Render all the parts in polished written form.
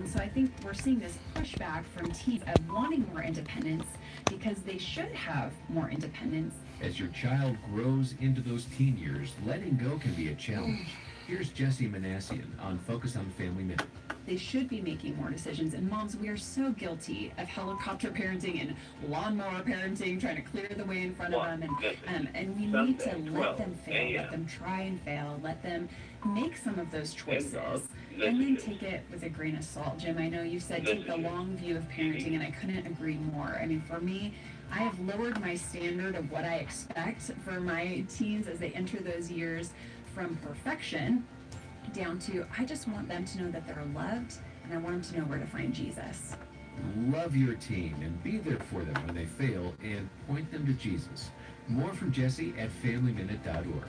And so I think we're seeing this pushback from teens of wanting more independence because they should have more independence. As your child grows into those teen years, letting go can be a challenge. Here's Jesse Manassian on Focus on Family Minute. They should be making more decisions. And moms, we are so guilty of helicopter parenting and lawnmower parenting, trying to clear the way in front of them. And we need to let them fail, let them try and fail, let them make some of those choices, and then take it with a grain of salt. Jim, I know you said take the long view of parenting, and I couldn't agree more. I mean, for me, I have lowered my standard of what I expect for my teens as they enter those years from perfection down to I just want them to know that they're loved, and I want them to know where to find Jesus. Love your teen and be there for them when they fail and point them to Jesus. More from Jesse at FamilyMinute.org.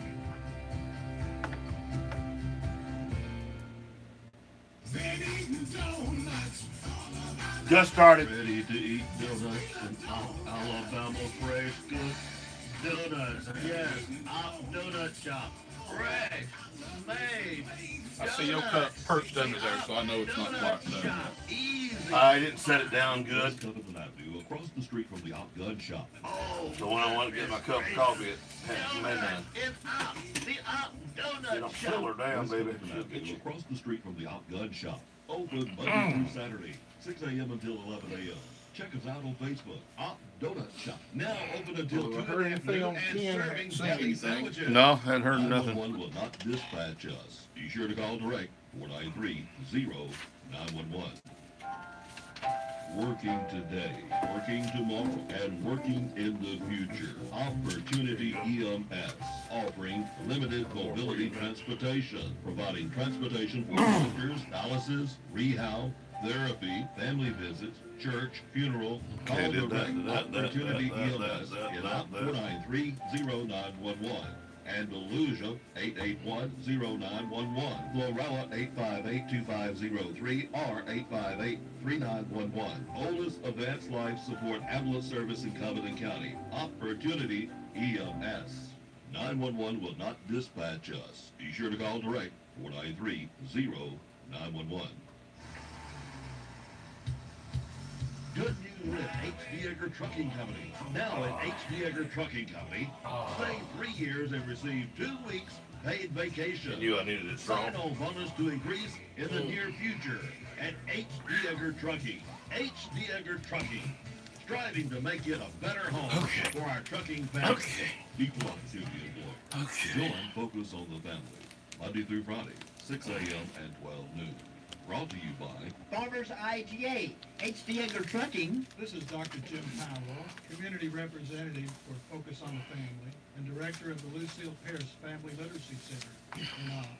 Just started. Ready to eat donuts and Alabama fresh good donuts. Yes, donut shop. Fresh, made. I see your cup perched under there, so I know it's not quite done. I didn't set it down good. Across the street from the Op Gun Shop. Oh, so when I want to get my cup of coffee at Maydan. It's Op, the Op Donut You don't fill her down, baby. Across the street from the Op Gun Shop. Open Monday through Saturday, 6 a.m. until 11 a.m. Check us out on Facebook, Op Donut Shop. Now open until 2 p.m. and serving deli sandwiches. No, hadn't heard nothing. 911 will not dispatch us. Be sure to call direct 493-0911. Working today, working tomorrow, and working in the future. Opportunity EMS, offering limited mobility transportation, providing transportation for doctors, dialysis, rehab, therapy, family visits, church, funeral. Call direct Opportunity EMS in Op 493-0911. Andalusia 881-0911, Florella 858-2503 or 858-3911. Oldest advanced life support ambulance service in Covington County. Opportunity EMS. 911 will not dispatch us. Be sure to call direct 493-0911. Good news at H.D. Edgar Trucking Company. Now at H.D. Edgar Trucking Company, stay 3 years and receive 2 weeks paid vacation. I knew I needed it strong. Sign-on bonus to increase in the near future at H.D. Edgar Trucking. H.D. Edgar Trucking, striving to make it a better home for our trucking family. Equal opportunity employment. Join Focus on the Family, Monday through Friday, 6 a.m. and 12 noon. Brought to you by Farmers IGA, H.D. Edgar Trucking. This is Dr. Jim Powell, Community Representative for Focus on the Family and Director of the Lucille Pierce Family Literacy Center.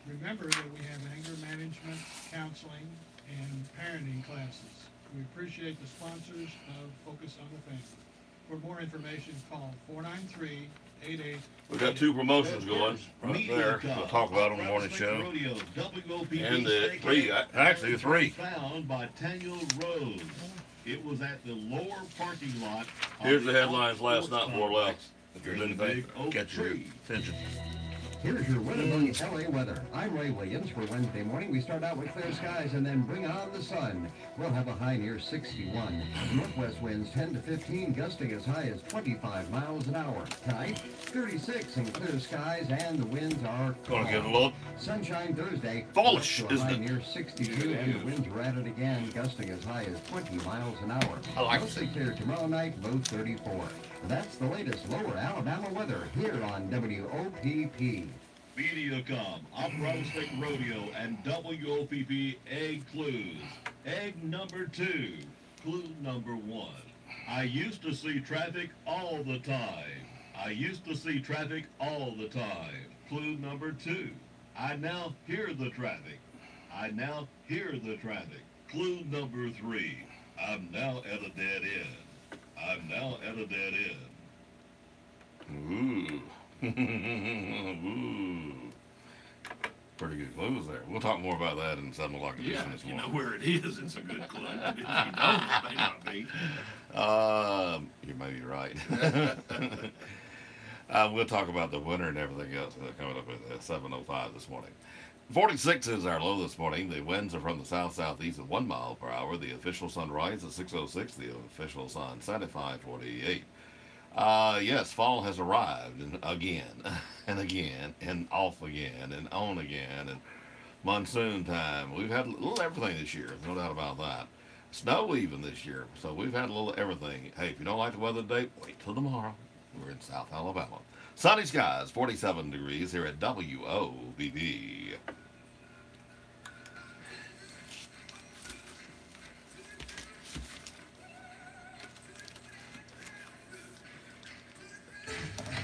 Remember that we have anger management, counseling, and parenting classes. We appreciate the sponsors of Focus on the Family. For more information, call 493-88. We've got 2 promotions going right there. We'll talk about on the morning show. And the 3, actually 3. Found by Daniel Rose. It was at the lower parking lot. Here's the headlines last night before left. If there's anything, catch your attention. Here's your Winnebago LA weather. I'm Ray Williams. For Wednesday morning, we start out with clear skies and then bring on the sun. We'll have a high near 61. Northwest winds 10 to 15, gusting as high as 25 miles an hour. Tonight, 36 in clear skies, and the winds are Gonna get a look. Sunshine Thursday. Fallish, to a isn't high it? near 62, and the winds are at it again, gusting as high as 20 miles an hour. I like Mostly clear tomorrow night, low 34. That's the latest lower Alabama weather here on WOPP. Mediacom, Off-Road State Rodeo, and WOPP Egg Clues. Egg number 2, clue number 1. I used to see traffic all the time. I used to see traffic all the time. Clue number 2. I now hear the traffic. I now hear the traffic. Clue number 3. I'm now at a dead end. I'm now at a dead end. Ooh. Ooh. Pretty good clues there. We'll talk more about that in 7 o'clock edition this morning. You know where it is, it's a good clue. If you don't, it may not be. You may be right. We'll talk about the winter and everything else coming up at 7:05 this morning. 46 is our low this morning. The winds are from the south-southeast at 1 mile per hour. The official sunrise at 6:06. The official sunset at 5:48. Yes, fall has arrived, and again, and again, and off again, and on again, and monsoon time. We've had a little everything this year, no doubt about that. Snow even this year, so we've had a little everything. Hey, if you don't like the weather today, wait till tomorrow. We're in South Alabama. Sunny skies, 47 degrees here at WOBB.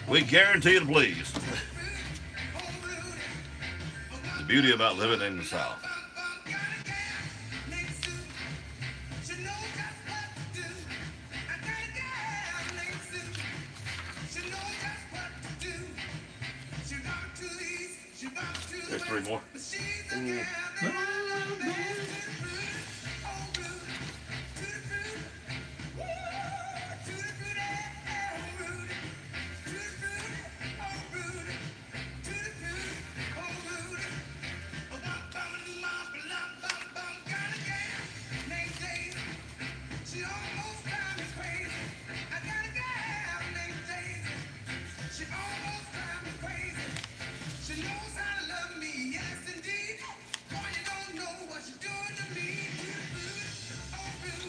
We guarantee to please. The beauty about living in the South. There's 3 more.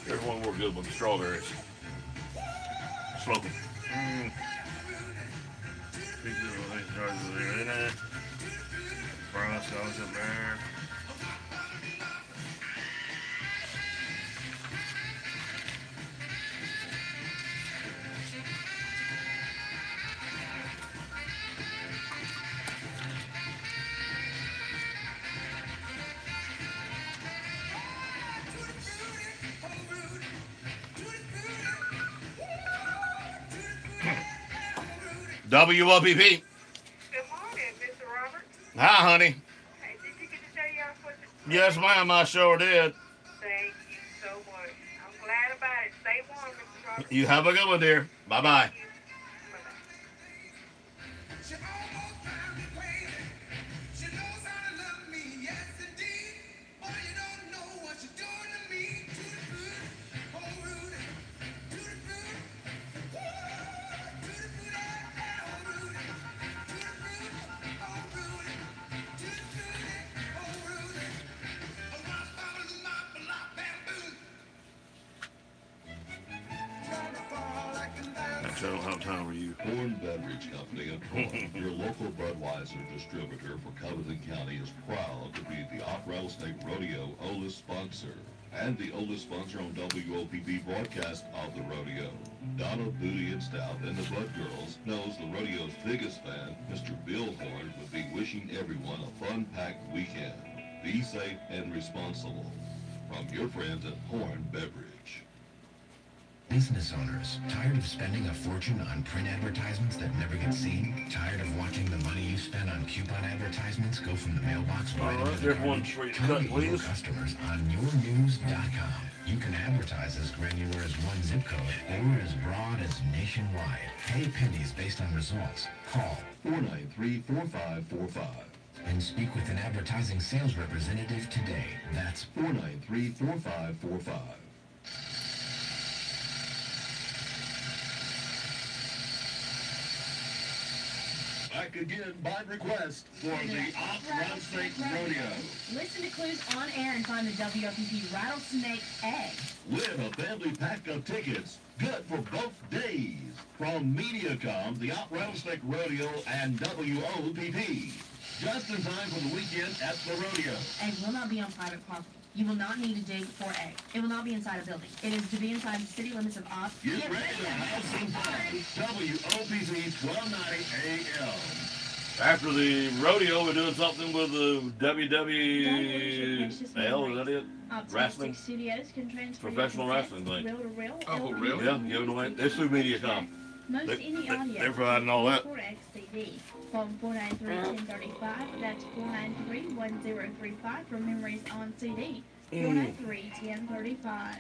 There's one more good one, strawberries. Smoking. WOPP. Good morning, Mr. Robert. Hi, honey. Hey, did you get to tell y'all what the... Yes, ma'am, I sure did. Thank you so much. I'm glad about it. Stay warm, Mr. Robert. You have a good one, dear. Bye-bye. I don't have time for you. Horn Beverage Company of Horn, your local Budweiser distributor for Covington County, is proud to be the Off-Rattlesnake Rodeo oldest sponsor and the oldest sponsor on WOPP broadcast of the rodeo. Donna, Booty, and Stout and the Bud Girls knows the rodeo's biggest fan, Mr. Bill Horn, would be wishing everyone a fun-packed weekend. Be safe and responsible. From your friends at Horn Beverage. Business owners, tired of spending a fortune on print advertisements that never get seen? Tired of watching the money you spend on coupon advertisements go from the mailbox right into the garbage? Target your customers on yournews.com. You can advertise as granular as one zip code or as broad as nationwide. Pay pennies based on results. Call 493-4545. and speak with an advertising sales representative today. That's 493-4545. Back again by request for the Off-Rattlesnake Rodeo. Listen to Clues on air and find the WOPP Rattlesnake Egg. Win a family pack of tickets, good for both days, from Mediacom, the Off-Rattlesnake Rodeo, and WOPP. Just in time for the weekend at the rodeo. Egg will not be on private property. You will not need to dig for egg. It will not be inside a building. It is to be inside the city limits of Off. Get ready to have some fun. WOPP 1290 AM. After the rodeo, we're doing something with the WWL, is that it? Wrestling? Studios can transfer Professional wrestling thing. Reel to reel. Oh, really? Yeah, giving away. It's through Mediacom. Most any audio. They're providing all that. For XCD. Phone 493-1035. That's 493-1035 for memories on CD. 493-1035.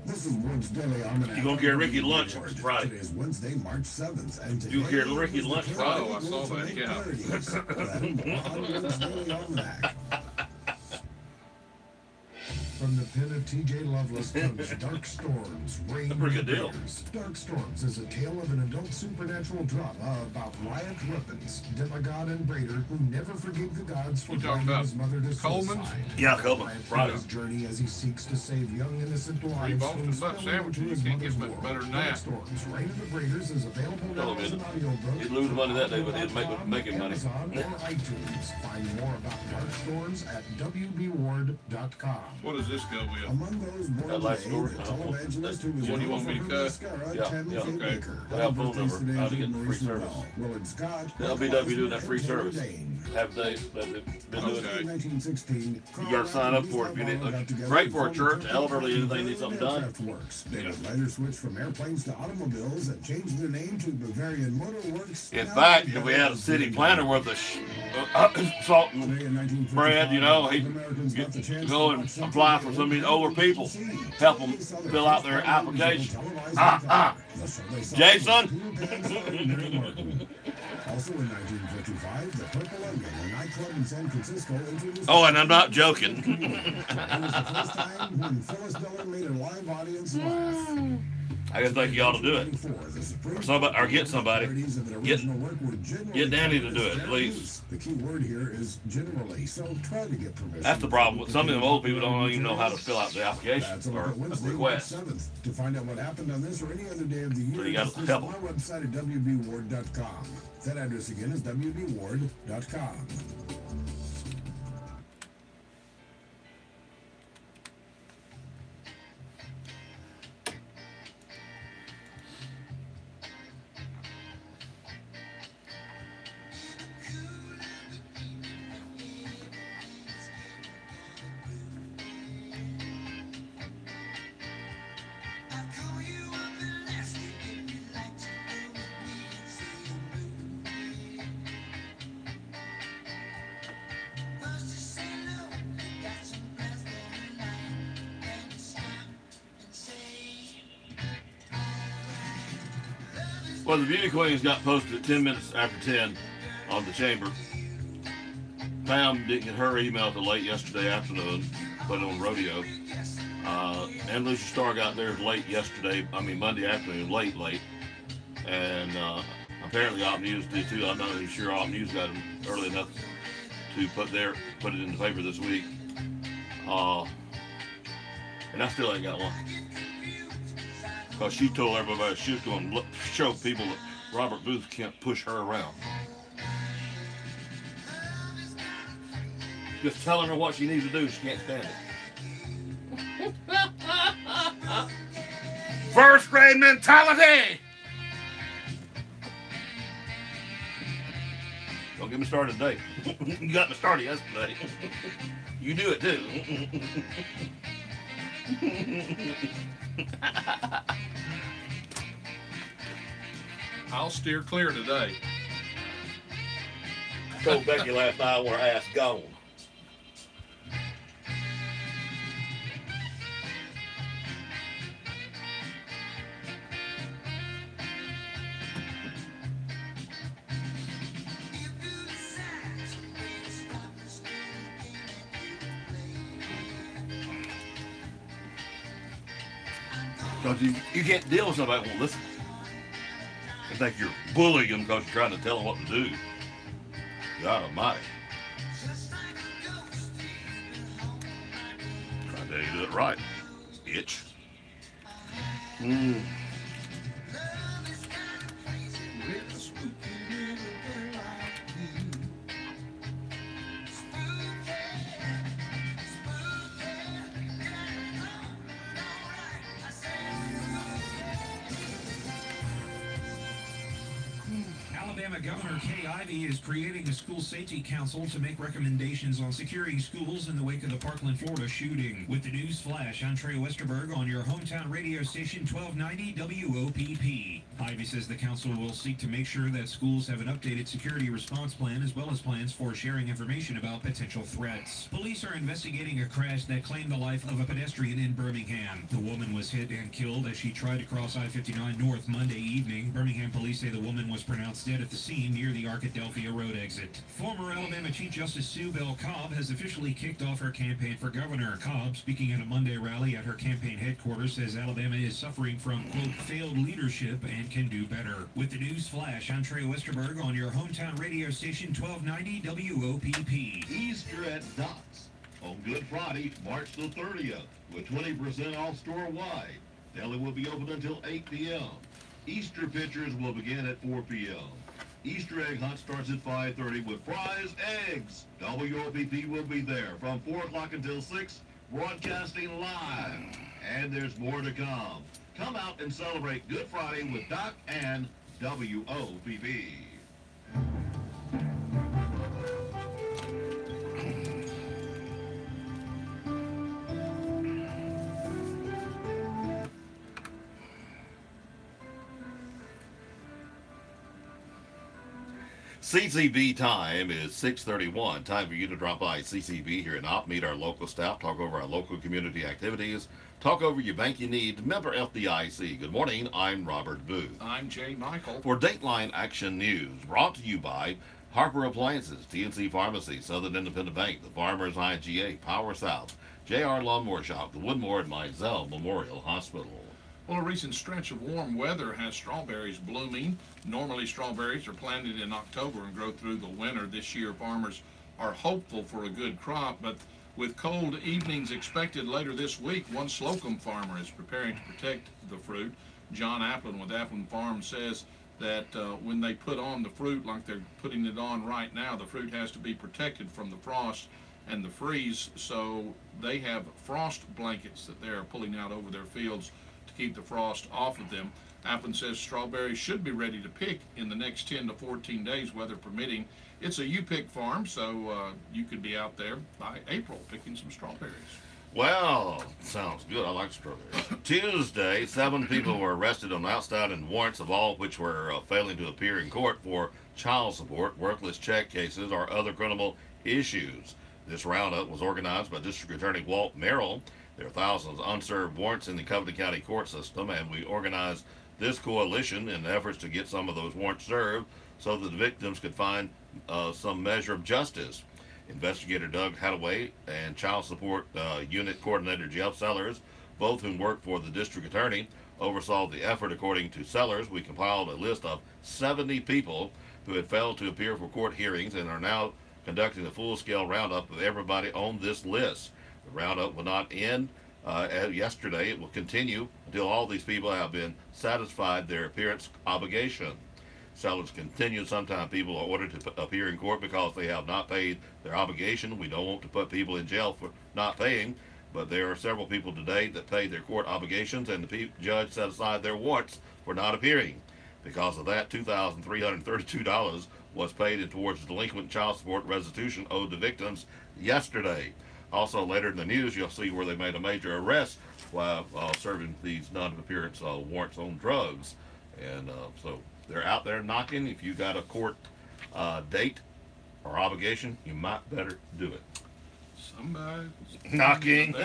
The You gonna carry Ricky lunch Friday? It is Wednesday, March 7th, and You carry Ricky lunch Friday? Oh, I saw that, yeah. From the pen of T.J. Lovelace comes Dark Storms, Rain That's a pretty good deal. Dark Storms is a tale of an adult supernatural drama about Wyatt Rippins, demigod and braider who never forgave the gods for driving his mother to Coleman? suicide. Yeah, Coleman. Friday. His journey as he seeks to save young innocent lives Boston butt sandwiches, you can't get much better than Dark that. Storms, Rain of the Breeders is available now as an He'd audiobook. lose money that day, but he'd make him money. Amazon or iTunes. Find more about Dark Storms at wbward.com. What does this go with? Among those born That life today, story? the televangelist who was What do you want me to known for cut? her mascara, Yeah, Tammy yeah, Faye okay. Baker. I have a phone Birthdays number. today How to get include free Maurice service. Noel, Willard Scott, LBW doing that free and Taylor service. Dane. Have they been doing Okay. it? 1916, You gotta sign up for it if you need. It's great for a church, elderly, anything needs something done. Aircraft Works. They would later switch from airplanes to automobiles and changed their name to Bavarian Motor Works. In fact, if we had a city planner with a salt and bread, you know, he'd go and apply for some of these older people, help them fill out their application. Jason? Also in 1955, the Purple Onion, a nightclub in San Francisco, introduced. Oh, and I'm not joking. It was the first time when Phyllis Diller made a live audience laugh. I just think you ought to do it. Or somebody, or get somebody. Get Danny to do it, please. The key word here is generally, so try to get permission. That's the problem. Some of them old people don't even know how to fill out the application or request. To find out what happened on this or any other day of the year, So you got to visit help our website at wbward.com. That address again is wbward.com. Well, the Beauty Queens got posted at 10 minutes after 10 on the chamber. Pam didn't get her email till late yesterday afternoon, put it on rodeo. And Lucy Starr got theirs late yesterday, Monday afternoon, late. And apparently Op News did too. I'm not even sure Op News got them early enough to put it in the paper this week. And I still ain't got one. Because she told everybody she was going to show people that Robert Booth can't push her around. Just telling her what she needs to do, she can't stand it. First grade mentality! Don't get me started today. You got me started yesterday. You do it too. I'll steer clear today. I told Becky last night I want her ass gone. Because you can't deal with somebody that won't listen. I think you're bullying them because you're trying to tell them what to do. God almighty. Try to tell you to do it right, bitch. Alabama Governor Kay Ivey is creating a school safety council to make recommendations on securing schools in the wake of the Parkland, Florida shooting. With the news flash, I'm Trey Westerberg on your hometown radio station 1290 WOPP. Ivey says the council will seek to make sure that schools have an updated security response plan as well as plans for sharing information about potential threats. Police are investigating a crash that claimed the life of a pedestrian in Birmingham. The woman was hit and killed as she tried to cross I-59 North Monday evening. Birmingham police say the woman was pronounced dead at the scene near the Arkadelphia Road exit. Former Alabama Chief Justice Sue Bell Cobb has officially kicked off her campaign for governor. Cobb, speaking at a Monday rally at her campaign headquarters, says Alabama is suffering from, quote, failed leadership and can do better. With the news flash, I'm Trey Westerberg on your hometown radio station 1290 WOPP. Easter at Dots on Good Friday, March the 30th, with 20% off store-wide. Deli will be open until 8 p.m. Easter pictures will begin at 4 p.m. Easter egg hunt starts at 5:30 with prize eggs. WOPP will be there from 4 o'clock until 6, broadcasting live. And there's more to come. Come out and celebrate Good Friday with Doc and WOPP. CCB time is 6:31. Time for you to drop by CCB here in Opp, meet our local staff, talk over our local community activities, talk over your banking need. Member FDIC. Good morning. I'm Robert Booth. I'm Jay Michael. For Dateline Action News, brought to you by Harper Appliances, TNC Pharmacy, Southern Independent Bank, the Farmers IGA, Power South, JR Lawnmower Shop, the Woodmore and Mizell Memorial Hospital. Well, a recent stretch of warm weather has strawberries blooming. Normally, strawberries are planted in October and grow through the winter. This year, farmers are hopeful for a good crop, but with cold evenings expected later this week, one Slocum farmer is preparing to protect the fruit. John Applin with Applin Farm says that when they put on the fruit like they're putting it on right now, the fruit has to be protected from the frost and the freeze, so they have frost blankets that they're pulling out over their fields to keep the frost off of them. Applin says strawberries should be ready to pick in the next 10 to 14 days, weather permitting. It's a U-pick farm, so you could be out there by April picking some strawberries. Well, sounds good. I like strawberries. Tuesday, 7 people were arrested on outstanding warrants, of all which were failing to appear in court for child support, worthless check cases, or other criminal issues. This roundup was organized by District Attorney Walt Merrill. There are thousands of unserved warrants in the Covington County court system, and we organized this coalition in efforts to get some of those warrants served so that the victims could find some measure of justice. Investigator Doug Hadaway and Child Support Unit Coordinator Jeff Sellers, both whom work for the district attorney, oversaw the effort. According to Sellers, we compiled a list of 70 people who had failed to appear for court hearings and are now conducting a full-scale roundup of everybody on this list. The roundup will not end yesterday. It will continue until all these people have been satisfied their appearance obligation. Sellers continued. Sometimes people are ordered to appear in court because they have not paid their obligation. We don't want to put people in jail for not paying, but there are several people today that paid their court obligations, and the judge set aside their warrants for not appearing. Because of that, $2,332 was paid in towards delinquent child support restitution owed to victims yesterday. Also, later in the news, you'll see where they made a major arrest while serving these non-appearance warrants on drugs. And so they're out there knocking. If you got a court date or obligation, you might better do it. Somebody's knocking.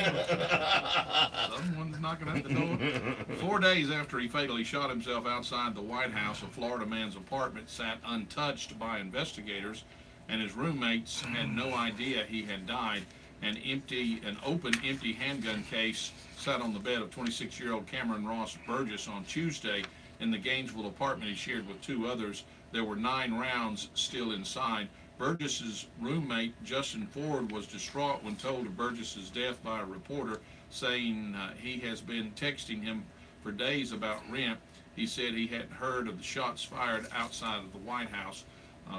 Someone's knocking at the door. 4 days after he fatally shot himself outside the White House, a Florida man's apartment sat untouched by investigators, and his roommates had no idea he had died. An open empty handgun case sat on the bed of 26-year-old Cameron Ross Burgess on Tuesday in the Gainesville apartment he shared with 2 others. There were 9 rounds still inside. Burgess's roommate, Justin Ford, was distraught when told of Burgess's death by a reporter, saying he has been texting him for days about rent. He said he hadn't heard of the shots fired outside of the White House.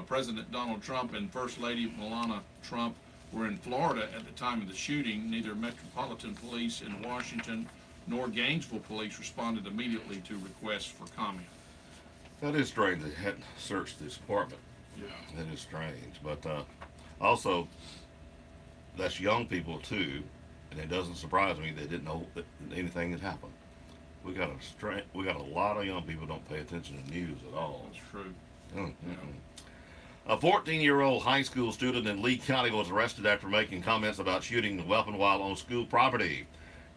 President Donald Trump and First Lady Melania Trump were in Florida at the time of the shooting. Neither Metropolitan Police in Washington nor Gainesville Police responded immediately to requests for comment. That is strange. They hadn't searched this apartment. Yeah. That is strange. But also, that's young people too, and it doesn't surprise me they didn't know that anything had happened. We got a lot of young people don't pay attention to news at all. That's true. Yeah. A 14-year-old high school student in Lee County was arrested after making comments about shooting the weapon while on school property.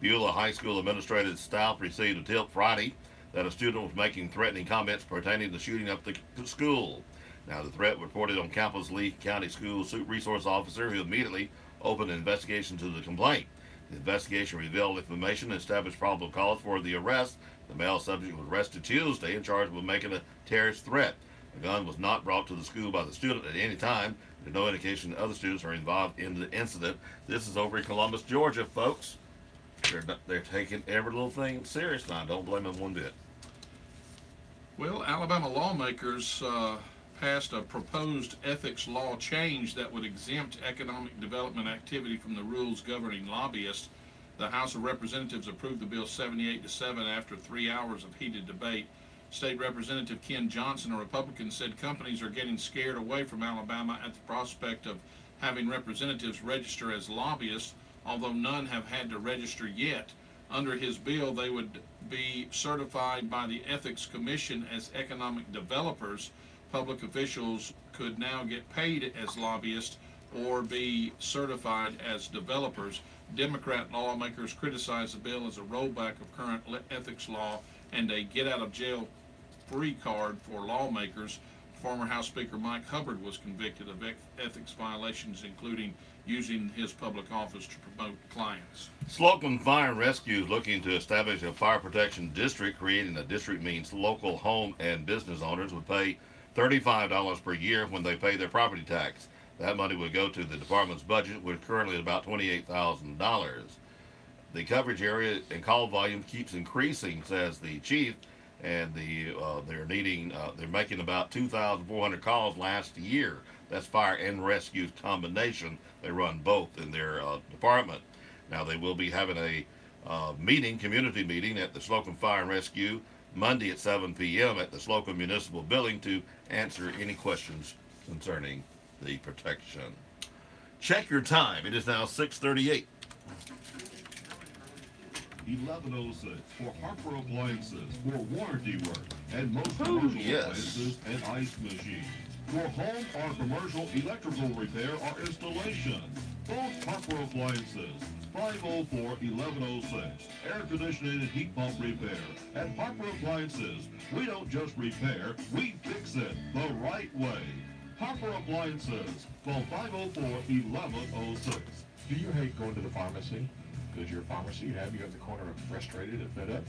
Beulah High School administrative staff received a tip Friday that a student was making threatening comments pertaining to shooting up the school. Now, the threat reported on campus Lee County School Resource Officer, who immediately opened an investigation to the complaint. The investigation revealed information and established probable cause for the arrest. The male subject was arrested Tuesday and charged with making a terrorist threat. The gun was not brought to the school by the student at any time. There's no indication that other students are involved in the incident. This is over in Columbus, Georgia, folks. They're taking every little thing serious now. Don't blame them one bit. Well, Alabama lawmakers passed a proposed ethics law change that would exempt economic development activity from the rules governing lobbyists. The House of Representatives approved the bill 78-7 after 3 hours of heated debate. State Representative Ken Johnson, a Republican, said companies are getting scared away from Alabama at the prospect of having representatives register as lobbyists, although none have had to register yet. Under his bill, they would be certified by the Ethics Commission as economic developers. Public officials could now get paid as lobbyists or be certified as developers. Democrat lawmakers criticized the bill as a rollback of current ethics law and a get-out-of-jail-free card for lawmakers. Former House Speaker Mike Hubbard was convicted of ethics violations, including using his public office to promote clients. Slocum Fire and Rescue is looking to establish a fire protection district. Creating a district means local home and business owners would pay $35 per year when they pay their property tax. That money would go to the department's budget, which currently is about $28,000. The coverage area and call volume keeps increasing, says the chief, and they're making about 2,400 calls last year. That's fire and rescue combination. They run both in their department. Now they will be having a community meeting at the Slocum Fire and Rescue Monday at 7 p.m. at the Slocum Municipal Building to answer any questions concerning the protection. Check your time. It is now 6:38. 1106 for Harper Appliances for warranty work and most commercial appliances and ice machines. For home or commercial electrical repair or installation. Both Harper Appliances, 504-1106. Air conditioning and heat pump repair. At Harper Appliances, we don't just repair, we fix it the right way. Harper Appliances, call 504-1106. Do you hate going to the pharmacy? Does your pharmacy have you at the corner of frustrated and fed up?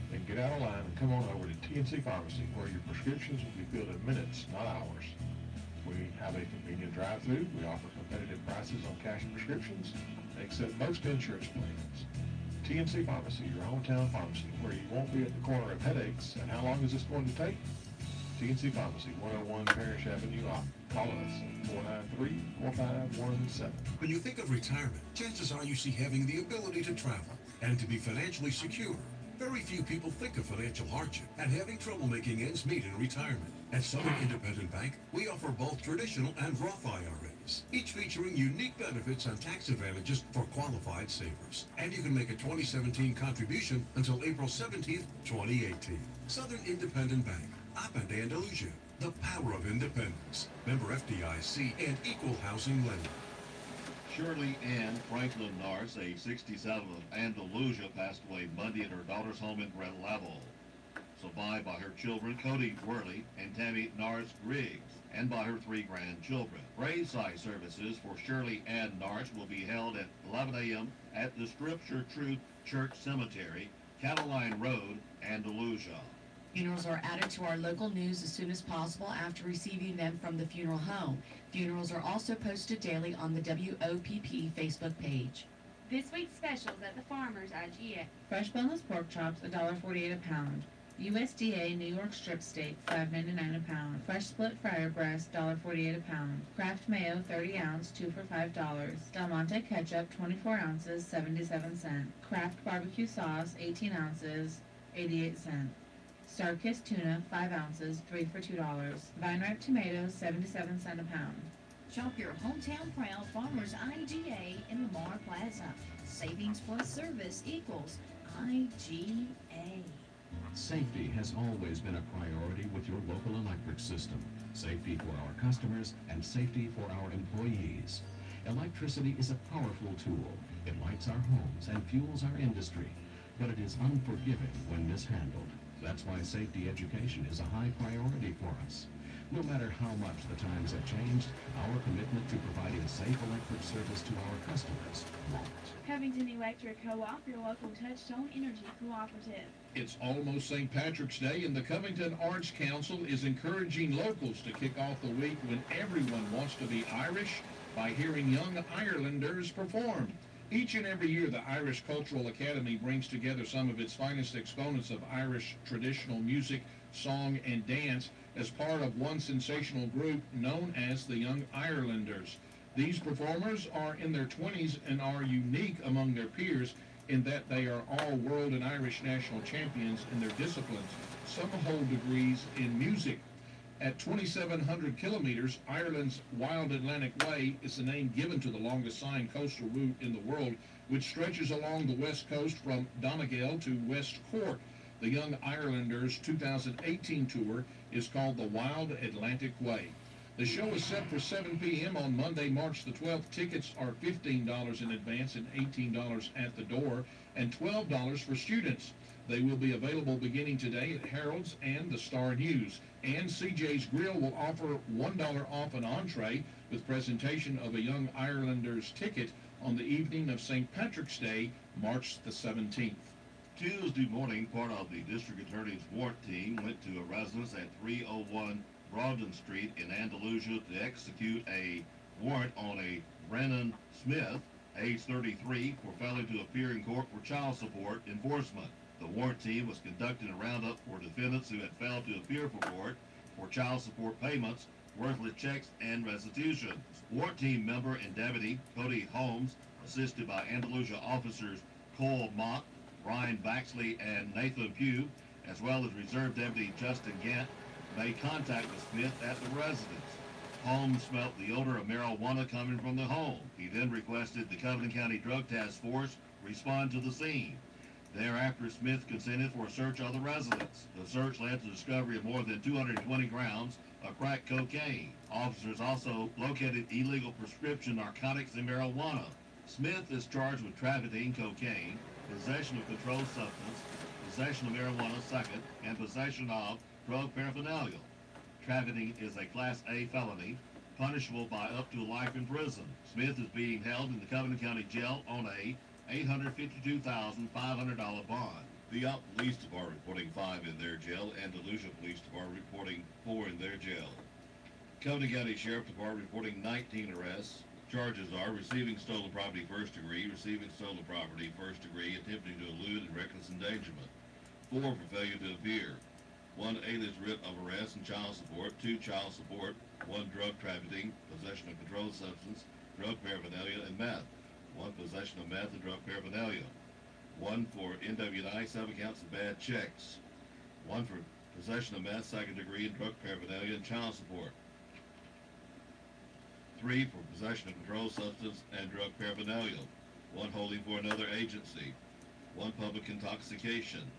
Then get out of line and come on over to TNC Pharmacy, where your prescriptions will be filled in minutes, not hours. We have a convenient drive-thru. We offer competitive prices on cash prescriptions and accept most insurance plans. TNC Pharmacy, your hometown pharmacy, where you won't be at the corner of headaches. And how long is this going to take? TNC Pharmacy, 101 Parish Avenue, call us at 493-4517. When you think of retirement, chances are you see having the ability to travel and to be financially secure. Very few people think of financial hardship and having trouble making ends meet in retirement. At Southern Independent Bank, we offer both traditional and Roth IRAs, each featuring unique benefits and tax advantages for qualified savers. And you can make a 2017 contribution until April 17th, 2018. Southern Independent Bank, up in Andalusia. The power of independence. Member FDIC and equal housing lender. Shirley Ann Franklin Nars, age 67 of Andalusia, passed away Monday at her daughter's home in Red Level. Survived by her children, Cody Worley and Tammy Nars Griggs, and by her 3 grandchildren. Graveside services for Shirley Ann Nars will be held at 11 a.m. at the Scripture Truth Church Cemetery, Cataline Road, Andalusia. Funerals are added to our local news as soon as possible after receiving them from the funeral home. Funerals are also posted daily on the WOPP Facebook page. This week's specials at the Farmers IGA. Fresh boneless pork chops, $1.48 a pound. USDA New York strip steak, $5.99 a pound. Fresh split fryer breast, $1.48 a pound. Kraft mayo, 30 ounce, 2 for $5. Del Monte ketchup, 24 ounces, 77 cents. Kraft barbecue sauce, 18 ounces, 88 cents. Star-Kissed tuna, 5 ounces, 3 for $2. Vine-ripe tomatoes, 77 cents a pound. Shop your hometown proud Farmers IGA in Lamar Plaza. Savings plus service equals IGA. Safety has always been a priority with your local electric system. Safety for our customers and safety for our employees. Electricity is a powerful tool. It lights our homes and fuels our industry, but it is unforgiving when mishandled. That's why safety education is a high priority for us. No matter how much the times have changed, our commitment to providing safe electric service to our customers won't. Covington Electric Co-op, your local touchstone energy cooperative. It's almost St. Patrick's Day, and the Covington Arts Council is encouraging locals to kick off the week when everyone wants to be Irish by hearing young Irelanders perform. Each and every year, the Irish Cultural Academy brings together some of its finest exponents of Irish traditional music, song, and dance as part of one sensational group known as the Young Irelanders. These performers are in their 20s and are unique among their peers in that they are all world and Irish national champions in their disciplines. Some hold degrees in music. At 2,700 kilometers, Ireland's Wild Atlantic Way is the name given to the longest signed coastal route in the world, which stretches along the west coast from Donegal to West Cork. The Young Irelanders 2018 tour is called the Wild Atlantic Way. The show is set for 7 p.m. on Monday, March the 12th. Tickets are $15 in advance and $18 at the door, and $12 for students. They will be available beginning today at Harold's and the Star News. And CJ's Grill will offer $1 off an entree with presentation of a Young Irelanders ticket on the evening of St. Patrick's Day, March the 17th. Tuesday morning, part of the district attorney's warrant team went to a residence at 301 Broadden Street in Andalusia to execute a warrant on a Brennan Smith, age 33, for failing to appear in court for child support enforcement. The warrant team was conducting a roundup for defendants who had failed to appear for court for child support payments, worthless checks, and restitution. Warrant team member and deputy Cody Holmes, assisted by Andalusia officers Cole Mott, Brian Baxley, and Nathan Pugh, as well as Reserve Deputy Justin Gant, made contact with Smith at the residence. Holmes smelt the odor of marijuana coming from the home. He then requested the Covington County Drug Task Force respond to the scene. Thereafter, Smith consented for a search of the residence. The search led to the discovery of more than 220 grams of crack cocaine. Officers also located illegal prescription narcotics and marijuana. Smith is charged with trafficking cocaine, possession of controlled substance, possession of marijuana second, and possession of drug paraphernalia. Trafficking is a Class A felony, punishable by up to life in prison. Smith is being held in the Covington County Jail on a $852,500 bond. The Up Police Department reporting 5 in their jail, and Andalusia Police Department reporting 4 in their jail. Covington County Sheriff Department reporting 19 arrests. Charges are receiving stolen property first degree, receiving stolen property first degree, attempting to elude and reckless endangerment. 4 for failure to appear. 1 alias writ of arrest and child support, 2 child support, 1 drug trafficking, possession of controlled substance, drug paraphernalia, and meth. 1 possession of meth and drug paraphernalia. 1 for NWI, 7 counts of bad checks. 1 for possession of meth, second degree, and drug paraphernalia and child support. 3 for possession of controlled substance and drug paraphernalia. 1 holding for another agency. 1 public intoxication.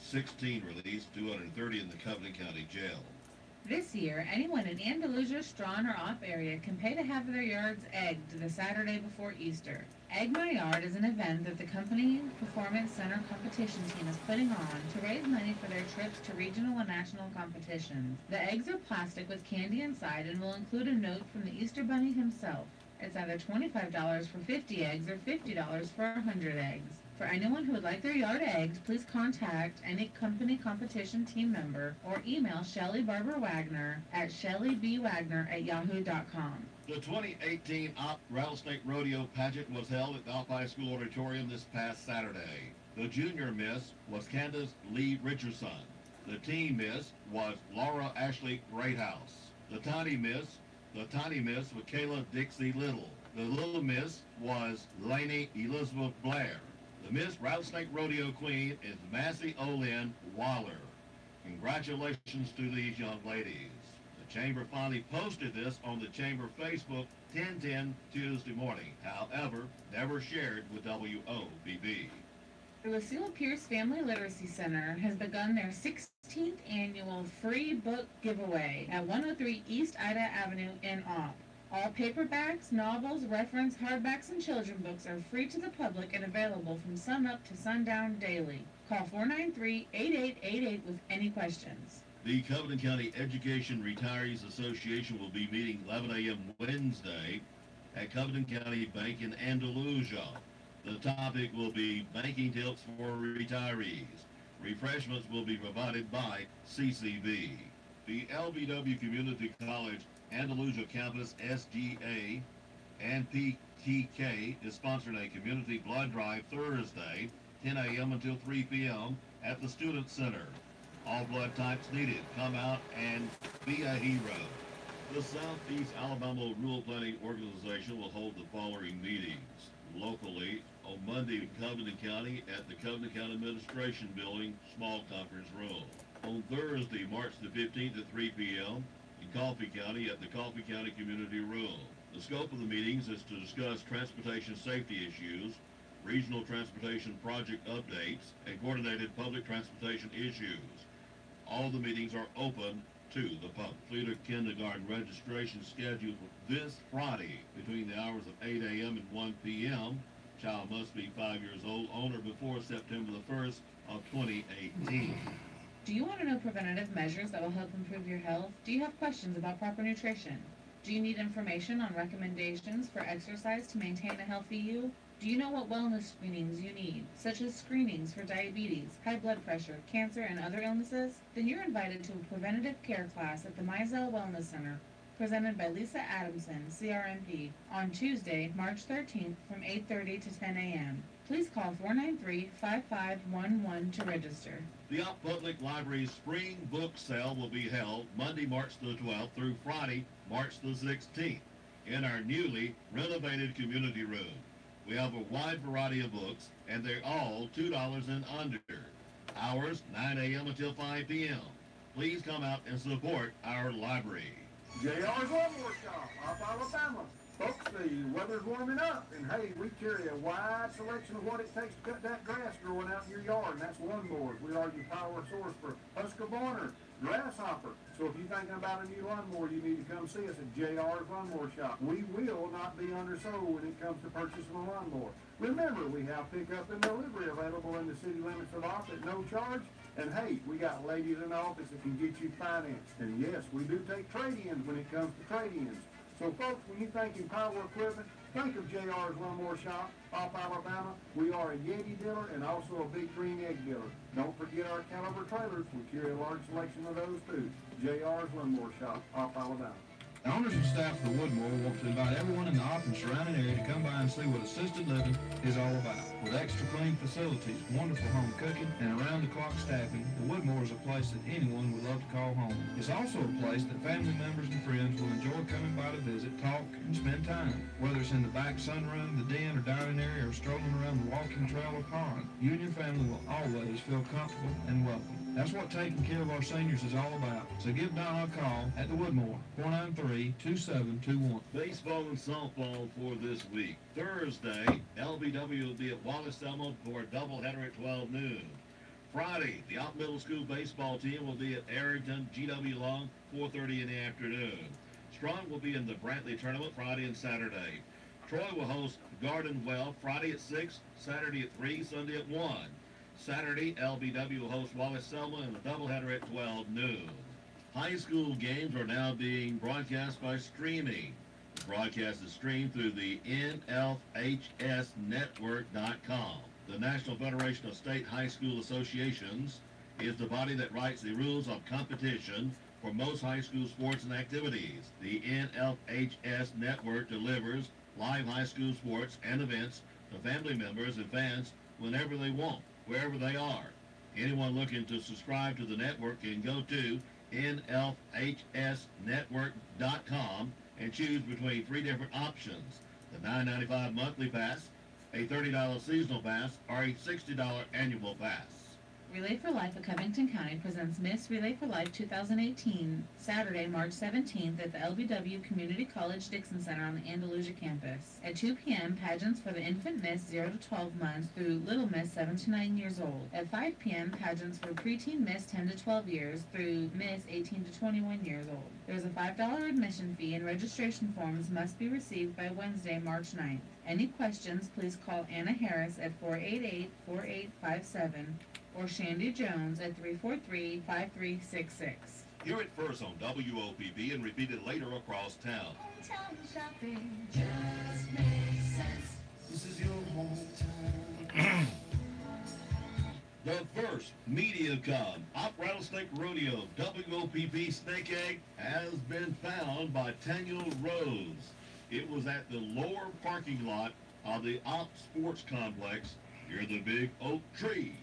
16 released, 230 in the Covington County Jail. This year, anyone in Andalusia, Strawn, or Opp area can pay to have their yards egged the Saturday before Easter. Egg My Yard is an event that the company Performance Center competition team is putting on to raise money for their trips to regional and national competitions. The eggs are plastic with candy inside and will include a note from the Easter Bunny himself. It's either $25 for 50 eggs or $50 for 100 eggs. For anyone who would like their yard egged, please contact any company competition team member or email Shelley Barber Wagner at shelleybwagner@yahoo.com. The 2018 Opp Rattlesnake Rodeo pageant was held at the Opp High School Auditorium this past Saturday. The junior miss was Candace Lee Richardson. The teen miss was Laura Ashley Greathouse. The tiny miss was Kayla Dixie Little. The little miss was Lainey Elizabeth Blair. The Miss Rattlesnake Rodeo Queen is Massey Olin Waller. Congratulations to these young ladies. The Chamber finally posted this on the Chamber Facebook 10/10 Tuesday morning. However, never shared with WOPB. The Lucille Pierce Family Literacy Center has begun their 16th annual free book giveaway at 103 East Ida Avenue in Opp. All paperbacks, novels, reference, hardbacks, and children books are free to the public and available from sunup to sundown daily. Call 493-8888 with any questions. The Covenant County Education Retirees Association will be meeting 11 a.m. Wednesday at Covenant County Bank in Andalusia. The topic will be banking tips for retirees. Refreshments will be provided by CCB. The LBW Community College Andalusia Campus SGA and PTK is sponsoring a community blood drive Thursday, 10 a.m. until 3 p.m. at the Student Center. All blood types needed. Come out and be a hero. The Southeast Alabama Rural Planning Organization will hold the following meetings locally on Monday in Covenant County at the Covenant County Administration Building, small conference room. On Thursday, March the 15th at 3 p.m. in Coffee County at the Coffee County Community Room. The scope of the meetings is to discuss transportation safety issues, regional transportation project updates, and coordinated public transportation issues. All the meetings are open to the public. Fleeter Kindergarten registration scheduled this Friday between the hours of 8 a.m. and 1 p.m. Child must be 5 years old on or before September the 1st of 2018. Do you want to know preventative measures that will help improve your health? Do you have questions about proper nutrition? Do you need information on recommendations for exercise to maintain a healthy you? Do you know what wellness screenings you need, such as screenings for diabetes, high blood pressure, cancer, and other illnesses? Then you're invited to a preventative care class at the Mizell Wellness Center, presented by Lisa Adamson, CRNP, on Tuesday, March 13th from 8:30 to 10 a.m. Please call 493-5511 to register. The Opp Public Library's spring book sale will be held Monday, March the 12th through Friday, March the 16th in our newly renovated community room. We have a wide variety of books, and they're all $2 and under. Hours, 9 a.m. until 5 p.m. Please come out and support our library. JR's Lawnmower Shop, Opp, Alabama. Folks, the weather's warming up, and hey, we carry a wide selection of what it takes to cut that grass growing out in your yard, and that's lawnmowers. We are your power source for Husqvarna, Grasshopper. So if you're thinking about a new lawnmower, you need to come see us at JR's Lawnmower Shop. We will not be undersold when it comes to purchasing a lawnmower. Remember, we have pickup and delivery available in the city limits of Opp at no charge. And hey, we got ladies in the office that can get you financed. And yes, we do take trade-ins when it comes to trade-ins. So folks, when you think in power equipment, think of JR's Lawnmower Shop, Opp, Alabama. We are a Yeti dealer and also a Big Green Egg dealer. Don't forget our caliber trailers. We carry a large selection of those too. JR's Lawnmower Shop, Opp, Alabama. The owners and staff of the Woodmore want to invite everyone in the Opp and surrounding area to come by and see what assisted living is all about. With extra clean facilities, wonderful home cooking, and around-the-clock staffing, the Woodmore is a place that anyone would love to call home. It's also a place that family members and friends will enjoy coming by to visit, talk, and spend time. Whether it's in the back sunroom, the den, or dining area, or strolling around the walking trail or pond, you and your family will always feel comfortable and welcome. That's what taking care of our seniors is all about. So give Donna a call at the Woodmore, 493-2721. Baseball and softball for this week. Thursday, LBW will be at Wallace-Selma for a doubleheader at 12 noon. Friday, the Opp Middle School baseball team will be at Arrington GW Long, 4:30 in the afternoon. Strong will be in the Brantley tournament Friday and Saturday. Troy will host Garden Well Friday at 6, Saturday at 3, Sunday at 1. Saturday, LBW will host Wallace-Selma in a doubleheader at 12 noon. High school games are now being broadcast by streaming. The broadcast is streamed through the NFHSnetwork.com. The National Federation of State High School Associations is the body that writes the rules of competition for most high school sports and activities. The NFHS Network delivers live high school sports and events to family members and fans whenever they want, wherever they are. Anyone looking to subscribe to the network can go to NFHSnetwork.com and choose between 3 different options: the $9.95 monthly pass, a $30 seasonal pass, or a $60 annual pass. Relay for Life of Covington County presents Miss Relay for Life 2018, Saturday, March 17th at the LBW Community College Dixon Center on the Andalusia campus. At 2 p.m., pageants for the infant Miss 0 to 12 months through Little Miss 7 to 9 years old. At 5 p.m., pageants for preteen Miss 10 to 12 years through Miss 18 to 21 years old. There is a $5 admission fee and registration forms must be received by Wednesday, March 9th. Any questions, please call Anna Harris at 488-4857 or Shandy Jones at 343-5366. Hear it first on WOPB and repeat it later across town. Hometown shopping just makes sense. This is your hometown. The first MediaCom Op Rattlesnake Rodeo WOPB Snake Egg has been found by Daniel Rose. It was at the lower parking lot of the Op Sports Complex near the Big Oak Tree.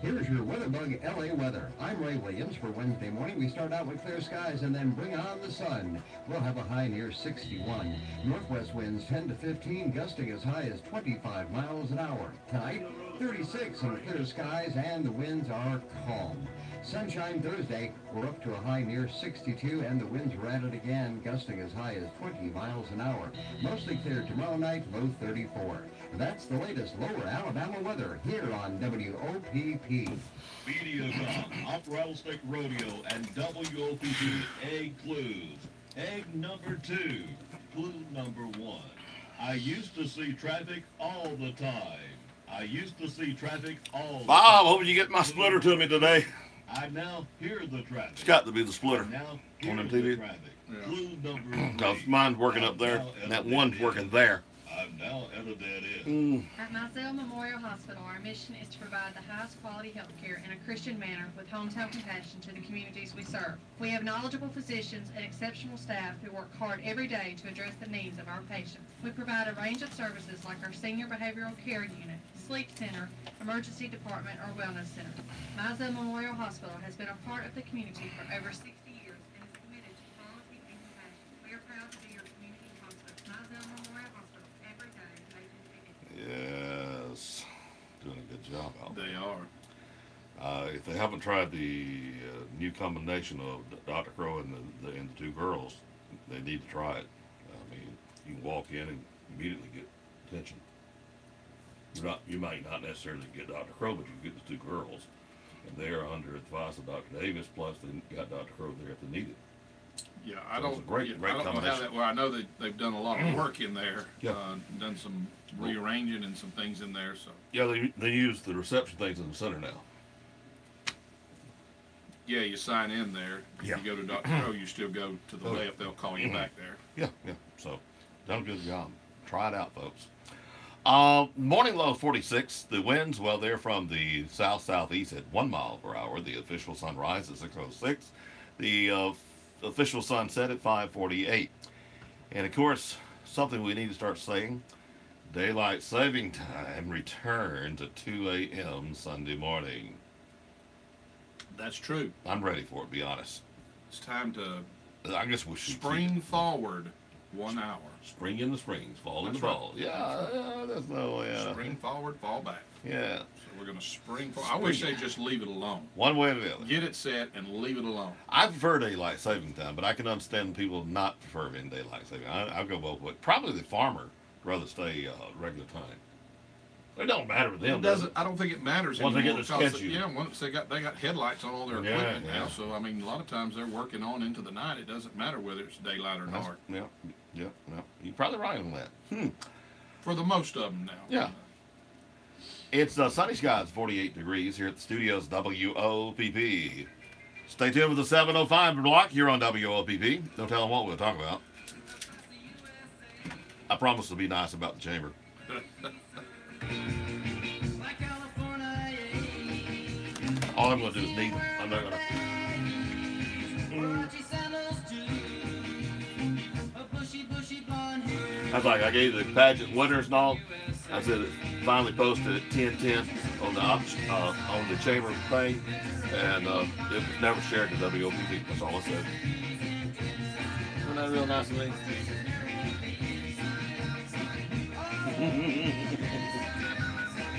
Here's your WeatherBug LA weather. I'm Ray Williams. For Wednesday morning, we start out with clear skies and then bring on the sun. We'll have a high near 61. Northwest winds 10 to 15, gusting as high as 25 miles an hour. Tonight, 36 and clear skies, and the winds are calm. Sunshine Thursday, we're up to a high near 62, and the winds are at it again, gusting as high as 20 miles an hour. Mostly clear tomorrow night, low 34. That's the latest lower Alabama weather here on WOPP. MediaCom Op Rattlesnake Rodeo and WOPP Egg Clues. Egg number 2. Clue number 1. I used to see traffic all the time. I used to see traffic all the Bob, time. hope you get my splitter to me today. I now hear the traffic. It's got to be the splitter. I now On hear them the TV. traffic. Clue number 3. Because mine's working up there, and that one's working there. I'm now at a dead end. At Mizell Memorial Hospital, our mission is to provide the highest quality health care in a Christian manner with hometown compassion to the communities we serve. We have knowledgeable physicians and exceptional staff who work hard every day to address the needs of our patients. We provide a range of services like our Senior Behavioral Care Unit, Sleep Center, Emergency Department, or Wellness Center. Mizell Memorial Hospital has been a part of the community for over 60 years and is committed to quality and compassion. We are proud to be your community hospital. Mizell Memorial Hospital. Yes, doing a good job out there. They are. If they haven't tried the new combination of Dr. Crow and the two girls, they need to try it. I mean, you can walk in and immediately get attention. You might not necessarily get Dr. Crow, but you get the two girls, and they are under advice of Dr. Davis. Plus, they got Dr. Crow there if they need it. Yeah, I don't know how that. Well, I know that they've done a lot of work in there. Yeah. Done some rearranging and some things in there. So. Yeah, they use the reception things in the center now. Yeah, you sign in there. If Yeah. you go to Dr. Crow, you still go to the left. They'll call you back there. Yeah. So, done a good job. Try it out, folks. Morning low 46. The winds, well, they're from the south-southeast at 1 mile per hour. The official sunrise at 6:06. The official sunset at 5:48. And of course, something we need to start saying, daylight saving time returns at 2 a.m. Sunday morning. That's true. I'm ready for it, to be honest. It's time to I guess we should spring forward 1 hour. Spring in the springs, fall in the That's right. fall. Yeah, that's no way. Spring forward, fall back. Yeah. So we're going to spring forward. I wish they'd just leave it alone. One way or the other. Get it set and leave it alone. I prefer daylight saving time, but I can understand people not preferring daylight saving. I'll go both ways. Probably the farmer rather stay regular time. It don't matter to them. It doesn't. I don't think it matters Once they anymore. get the because, schedule. yeah, once they got headlights on all their Yeah, equipment yeah. now. So I mean, a lot of times they're working on into the night. It doesn't matter whether it's daylight or dark. Yeah. You're probably right on that. For the most of them now. Yeah. It's sunny skies, 48 degrees here at the studios, WOPP. Stay tuned with the 705 block here on WOPP. Don't tell them what we'll talk about. I promise to be nice about the chamber. All I'm going to do is need them. I'm not going to. I was like, I gave the pageant winners and all. I said it finally posted at 10:10 on the chamber thing, and it was never shared to WOPP. That's all I said. Isn't that real nice of me?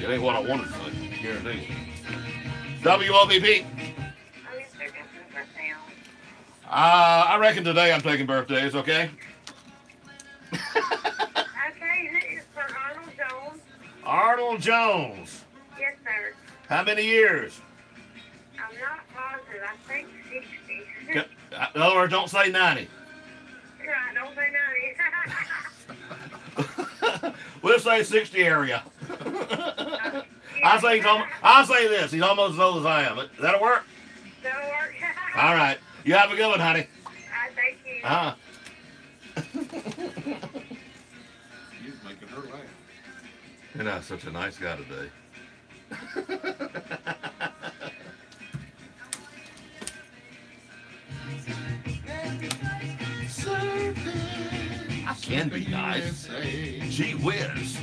It ain't what I wanted to say, guarantee. WOBP. I reckon today I'm taking birthdays, okay? Okay, it's for Arnold Jones. Arnold Jones. Yes, sir. How many years? I'm not positive. I think 60. In other words, don't say 90. Right, don't say 90. We'll say 60 area. I'll say this. He's almost as old as I am. That'll work? That'll work. All right. You have a good one, honey. Thank you. You're making her laugh. You're not such a nice guy today. I can be nice. Gee whiz.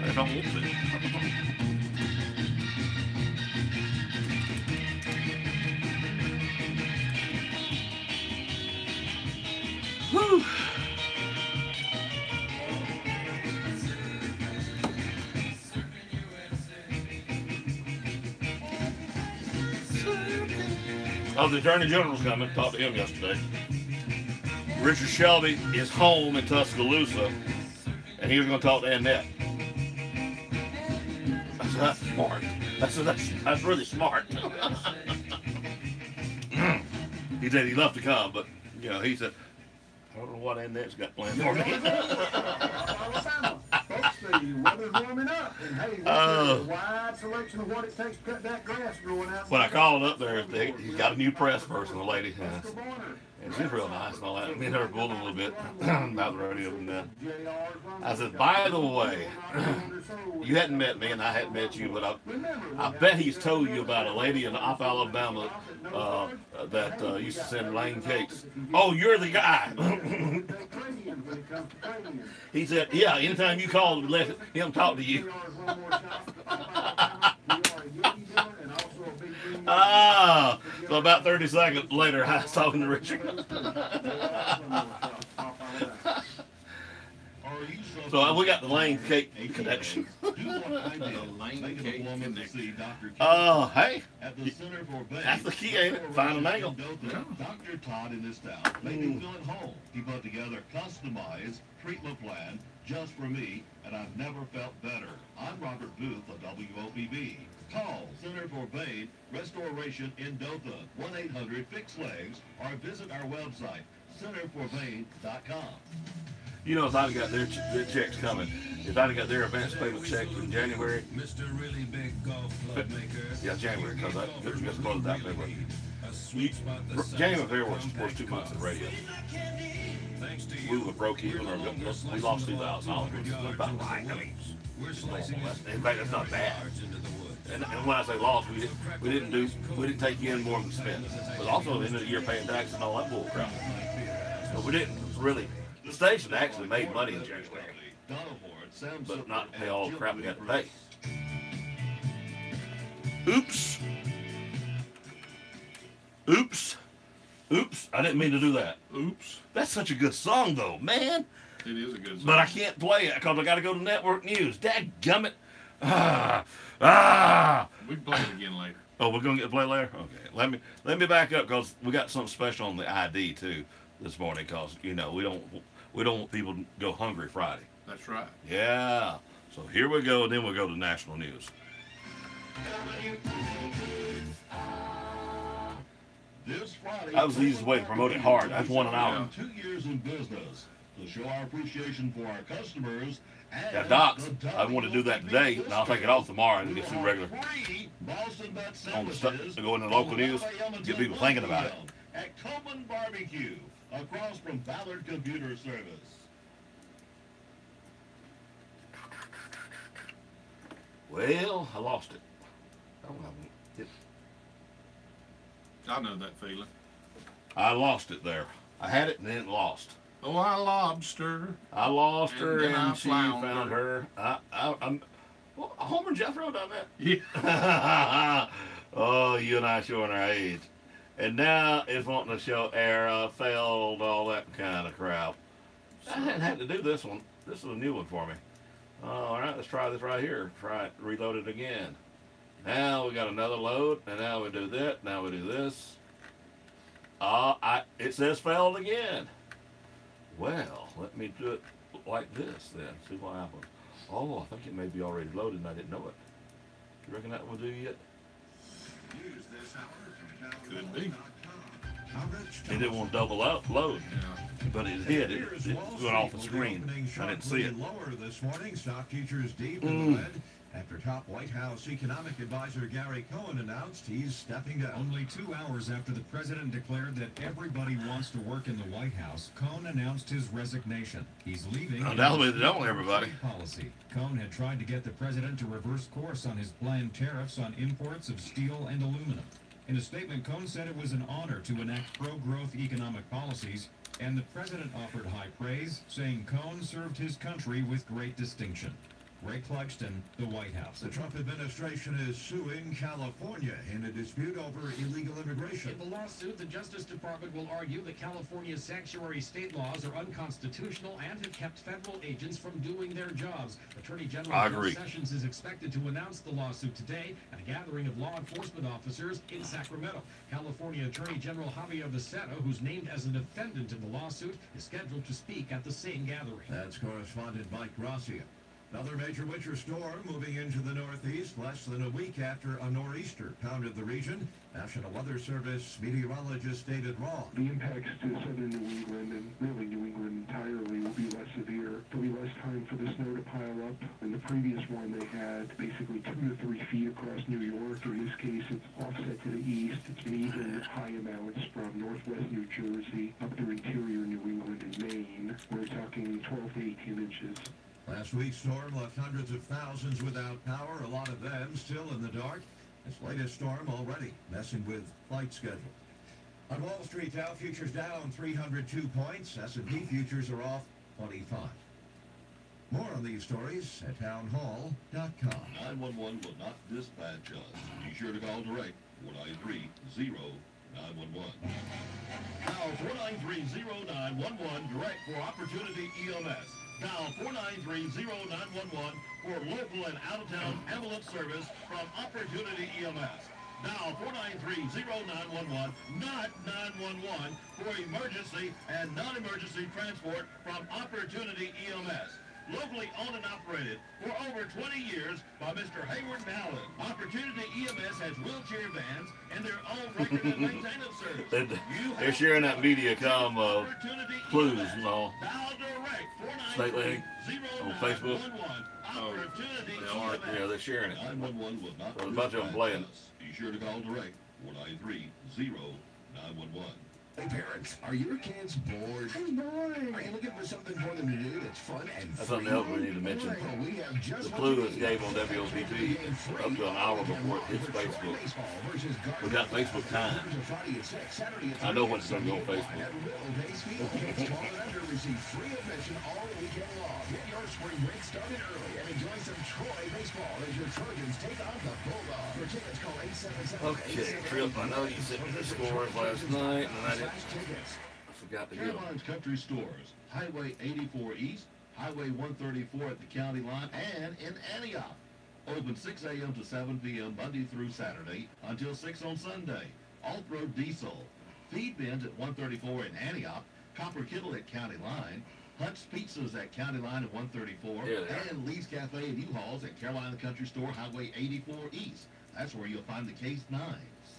I don't want to. Whew. Oh, the Attorney General's coming. Talked to him yesterday. Richard Shelby is home in Tuscaloosa, and he was going to talk to Annette. I said, that's smart. That's really smart. He said he'd love to come, but, you know, he said, I don't know what Annette's got planned for me. Folks, the weather's warming up, and hey, we got a wide selection of what it takes to cut that grass growing out. When I called up there, he's got a new press person, a lady, and she's real nice and all that. Me and her bulled a little bit about the radio, and I said, by the way, you hadn't met me, and I hadn't met you, but I bet he's told you about a lady in Opp, Alabama that used to send Lane cakes. Oh, you're the guy. He said, yeah, anytime you call, let him talk to you. So about 30 seconds later, I was talking to Richard. So we got the Lane cake connection. Oh, hey, that's the key, ain't it? Find an angle. Dr. Todd in his town made me feel at home. He put together a customized treatment plan just for me, and I've never felt better. I'm Robert Booth of WOPB. Call Center for Pain Restoration in Dothan, 1-800-FIX-LEGS, or visit our website, centerforpain.com. You know, if I'd have got their checks coming, if I'd have got their advance payment check in January, yeah, January, because I just closed out February. January and February was 2 months of radio. We were broke even, or we lost $2,000, which is about right. I mean, in fact, that's not bad. And when I say lost, we didn't take in more than we spent. But also at the end of the year paying taxes and all that bull crap. So we didn't really. The station actually made money in January, but not to pay all the crap we had to pay. Oops. Oops. Oops. I didn't mean to do that. Oops. That's such a good song, though, man. It is a good song. But I can't play it because I got to go to network news. Dadgummit. We can play it again later. Oh, we're going to get to play later? Okay. Let me back up because we got something special on the ID, too, this morning because, you know, we don't want people to go hungry Friday. That's right. Yeah. So here we go, and then we'll go to national news. This Friday, That was the easiest way to promote it hard. That's 1 hour. 2 years in business to show our appreciation for our customers. Yeah, Doc, I want to do that today, and I'll take it off tomorrow and get some regular on the stuff to go in the local news, get people thinking about it. At Coleman Barbecue, across from Ballard Computer Service. Well, I lost it. I know that feeling. I lost it there. I had it and then it lost. Oh, I lobster. I lost her and and she found her. Well, Homer and Jethro done that? Yeah. Oh, you and I showing our age. And now it's wanting to show era, failed, all that kind of crap. I hadn't had to do this one. This is a new one for me. All right, let's try this right here. Try it, reload it again. Now we got another load, and now we do that. Now we do this. It says failed again. Well, let me do it like this then. See what happens. Oh, I think it may be already loaded and I didn't know it. You reckon that will do yet? Could be. It didn't want to double up load, but it did. It went off the screen. I didn't see it. Lower this morning, stock futures deep in the red after top White House economic advisor Gary Cohen announced he's stepping down. Only 2 hours after the president declared that everybody wants to work in the White House, Cohen announced his resignation. He's leaving. Undoubtedly, they don't, everybody. Policy. Cohen had tried to get the president to reverse course on his planned tariffs on imports of steel and aluminum. In a statement, Cohen said it was an honor to enact pro-growth economic policies, and the president offered high praise, saying Cohen served his country with great distinction. Ray Clugston, the White House. The Trump administration is suing California in a dispute over illegal immigration. In the lawsuit, the Justice Department will argue that California's sanctuary state laws are unconstitutional and have kept federal agents from doing their jobs. Attorney General Jeff Sessions is expected to announce the lawsuit today at a gathering of law enforcement officers in Sacramento. California Attorney General Javier Becerra, who's named as a defendant in the lawsuit, is scheduled to speak at the same gathering. That's correspondent Mike Gracia. Another major winter storm moving into the Northeast less than a week after a nor'easter pounded the region. National Weather Service meteorologists stated wrong. The impacts to southern New England and really New England entirely will be less severe. There'll be less time for the snow to pile up. In the previous one, they had basically 2 to 3 feet across New York. In this case, it's offset to the east. It's been even high amounts from northwest New Jersey up through interior New England and Maine. We're talking 12 to 18 inches. Last week's storm left hundreds of thousands without power, a lot of them still in the dark. This latest storm already messing with flight schedule. On Wall Street, Dow futures down 302 points. S&P futures are off 25. More on these stories at townhall.com. 911 will not dispatch us. Be sure to call direct 493-0911. Dial 493-0911 direct for Opportunity EMS. Dial 493-0911 for local and out-of-town ambulance service from Opportunity EMS. Dial 493-0911, not 911, for emergency and non-emergency transport from Opportunity EMS. Locally owned and operated for over 20 years by Mr. Hayward Mallon. Opportunity EMS has wheelchair vans and their own record and maintenance service. They're sharing that Mediacom clues and all. State League on Facebook. Yeah, they're sharing it. 911 will not. There's a bunch of them playing. Be sure to call direct 493-0911. Hey parents, are your kids bored? I'm bored. Are you looking for something for them to do that's fun and That's free? something else we need to mention. Well, we have just The clue that's gave on WOPP up to an hour before it hits Facebook. We got Facebook time. I know what's going to go on Facebook. Receive free admission all weekend long. Get your spring break started early and enjoy some Troy baseball as your Trojans take on the Bulldogs. For tickets, call 877. Okay, Trip, I know you sent me the scores last night, and I forgot to get them. Caroline's Country Stores, Highway 84 East, Highway 134 at the county line, and in Antioch. Open 6 a.m. to 7 p.m. Monday through Saturday until 6 on Sunday. Off-road diesel. Feed bins at 134 in Antioch, Copper Kittle at County Line, Hunt's Pizzas at County Line at 134, and Lee's Cafe and U-Hauls at Carolina Country Store, Highway 84 East. That's where you'll find the Case 9.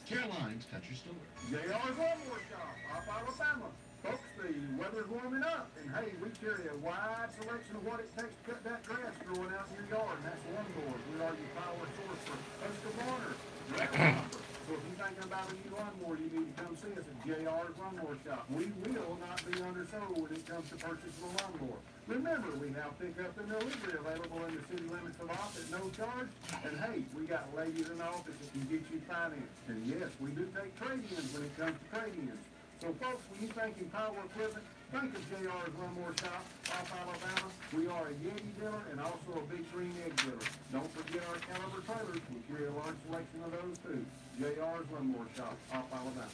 Caroline's Country Store. JR's Lawnmower Shop, off Alabama. Folks, the weather's warming up, and hey, we carry a wide selection of what it takes to cut that grass growing out in your yard, and that's lawnmowers. We are your power source for Husqvarna. So if you're thinking about a new lawnmower, you need to come see us at JR's Lawnmower Shop. We will not be undersold when it comes to purchasing a lawnmower. Remember, we have pickup and delivery available in the city limits of Opp at no charge. And hey, we got ladies in the office that can get you financed. And yes, we do take trade-ins when it comes to trade-ins. So folks, when you think in power equipment, think of JR's Lawnmower Shop off Alabama. We are a Yeti dealer and also a Big Green Egg dealer. Don't forget our Caliber trailers. We carry a large selection of those too. JR's Lawnmower Shop off Alabama.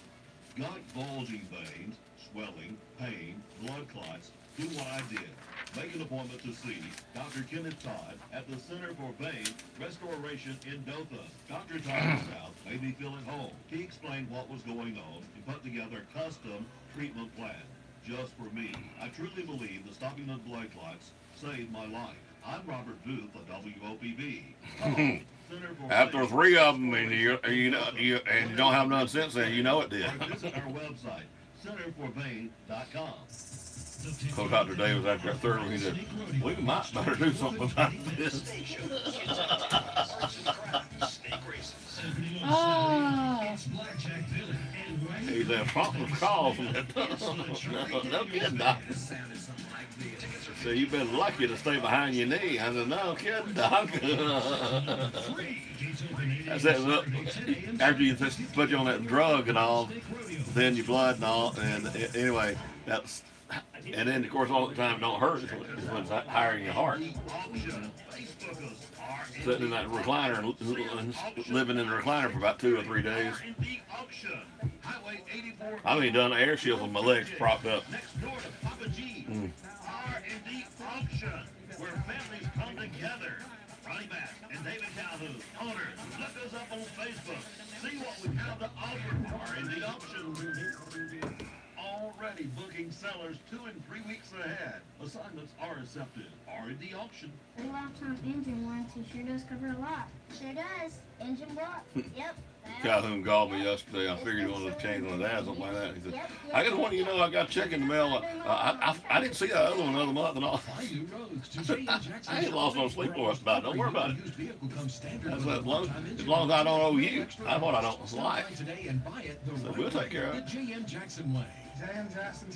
Got bulging veins, swelling, pain, blood clots? Do what I did. Make an appointment to see Dr. Kenneth Todd at the Center for Vein Restoration in Dothan. Dr. Todd South made me feel at home. He explained what was going on and put together a custom treatment plan just for me. I truly believe that stopping the blood clots saved my life. I'm Robert Booth of WOPB. After 3 of them, and you don't have none since then, you know it did. Visit our website, centerforvein.com. So Dr. Davis, after that third one, he said, we might better do something about this. He said, something's causing it. No kidding, Doc. So you've been lucky to stay behind your knee. I said, no kidding, Doc. I said, look, after you put you on that drug and all, thin your blood and all, and anyway, that's, and then of course all the time don't hurt is what's hiring your heart. Sitting in that recliner and living in the recliner for about 2 or 3 days. I've even done air shield with my legs propped up. R&D Auction, where families come together. Ronnie Mack and David Calhoun, owners, look us up on Facebook. See what we have to offer for R&D Auction. Already booking sellers 2 and 3 weeks ahead. Assignments are accepted. R&D Auction. The lifetime engine warranty sure does cover a lot. Sure does. Engine block. Yep. Calhoun called me yesterday. I figured he wanted to change one of that, something like that. He said, I just want you to know I got a check in the mail. I didn't see that other one another month and all. I ain't lost no sleep over about it. Don't worry about it. That's as long as I don't owe you. That's what I don't like. So we'll take care of it.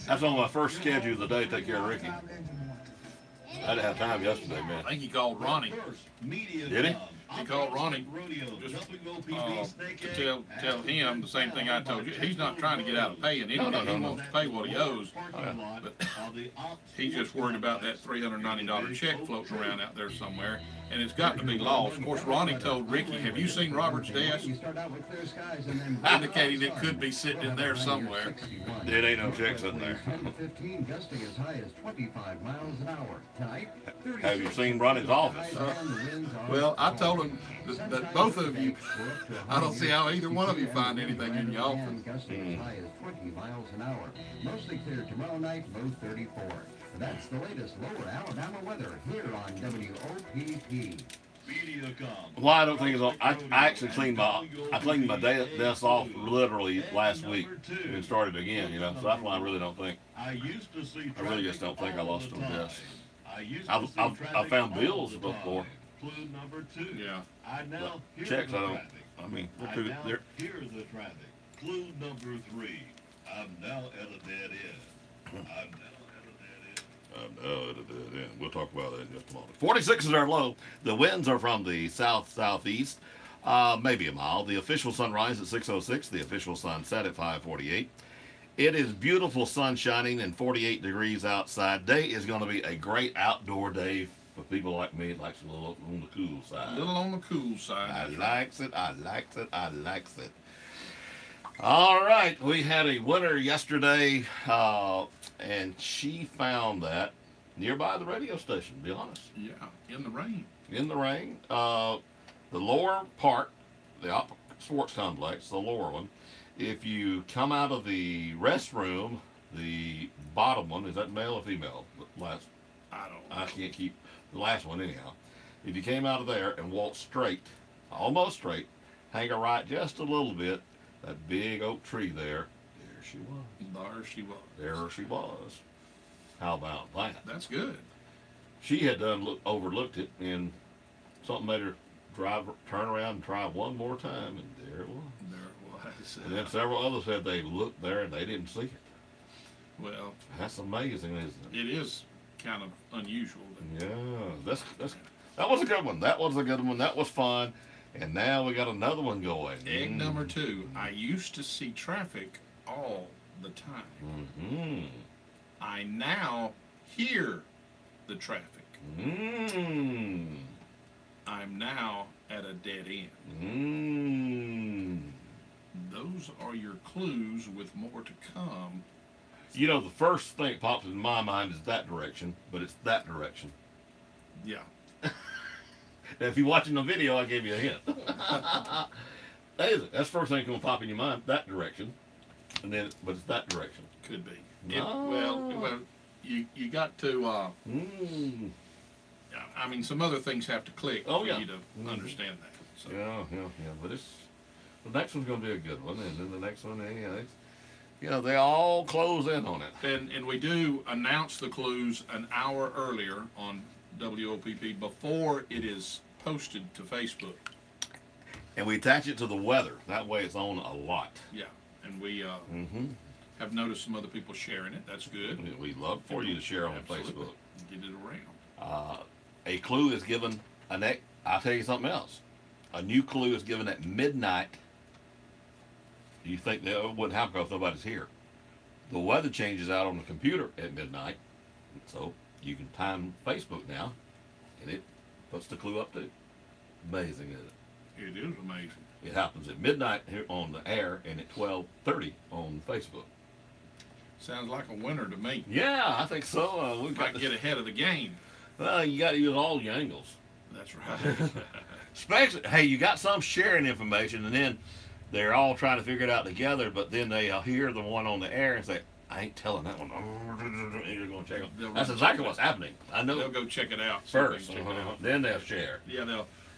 That's on my first schedule of the day, take care of Ricky. I didn't have time yesterday, man. I think he called Ronnie. Did he? He called Ronnie just to tell him the same thing I told you. He's not trying to get out of paying anything. He wants to pay what he owes. But he's just worried about that $390 check floating around out there somewhere. And it's got to be lost. Of course, Ronnie told Ricky, have you seen Robert's desk? Indicating it could be sitting in there somewhere. There ain't no checks in there. Have you seen Ronnie's office? Well, I told him that both of you, I don't see how either one of you find anything in your office. Gusting as high as 20 miles an hour. Mostly clear tomorrow night, low 34. That's the latest lower Alabama weather here on WOPP. Well, I don't think it's on. I actually cleaned my desk off literally last week. And it started again, you know. So that's why I really don't think. I really just don't think I lost a desk. I found bills before. Yeah. But checks, I don't. I mean, they're. Here's the traffic. Clue number 3. I'm now at a dead end. We'll talk about that in just a moment. 46 is our low. The winds are from the south-southeast, maybe a mile. The official sunrise at 6:06. The official sunset at 5:48. It is beautiful sun shining and 48 degrees outside. Day is going to be a great outdoor day for people like me. Likes a little on the cool side. A little on the cool side. I likes it. I likes it. I likes it. All right, we had a winner yesterday, and she found that nearby the radio station, to be honest. Yeah, in the rain. In the rain. The lower part, the sports complex, the lower one, if you come out of the restroom, the bottom one, is that male or female? The last, I don't know. I can't keep the last one anyhow. If you came out of there and walked straight, almost straight, hang a right just a little bit, that big oak tree there she was. There she was. There she was. How about that? That's good. She had overlooked it, and something made her turn around and try one more time, and there it was. There it was. And then several others said they looked there and they didn't see it. Well, that's amazing, isn't it? It is kind of unusual. Yeah, that was a good one. That was a good one. That was fun. And now we got another one going. Egg number 2. I used to see traffic all the time. Mm-hmm. I now hear the traffic. Mm. I'm now at a dead end. Mm. those are your clues with more to come. You know, the first thing that pops in my mind is that direction, but it's that direction. Yeah. Now, if you're watching the video, I gave you a hint. That's the first thing that's going to pop in your mind, that direction. And then, but it's that direction. Could be. Well, you got to, I mean, some other things have to click for you to understand that. So. Yeah. But the next one's going to be a good one. And then the next one, they all close in on it. And we do announce the clues an hour earlier on WOPP before it is posted to Facebook. And we attach it to the weather. That way it's on a lot. Yeah. And we have noticed some other people sharing it. That's good. We'd love for you to share on Facebook. Get it around. A clue is given, I'll tell you something else. A new clue is given at midnight. You think they wouldn't happen because nobody's here. The weather changes out on the computer at midnight. So you can time Facebook now, and it puts the clue up too. Amazing, isn't it? It is amazing. It happens at midnight here on the air and at 12:30 on Facebook. Sounds like a winner to me. Yeah, I think so. We've got to get ahead of the game. Well, you got to use all your angles. That's right. Especially, hey, you got some sharing information, and then they're all trying to figure it out together, but then they hear the one on the air and say, I ain't telling that one. And you're going to check them. That's exactly what's happening. I know. They'll go check it out first. Then they'll share. Yeah,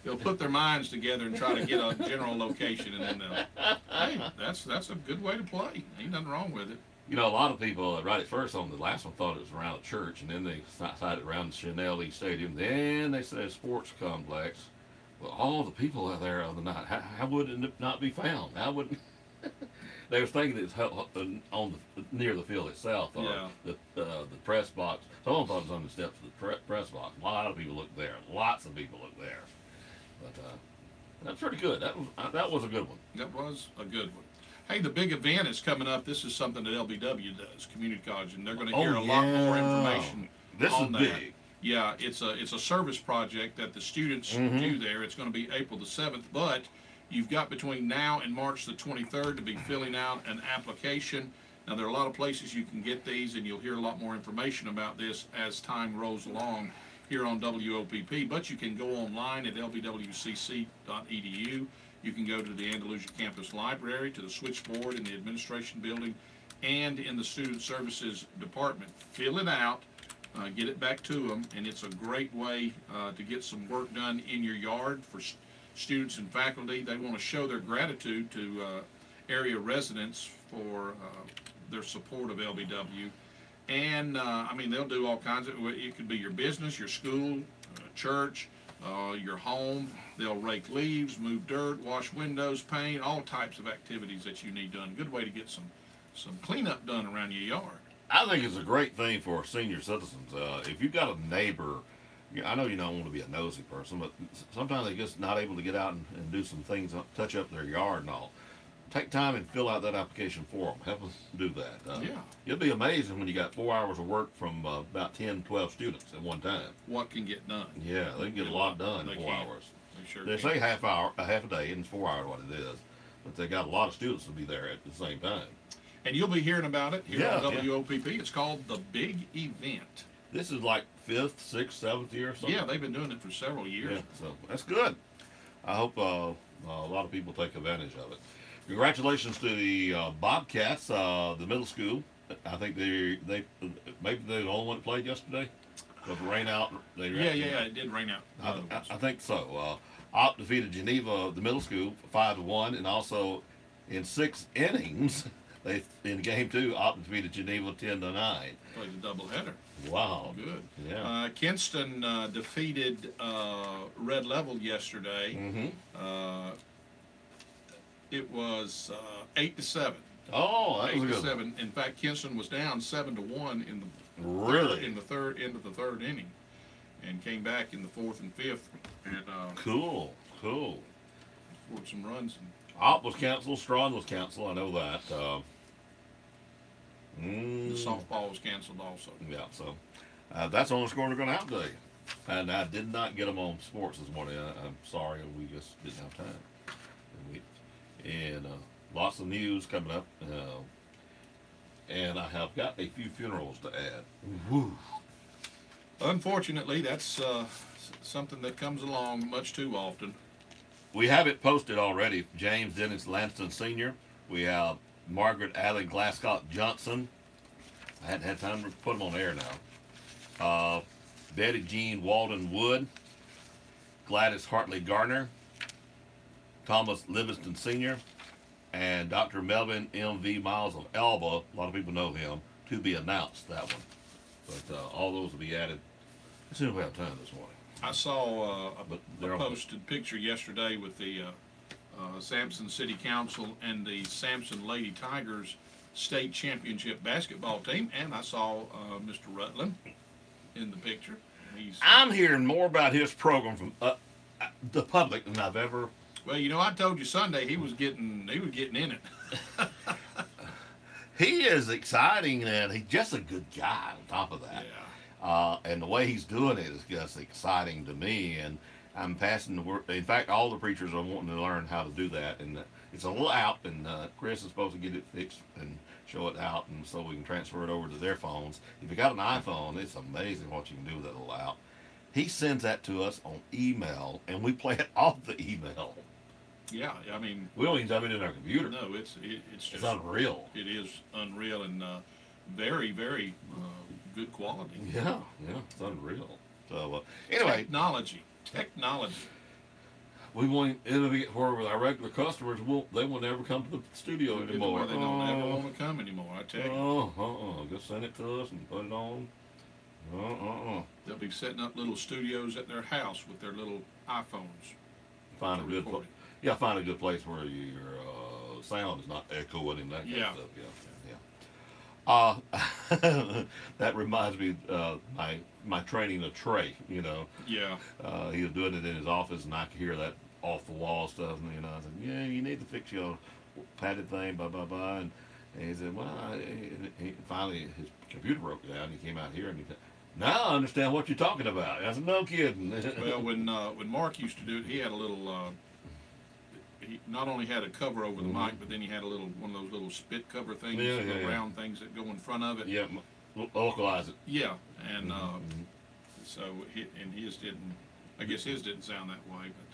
they'll put their minds together and try to get a general location, and then hey, that's a good way to play. Ain't nothing wrong with it. You know, a lot of people right at first on the last one thought it was around a church, and then they decided around the Chanel Stadium. Then they said sports complex. Well, all the people out there on the night, how would it not be found? How would they were thinking it's on near the field itself, or the press box. Someone thought it was on the steps of the press box. A lot of people looked there. Lots of people looked there. But that's pretty good. That was a good one. That was a good one. Hey, the big event is coming up. This is something that LBW does, Community College, and they're going to hear a lot more information on that. Big. Yeah, it's a service project that the students do there. It's going to be April the 7th, but you've got between now and March the 23rd to be filling out an application. Now, there are a lot of places you can get these, and you'll hear a lot more information about this as time rolls along here on WOPP, but you can go online at lbwcc.edu. You can go to the Andalusia Campus Library, to the switchboard in the administration building, and in the Student Services Department. Fill it out, get it back to them, and it's a great way to get some work done in your yard for students and faculty. They want to show their gratitude to area residents for their support of LBW. And, I mean, they'll do all kinds of, it could be your business, your school, church, your home. They'll rake leaves, move dirt, wash windows, paint, all types of activities that you need done. Good way to get some cleanup done around your yard. I think it's a great thing for senior citizens. If you've got a neighbor, I know you don't want to be a nosy person, but sometimes they're just not able to get out and do some things, touch up their yard and all. Take time and fill out that application for them. Help them do that. You'll be amazed when you got 4 hours of work from about 10, 12 students at one time. What can get done? Yeah, they can get a lot done in 4 hours. They sure They say half a day, and it's 4 hours what it is. But they got a lot of students to be there at the same time. And you'll be hearing about it here on WOPP. It's called The Big Event. This is like 5th, 6th, 7th year or something? Yeah, they've been doing it for several years. Yeah, so that's good. I hope a lot of people take advantage of it. Congratulations to the Bobcats, the middle school. I think maybe they're the only one that played yesterday. With the rain out. It did rain out. I think so. Opp defeated Geneva, the middle school, 5-1, and also in 6 innings, in game 2, Opp defeated Geneva 10-9. Played a doubleheader. Wow. Good. Yeah. Kinston defeated Red Level yesterday. It was 8-7. Oh, that was a good 8-7. one. In fact, Kinston was down 7-1 in the third end of the third inning, and came back in the 4th and 5th. And cool. Scored some runs. Opp was canceled. Strawn was canceled. I know that. The softball was canceled also. Yeah, so that's the only score we're going to have today. And I did not get them on sports this morning. I'm sorry, we just didn't have time. lots of news coming up. And I have got a few funerals to add. Woo. Unfortunately, that's something that comes along much too often. We have it posted already. James Dennis Lanston Sr. We have Margaret Allen Glascott Johnson. I hadn't had time to put them on air now. Betty Jean Walden Wood. Gladys Hartley Garner. Thomas Livingston Sr. And Dr. Melvin M.V. Miles of Alba. A lot of people know him. To be announced, that one. But all those will be added as soon as we have time this morning. I saw a posted picture yesterday with the Sampson City Council and the Sampson Lady Tigers state championship basketball team, and I saw Mr. Rutland in the picture. I'm hearing more about his program from the public than I've ever. Well, you know, I told you Sunday he was getting in it. He is exciting, and he's just a good guy on top of that. Yeah. And the way he's doing it is just exciting to me, and I'm passing the word. In fact, all the preachers are wanting to learn how to do that, and it's a little out, and Chris is supposed to get it fixed and show it out, and so we can transfer it over to their phones. If you got an iPhone, it's amazing what you can do with that little out. He sends that to us on email, and we play it off the email. Yeah, I mean, we don't even have it in our computer. No, it's just unreal. It is unreal and very, very good quality. Yeah, it's unreal. So anyway, technology. We won't. It'll be where our regular customers they will never come to the studio anymore. They don't ever want to come anymore. I tell you. Just send it to us and put it on. They'll be setting up little studios at their house with their little iPhones. Find a good place. Yeah, find a good place where your sound is not echoing and that kind of stuff. That reminds me my training of Trey. You know. Yeah. He was doing it in his office, and I could hear that off the wall stuff. And I said, "Yeah, you need to fix your padded thing, blah blah blah." And he said, "Well," finally his computer broke down. He came out here and he said, "Now I understand what you're talking about." I said, "No kidding." Well, when Mark used to do it, he had a little. He not only had a cover over the mic, but then he had one of those little spit cover things, round things that go in front of it. Yeah, localize it. Yeah, and so his didn't. I guess his didn't sound that way, but.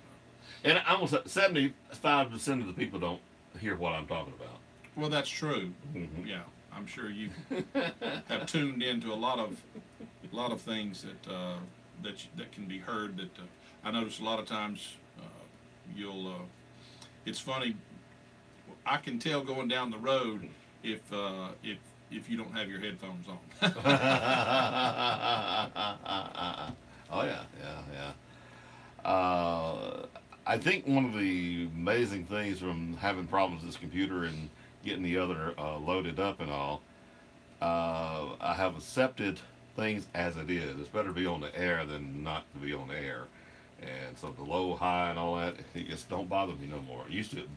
And almost 75% of the people don't hear what I'm talking about. Well, that's true. Yeah, I'm sure you have tuned into a lot of things that can be heard. That I notice a lot of times you'll. It's funny. I can tell going down the road if you don't have your headphones on. Oh yeah. I think one of the amazing things from having problems with this computer and getting the other loaded up and all, I have accepted things as it is. It's better to be on the air than not to be on the air. And so the low, high, and all that, it just don't bother me no more. Used to,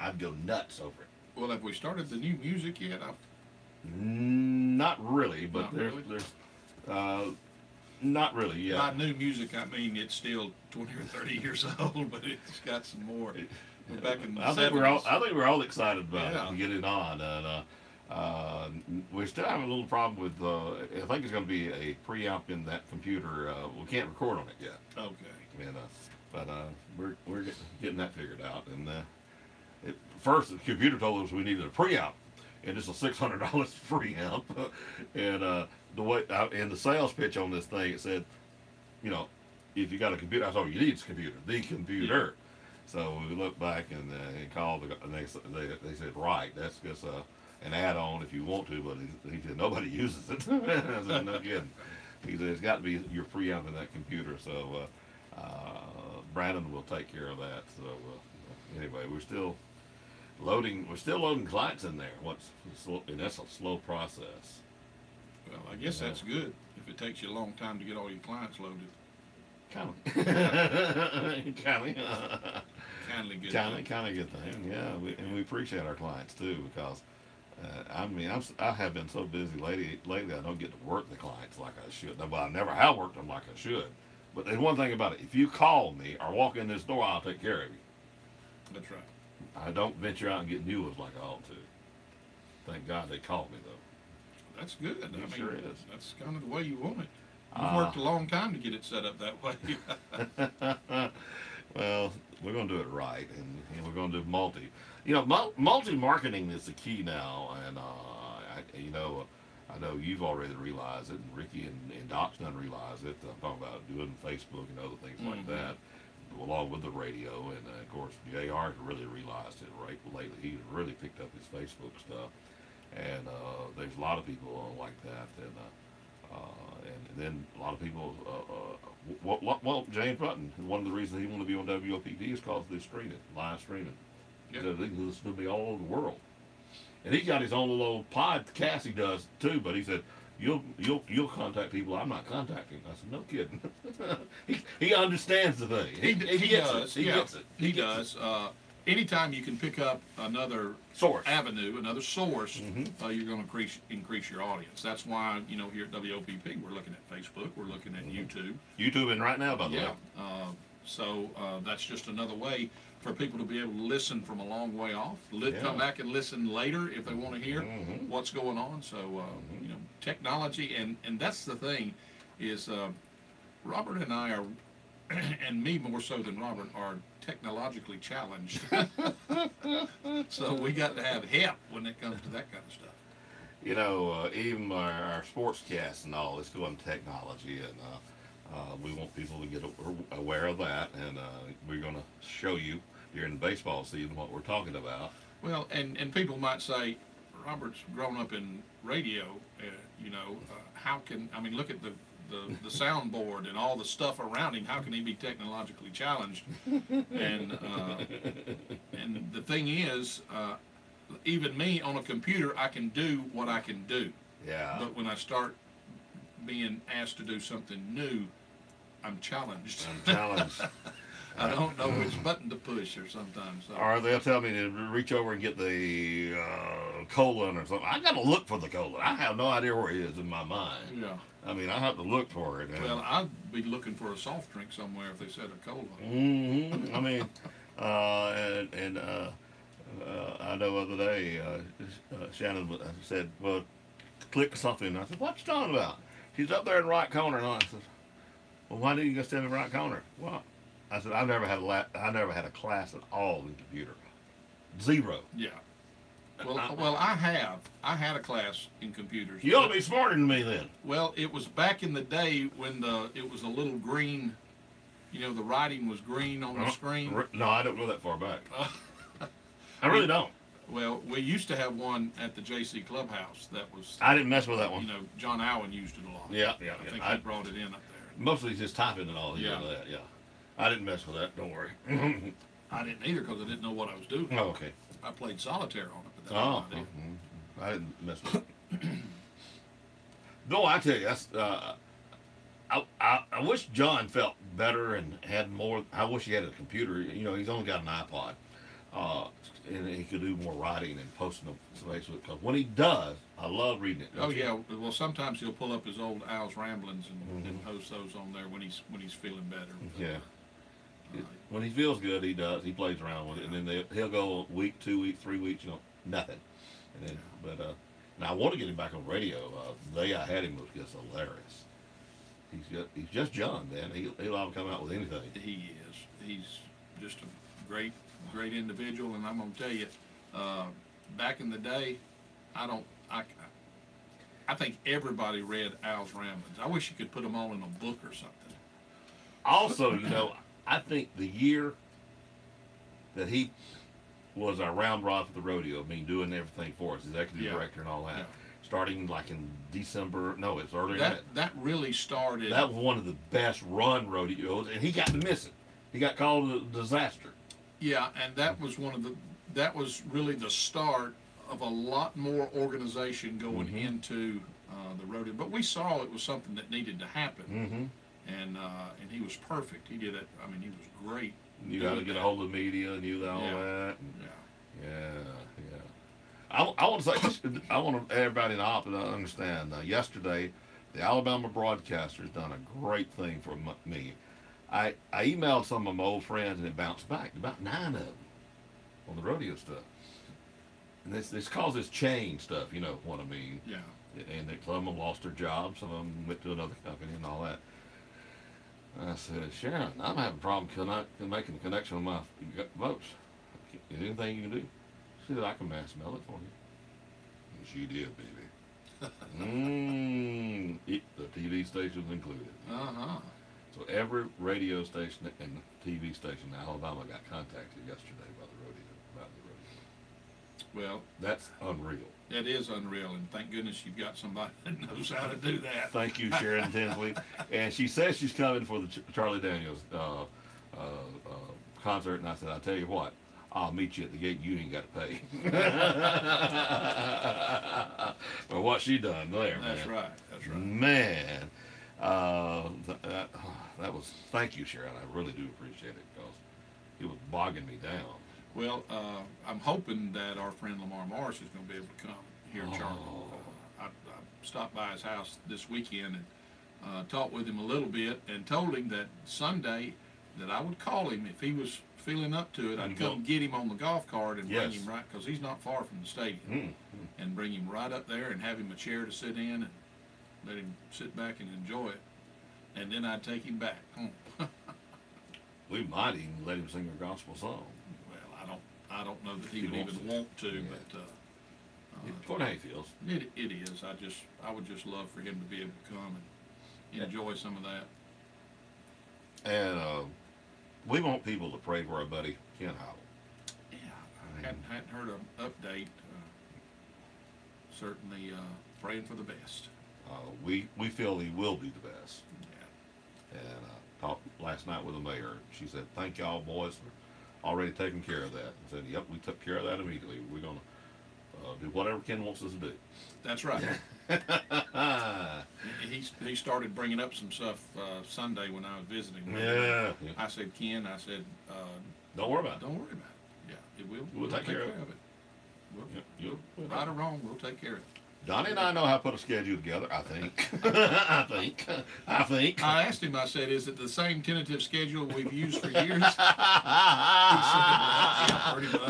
I'd go nuts over it. Well, have we started the new music yet? Not really, but not really. Yeah. By new music, I mean it's still 20 or 30 years old, but it's got some more. Back in the 70s. I think we're all excited about it and get it on. And we still have a little problem with. I think it's going to be a preamp in that computer. We can't record on it yet. Okay. And, but we're getting that figured out. And first, the computer told us we needed a preamp, and it's a $600 preamp. And the way in the sales pitch on this thing, it said, you know, if you got a computer, I told you need a computer, the computer. So we looked back and called, and they said, right, that's just an add-on if you want to, but he said nobody uses it. I said, no kidding. He said it's got to be your preamp in that computer. So Brandon will take care of that. So anyway, we're still loading clients in there. And that's a slow process. Well, I guess that's good if it takes you a long time to get all your clients loaded. Kind of good thing. Yeah, and we appreciate our clients too, because I have been so busy lately I don't get to work the clients like I should. Well, I never have worked them like I should. But there's one thing about it: if you call me or walk in this door, I'll take care of you. That's right. I don't venture out and get new ones like I ought to. Thank God they called me, though. That's good. It I mean, sure is. That's kind of the way you want it. You've worked a long time to get it set up that way. Well, we're going to do it right, and we're going to do multi. You know, multi-marketing is the key now, and I know you've already realized it, and Ricky and Doc's done realize it. I'm talking about doing Facebook and other things like that, along with the radio, and of course JR has really realized it right lately. He really picked up his Facebook stuff, and there's a lot of people like that, and then a lot of people. Well, James Button, one of the reasons he wanted to be on WOPD is because of the streaming, live streaming. Yep. They can listen to me all over the world, and he's got his own little podcast he does too. But he said, "You'll contact people I'm not contacting." I said, "No kidding." he understands the thing. He gets it. He does. Anytime you can pick up another avenue, another source, you're going to increase your audience. That's why, here at WOPP, we're looking at Facebook, we're looking at YouTube. YouTubing right now, by the way. So that's just another way for people to be able to listen from a long way off. Come back and listen later if they want to hear what's going on. So, technology, and that's the thing, is Robert and I are, and me more so than Robert, are technologically challenged. So we got to have help when it comes to that kind of stuff. Even our sportscasts and all, it's going technology, and we want people to get aware of that, and we're going to show you during the baseball season what we're talking about. Well, and people might say, Robert's grown up in radio, how can, look at the soundboard and all the stuff around him. How can he be technologically challenged? And the thing is, even me on a computer, I can do what I can do. Yeah. But when I start being asked to do something new, I'm challenged. I don't know which button to push or sometimes. So. Or they'll tell me to reach over and get the colon or something. I got to look for the colon. I have no idea where it is in my mind. Yeah. I have to look for it. Well, I'd be looking for a soft drink somewhere if they said a cola. I know the other day, Shannon said, well, click something. I said, what you talking about? She's up there in the right corner. And I said, well, why didn't you go stand in the right corner? Well, I said, I never had a class at all in computer. Zero. Yeah. Well, I had a class in computers. You ought to be smarter than me then. Well, it was back in the day when it was a little green, the writing was green on the screen. No, I don't go that far back. I really don't. Well, we used to have one at the JC Clubhouse that was... I didn't mess with that one. John Allen used it a lot. Yeah. I think he brought it in up there. Mostly just typing and all. Yeah. I didn't mess with that. Don't worry. I didn't either because I didn't know what I was doing. Oh, okay. I played solitaire on it, but that's what I did. I didn't mess with it. No, I tell you, that's... I wish John felt better and had more... I wish he had a computer. He's only got an iPod. And he could do more writing and posting them to Facebook. Because when he does, I love reading it. Oh, yeah. Well, sometimes he'll pull up his old Al's Ramblings and post those on there when he's feeling better. Yeah. When he feels good, he does. He plays around with it, and then he'll go a week, 2 weeks, 3 weeks, nothing. And then, now I want to get him back on radio. The day I had him was just hilarious. He's just John, man. He'll all come out with anything. He is. He's just a great individual, and I'm gonna tell you, back in the day, I think everybody read Al's Ramblings. I wish you could put them all in a book or something. Also, I think the year that he was our round rod for the rodeo, doing everything for us, executive director and all that, starting like in December. No, it's earlier. That really started. That was one of the best run rodeos, and he got to miss it. He got called a disaster. Yeah, and that was that was really the start of a lot more organization going into the rodeo. But we saw it was something that needed to happen, and he was perfect. He did it. He was great. You got to get a hold of the media and all that. I want to say, I want everybody in the office to understand. Yesterday, the Alabama broadcaster's done a great thing for me. I emailed some of my old friends and it bounced back, about 9 of them. on the rodeo stuff. And this causes chain stuff, you know what I mean? Yeah. And some of them lost their jobs, some of them went to another company and all that. I said, Sharon, I'm having a problem making a connection with my votes. Is there anything you can do? She said, I can mass mail it for you. And she did, baby. The TV stations included. Uh-huh. So every radio station and TV station in Alabama got contacted yesterday about the rodeo. Well, that's unreal. It is unreal, and thank goodness you've got somebody that knows how to do that. Thank you, Sharon Tinsley. And she says she's coming for the Charlie Daniels concert, and I said, I'll tell you what, I'll meet you at the gate. You ain't got to pay. For what she done there, That's man. right. That's right. Man, that was, thank you, Sharon. I really do appreciate it, because it was bogging me down. Well, I'm hoping that our friend Lamar Morris is going to be able to come here in Charlotte. I stopped by his house this weekend and talked with him a little bit, and told him that Sunday that I would call him if he was feeling up to it. I'd come get him on the golf cart and bring him right, because he's not far from the stadium, and bring him right up there and have him a chair to sit in and let him sit back and enjoy it. And then I'd take him back home. We might even let him sing a gospel song. I don't know that he would even want to, but for how he feels. It is. I would just love for him to be able to come and enjoy some of that. And we want people to pray for our buddy Ken Howell. Yeah, I hadn't heard an update. Certainly praying for the best. We feel he will be the best. Yeah. And talked last night with the mayor. She said, "Thank y'all boys for already taking care of that." I said, "Yep, we took care of that immediately. We're going to do whatever Ken wants us to do." That's right. He started bringing up some stuff Sunday when I was visiting. Yeah. I said, Ken, don't worry about it. Don't worry about it. Yeah, we'll take care of it. Right or wrong, we'll take care of it. Donnie and I know how to put a schedule together, I think. I think. I asked him, I said, is it the same tentative schedule we've used for years? He said, yeah, pretty much.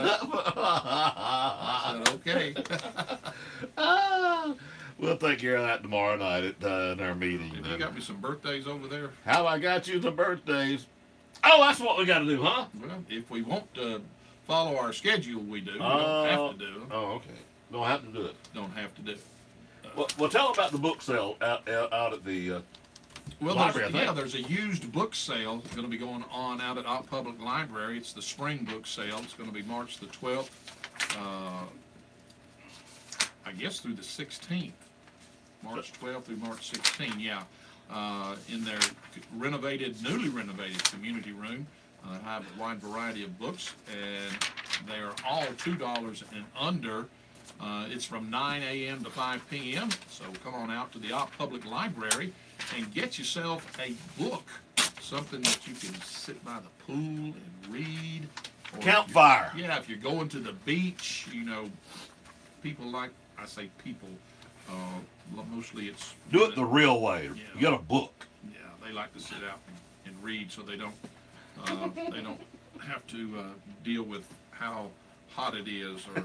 I said, okay. We'll take care of that tomorrow night at our meeting. Have you got me some birthdays over there? How I got you some birthdays? Oh, that's what we got to do, huh? Well, if we want to follow our schedule, we do. We don't have to do them. Oh, okay. Don't have to do it. Don't have to do it. Well, tell them about the book sale out at the library. There's a used book sale going to be going on out at Ott Public Library. It's the spring book sale. It's going to be March the 12th, I guess through the 16th. March 12th through March 16th, yeah. In their newly renovated community room. Have a wide variety of books, and they are all $2 and under. It's from 9 a.m. to 5 p.m., so come on out to the Ott Public Library and get yourself a book, something that you can sit by the pool and read. Campfire. If you're going to the beach, people like, I say people, mostly it's... Do it the real way. Yeah. You got a book. Yeah, they like to sit out and read, so they don't have to deal with how hot it is, or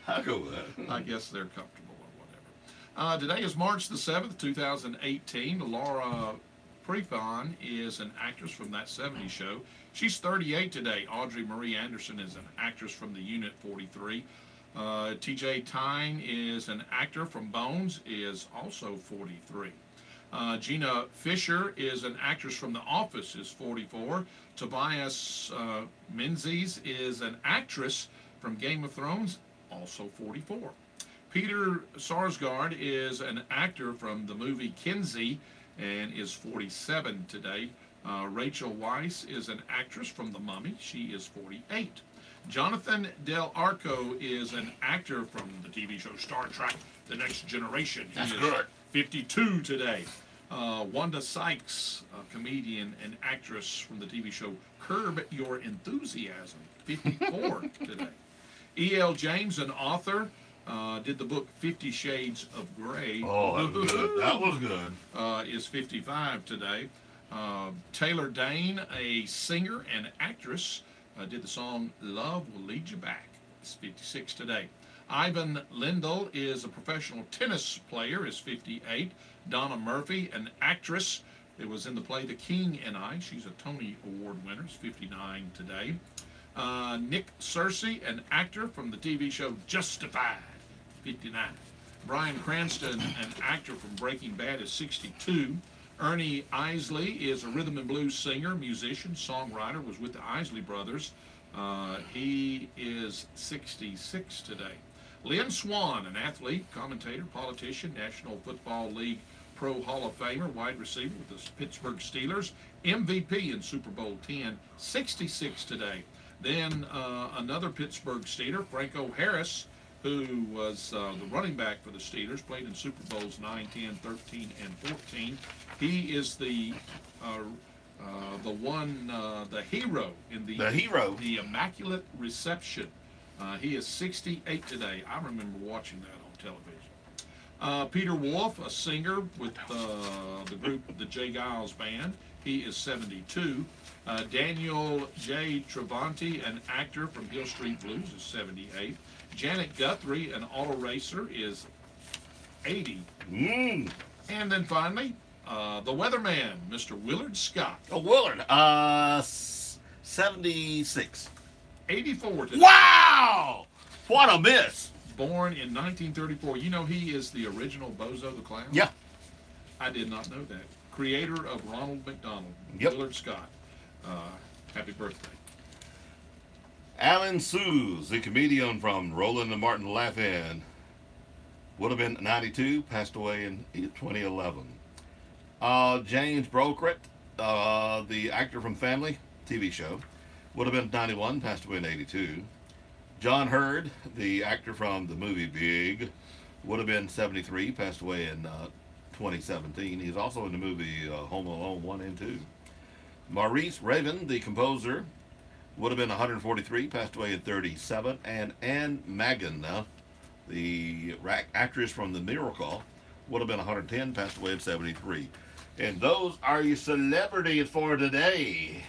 I'll go with that. I guess they're comfortable or whatever. Today is March the 7th, 2018. Laura Prepon is an actress from That 70s Show. She's 38 today. Audrey Marie Anderson is an actress from the Unit 43. TJ Tyne is an actor from Bones, is also 43. Gina Fisher is an actress from The Office, is 44. Tobias Menzies is an actress from Game of Thrones, also 44. Peter Sarsgaard is an actor from the movie Kinsey and is 47 today. Rachel Weisz is an actress from The Mummy. She is 48. Jonathan Del Arco is an actor from the TV show Star Trek: The Next Generation. That's good. 52 today. Wanda Sykes, a comedian and actress from the TV show Curb Your Enthusiasm, 54 today. E.L. James, an author, did the book 50 Shades of Grey. Oh, that was good. That was good. Is 55 today. Taylor Dane, a singer and actress, did the song Love Will Lead You Back. It's 56 today. Ivan Lendl is a professional tennis player, is 58. Donna Murphy, an actress, it was in the play The King and I. She's a Tony Award winner, is 59 today. Nick Searcy, an actor from the TV show Justified, 59. Brian Cranston, an actor from Breaking Bad, is 62. Ernie Isley is a rhythm and blues singer, musician, songwriter, was with the Isley Brothers. He is 66 today. Lynn Swann, an athlete, commentator, politician, National Football League Pro Hall of Famer, wide receiver with the Pittsburgh Steelers, MVP in Super Bowl 10, 66 today. Then another Pittsburgh Steeler, Franco Harris, who was the running back for the Steelers, played in Super Bowls 9, 10, 13, and 14. He is the hero in the Immaculate Reception. He is 68 today. I remember watching that on television. Peter Wolf, a singer with the group the J. Giles Band. He is 72. Daniel J. Travanti, an actor from Hill Street Blues, is 78. Janet Guthrie, an auto racer, is 80. And then finally, the weatherman, Mr. Willard Scott. Oh, Willard, 76. 84 today. Wow! What a miss! Born in 1934. You know he is the original Bozo the Clown? Yeah. I did not know that. Creator of Ronald McDonald. Yep. Willard Scott. Happy birthday. Alan Sues, the comedian from Roland and Martin Laugh-In, would have been 92, passed away in 2011. James Brokert, the actor from Family, TV show, would have been 91, passed away in 82. John Hurd, the actor from the movie Big, would have been 73, passed away in 2017. He's also in the movie Home Alone 1 and 2. Maurice Raven, the composer, would have been 143, passed away in 37. And Anne Magana, the actress from The Miracle, would have been 110, passed away in 73. And those are your celebrities for today.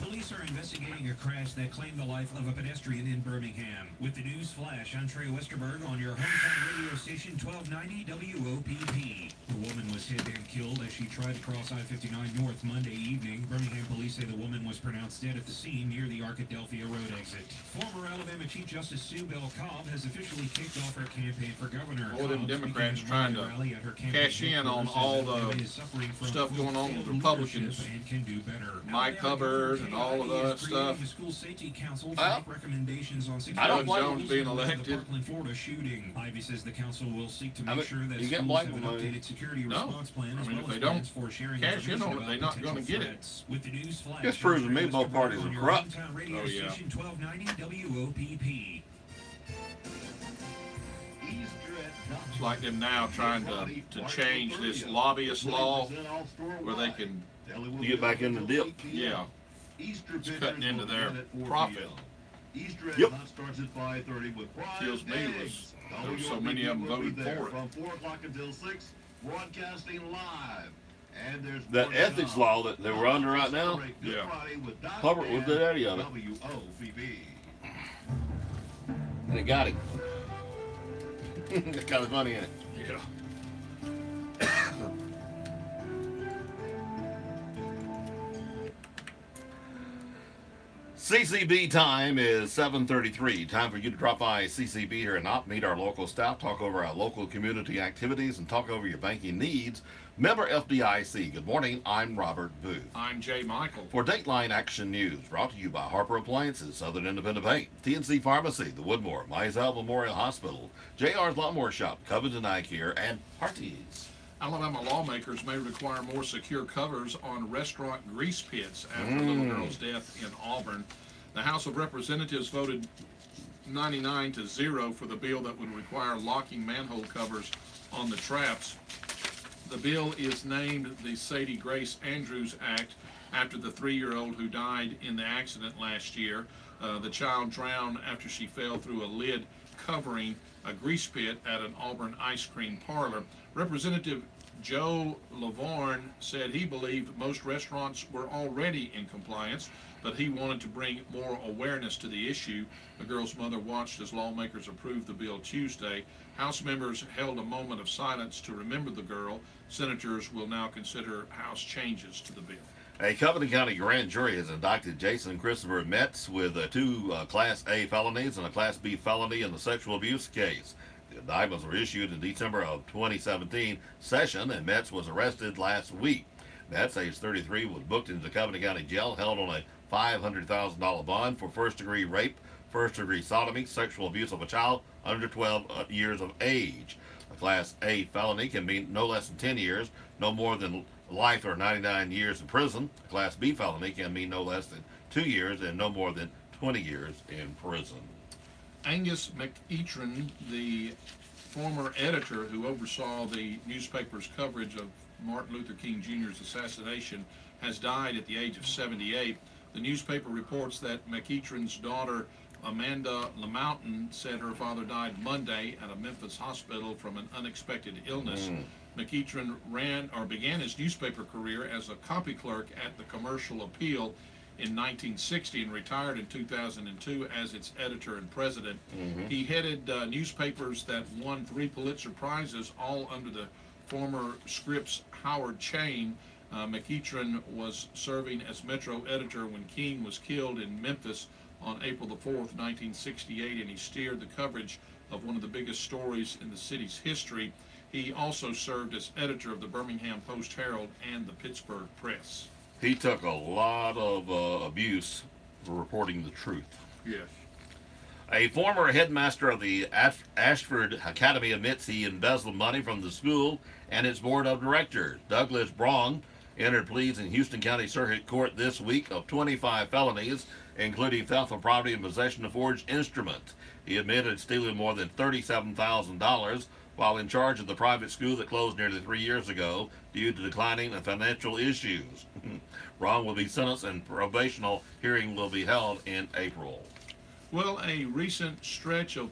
Police are investigating a crash that claimed the life of a pedestrian in Birmingham. With the news flash, I'm Trey Westerberg on your hometown radio station 1290 WOPP. The woman was hit and killed as she tried to cross I-59 North Monday evening. Birmingham police say the woman was pronounced dead at the scene near the Arkadelphia Road exit. Former Alabama Chief Justice Sue Bell Cobb has officially kicked off her campaign for governor. All them Democrats trying to cash in on all the stuff going on with Republicans. Mike Hubbard and all of that stuff. Doug Jones being elected. Florida shooting. Ivy says the council will seek to make sure that schools have an updated security response plan as well as plans for sharing cash in on it, they're not going to get it. With the news flash, this proves to me both parties are corrupt. Oh yeah. 1290 WOPP. It's like them now trying to change this lobbyist law where they can get back in the dip. Yeah. It's cutting into their profit. Yep. Starts at 5:30 with Kills me was there were so many of them voted for it. From 4 o'clock until 6, broadcasting live. And there's that ethics law that they were under right now. Yeah. Hubbard was the daddy of it. And it got him. It's got his money in it. Yeah. CCB time is 7:33. Time for you to drop by CCB here and not meet our local staff, talk over our local community activities, and talk over your banking needs. Member FDIC. Good morning. I'm Robert Booth. I'm Jay Michael. For Dateline Action News, brought to you by Harper Appliances, Southern Independent Bank, TNC Pharmacy, the Woodmore, Mizell Memorial Hospital, JR's Lawnmower Shop, Covington Eye Care, and Hartees. Alabama lawmakers may require more secure covers on restaurant grease pits after the little girl's death in Auburn. The House of Representatives voted 99-0 for the bill that would require locking manhole covers on the traps. The bill is named the Sadie Grace Andrews Act after the 3-year-old who died in the accident last year. The child drowned after she fell through a lid covering a grease pit at an Auburn ice cream parlor. Representative Joe Lavorne said he believed most restaurants were already in compliance, but he wanted to bring more awareness to the issue. The girl's mother watched as lawmakers approved the bill Tuesday. House members held a moment of silence to remember the girl. Senators will now consider House changes to the bill. A Covenant County grand jury has indicted Jason Christopher Metz with two Class A felonies and a Class B felony in the sexual abuse case. The indictments were issued in December of 2017 session, and Metz was arrested last week. Metz, age 33, was booked into the Covenant County Jail, held on a $500,000 bond for first-degree rape, first-degree sodomy, sexual abuse of a child under 12 years of age. A Class A felony can mean no less than 10 years, no more than life or 99 years in prison. A Class B felony can mean no less than 2 years and no more than 20 years in prison. Angus McEachran, the former editor who oversaw the newspaper's coverage of Martin Luther King Jr.'s assassination, has died at the age of 78. The newspaper reports that McEachran's daughter, Amanda LaMountain, said her father died Monday at a Memphis hospital from an unexpected illness. McEachran began his newspaper career as a copy clerk at the Commercial Appeal in 1960 and retired in 2002 as its editor and president. He headed newspapers that won 3 Pulitzer Prizes, all under the former Scripps Howard chain. McEachran was serving as Metro editor when King was killed in Memphis on April the 4th, 1968, and he steered the coverage of one of the biggest stories in the city's history. He also served as editor of the Birmingham Post-Herald and the Pittsburgh Press. He took a lot of abuse for reporting the truth. Yes. A former headmaster of the Ashford Academy admits he embezzled money from the school and its board of directors. Douglas Braun entered pleas in Houston County Circuit Court this week of 25 felonies, including theft of property and possession of forged instruments. He admitted stealing more than $37,000 while in charge of the private school that closed nearly 3 years ago due to declining and financial issues. Ron will be sentenced and probational hearing will be held in April. Well, a recent stretch of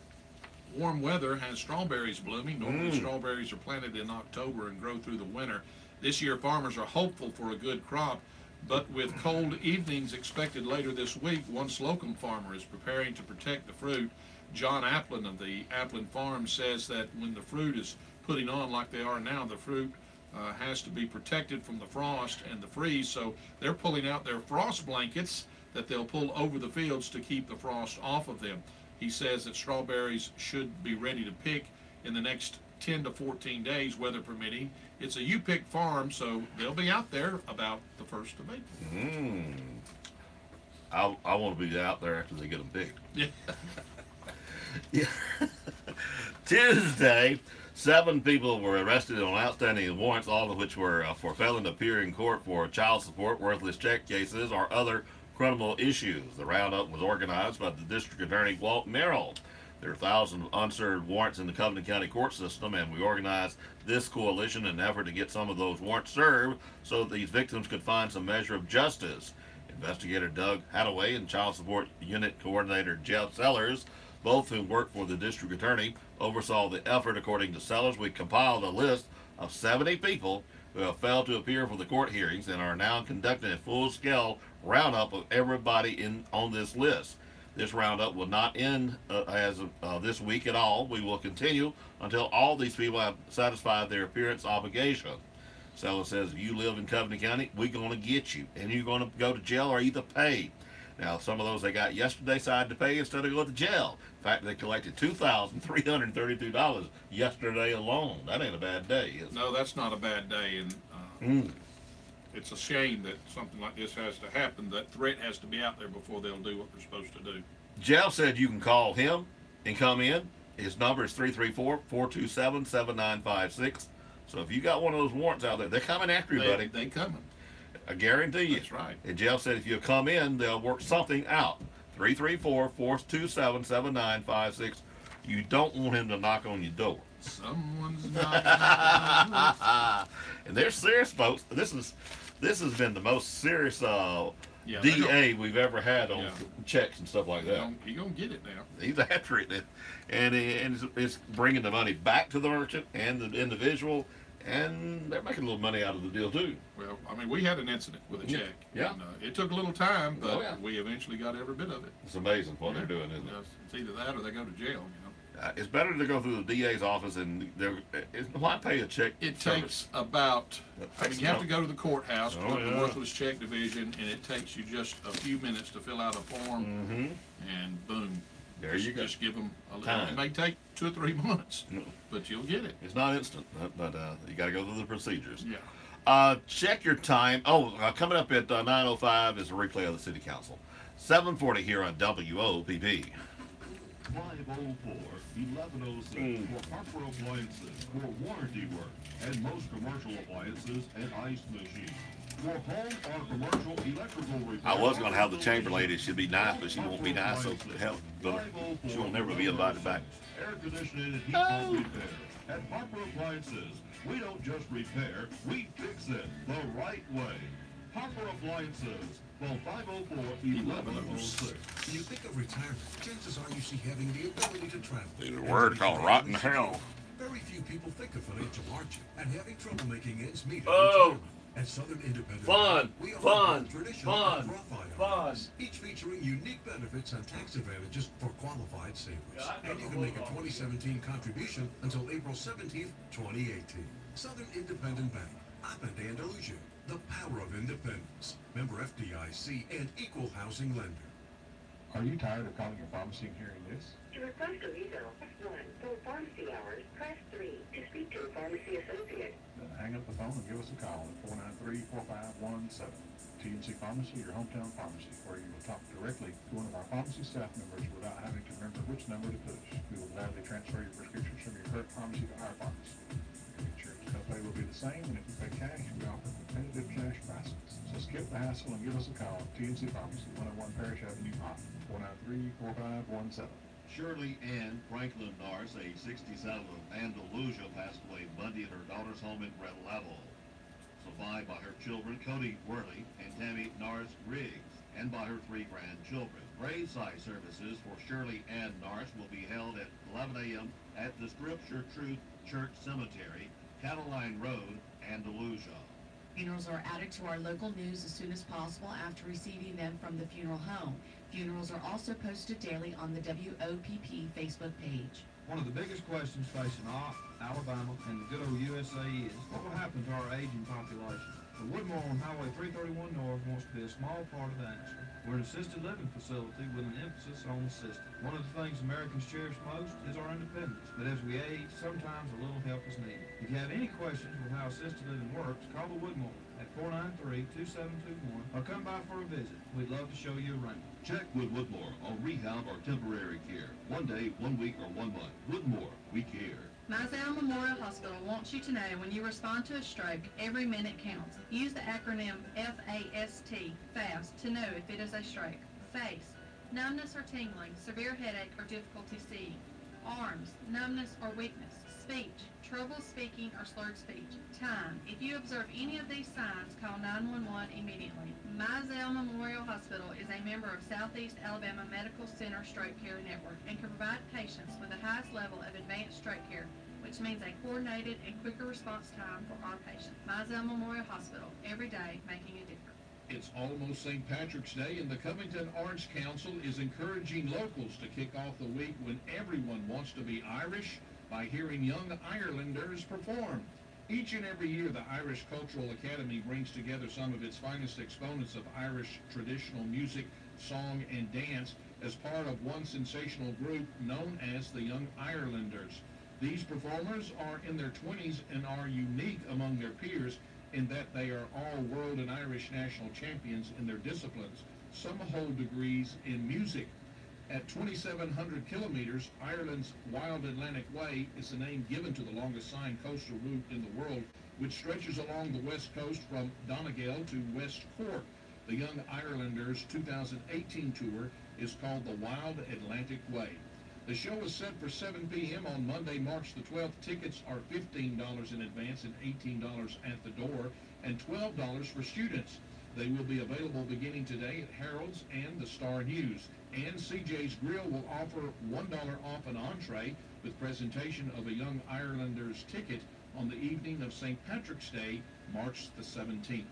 warm weather has strawberries blooming. Normally strawberries are planted in October and grow through the winter. This year farmers are hopeful for a good crop, but with cold evenings expected later this week, one Slocum farmer is preparing to protect the fruit. John Applin of the Applin Farm says that when the fruit is putting on like they are now, the fruit has to be protected from the frost and the freeze, so they're pulling out their frost blankets that they'll pull over the fields to keep the frost off of them. He says that strawberries should be ready to pick in the next 10 to 14 days, weather permitting. It's a U-pick farm, so they'll be out there about the 1st of April. I want to be out there after they get them picked. Yeah. Yeah. Tuesday, 7 people were arrested on outstanding warrants, all of which were for failing to appear in court for child support, worthless check cases, or other criminal issues. The roundup was organized by the District Attorney Walt Merrill. There are thousands of unserved warrants in the Covenant County court system, and we organized this coalition in an effort to get some of those warrants served so that these victims could find some measure of justice. Investigator Doug Hadaway and Child Support Unit Coordinator Jeff Sellers, both whom work for the District Attorney, oversaw the effort. According to Sellers, we compiled a list of 70 people who have failed to appear for the court hearings and are now conducting a full-scale roundup of everybody on this list. This roundup will not end as of this week at all. We will continue until all these people have satisfied their appearance obligation. Sellers says, if you live in Covenant County, we're going to get you, and you're going to go to jail or either pay. Now, some of those they got yesterday decided to pay instead of going to jail. In fact, they collected $2,332 yesterday alone. That ain't a bad day, is it? No, that's not a bad day, and it's a shame that something like this has to happen. That threat has to be out there before they'll do what they're supposed to do. Jeff said you can call him and come in. His number is 334-427-7956. So if you got one of those warrants out there, they're coming after you, buddy. They coming. I guarantee you. That's right. And Jeff said if you come in, they'll work something out. 334-427-7956. You don't want him to knock on your door. Someone's knocking. And they're serious, folks. This has been the most serious DA we've ever had on checks and stuff like that. He's going to get it now. He's after it. And it's bringing the money back to the merchant and the individual. And they're making a little money out of the deal, too. Well, I mean, we had an incident with a check. Yeah. And, it took a little time, but we eventually got every bit of it. It's amazing what they're doing, isn't it? It's either that or they go to jail, you know. It's better to go through the DA's office and why pay a check? It takes about, you have to go to the courthouse, go to the worthless check division, and it takes you just a few minutes to fill out a form, and boom. There you go. Just give them a little. It may take 2 or 3 months, but you'll get it. It's not instant, but you got to go through the procedures. Yeah. Check your time. Coming up at 9:05 is a replay of the City Council. 7:40 here on WOPP. 504 1106 for Harper Appliances for warranty work and most commercial appliances and ice machines. For home or commercial electrical repair. I was going to have the chamber lady. She'd be nice, but she won't be nice, so hell, she won't never be invited back. Air conditioning and heat pump repair. At Harper Appliances, we don't just repair, we fix it the right way. Harper Appliances. Well, 504-1106. When you think of retirement, chances are you see having the ability to travel. There's a word called rotten hell. Very few people think of financial hardship and having trouble making ends meet. At Southern Independent Fun, we offer fun, traditional fun, and rough fun. items, each featuring unique benefits and tax advantages for qualified savers. And you can make a 2017 contribution until April 17th, 2018. Southern Independent Bank, up in Andalusia. The power of independence. Member FDIC and equal housing lender. Are you tired of calling your pharmacy and hearing this? To request a refill, press 1. For pharmacy hours, press 3. To speak to a pharmacy associate. Then hang up the phone and give us a call at 493-4517. TNC Pharmacy, your hometown pharmacy, where you will talk directly to one of our pharmacy staff members without having to remember which number to push. We will gladly transfer your prescriptions from your current pharmacy to our pharmacy. Your insurance copay will be the same, and if you pay cash, we offer competitive cash prices. So skip the hassle and give us a call at TNC Pharmacy, 101 Parish Avenue, Hot, 493-4517. Shirley Ann Franklin Norris, age 67, of Andalusia, passed away Monday at her daughter's home in Red Level. Survived by her children, Cody Worley and Tammy Norris Riggs, and by her 3 grandchildren. Graveside services for Shirley Ann Norris will be held at 11 a.m. at the Scripture Truth Church Cemetery, Cataline Road, Andalusia. Funerals are added to our local news as soon as possible after receiving them from the funeral home. Funerals are also posted daily on the WOPP Facebook page. One of the biggest questions facing Alabama and the good old USA is, what will happen to our aging population? The Woodmore on Highway 331 North wants to be a small part of the answer. We're an assisted living facility with an emphasis on assisted. One of the things Americans cherish most is our independence, but as we age, sometimes a little help is needed. If you have any questions with how assisted living works, call the Woodmore at 493-2721 or come by for a visit. We'd love to show you around. Check with Woodmore on rehab or temporary care. 1 day, 1 week, or 1 month. Woodmore, we care. Mizell Memorial Hospital wants you to know when you respond to a stroke, every minute counts. Use the acronym FAST, FAST, to know if it is a stroke. Face, numbness or tingling, severe headache or difficulty seeing. Arms, numbness or weakness. Speech, trouble speaking or slurred speech. Time, if you observe any of these signs, call 911 immediately. Mizell Memorial Hospital is a member of Southeast Alabama Medical Center Stroke Care Network and can provide patients with the highest level of advanced stroke care, which means a coordinated and quicker response time for our patients. Mizell Memorial Hospital, every day making a difference. It's almost St. Patrick's Day, and the Covington Arts Council is encouraging locals to kick off the week when everyone wants to be Irish by hearing young Irelanders perform. Each and every year, the Irish Cultural Academy brings together some of its finest exponents of Irish traditional music, song, and dance as part of one sensational group known as the Young Irelanders. These performers are in their 20s and are unique among their peers in that they are all world and Irish national champions in their disciplines. Some hold degrees in music. At 2,700 kilometers, Ireland's Wild Atlantic Way is the name given to the longest signed coastal route in the world, which stretches along the west coast from Donegal to West Cork. The Young Irelanders 2018 tour is called the Wild Atlantic Way. The show is set for 7 p.m. on Monday, March the 12th. Tickets are $15 in advance and $18 at the door, and $12 for students. They will be available beginning today at Harold's and the Star News. And CJ's Grill will offer $1 off an entree with presentation of a Young Irelanders ticket on the evening of St. Patrick's Day, March the 17th.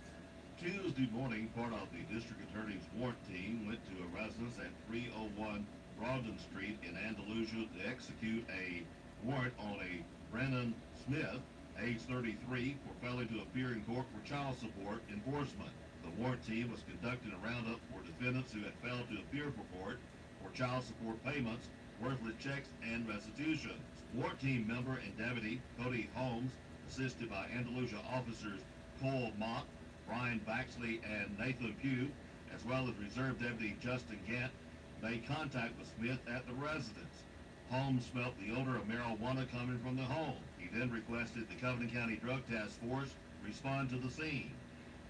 Tuesday morning, part of the district attorney's warrant team went to a residence at 301 Broadden Street in Andalusia to execute a warrant on a Brennan Smith, age 33, for failure to appear in court for child support enforcement. The warrant team was conducting a roundup for defendants who had failed to appear for court for child support payments, worthless checks, and restitution. Warrant team member and deputy Cody Holmes, assisted by Andalusia officers Cole Mott, Brian Baxley, and Nathan Pugh, as well as Reserve Deputy Justin Gant, made contact with Smith at the residence. Holmes smelt the odor of marijuana coming from the home. He then requested the Covenant County Drug Task Force respond to the scene.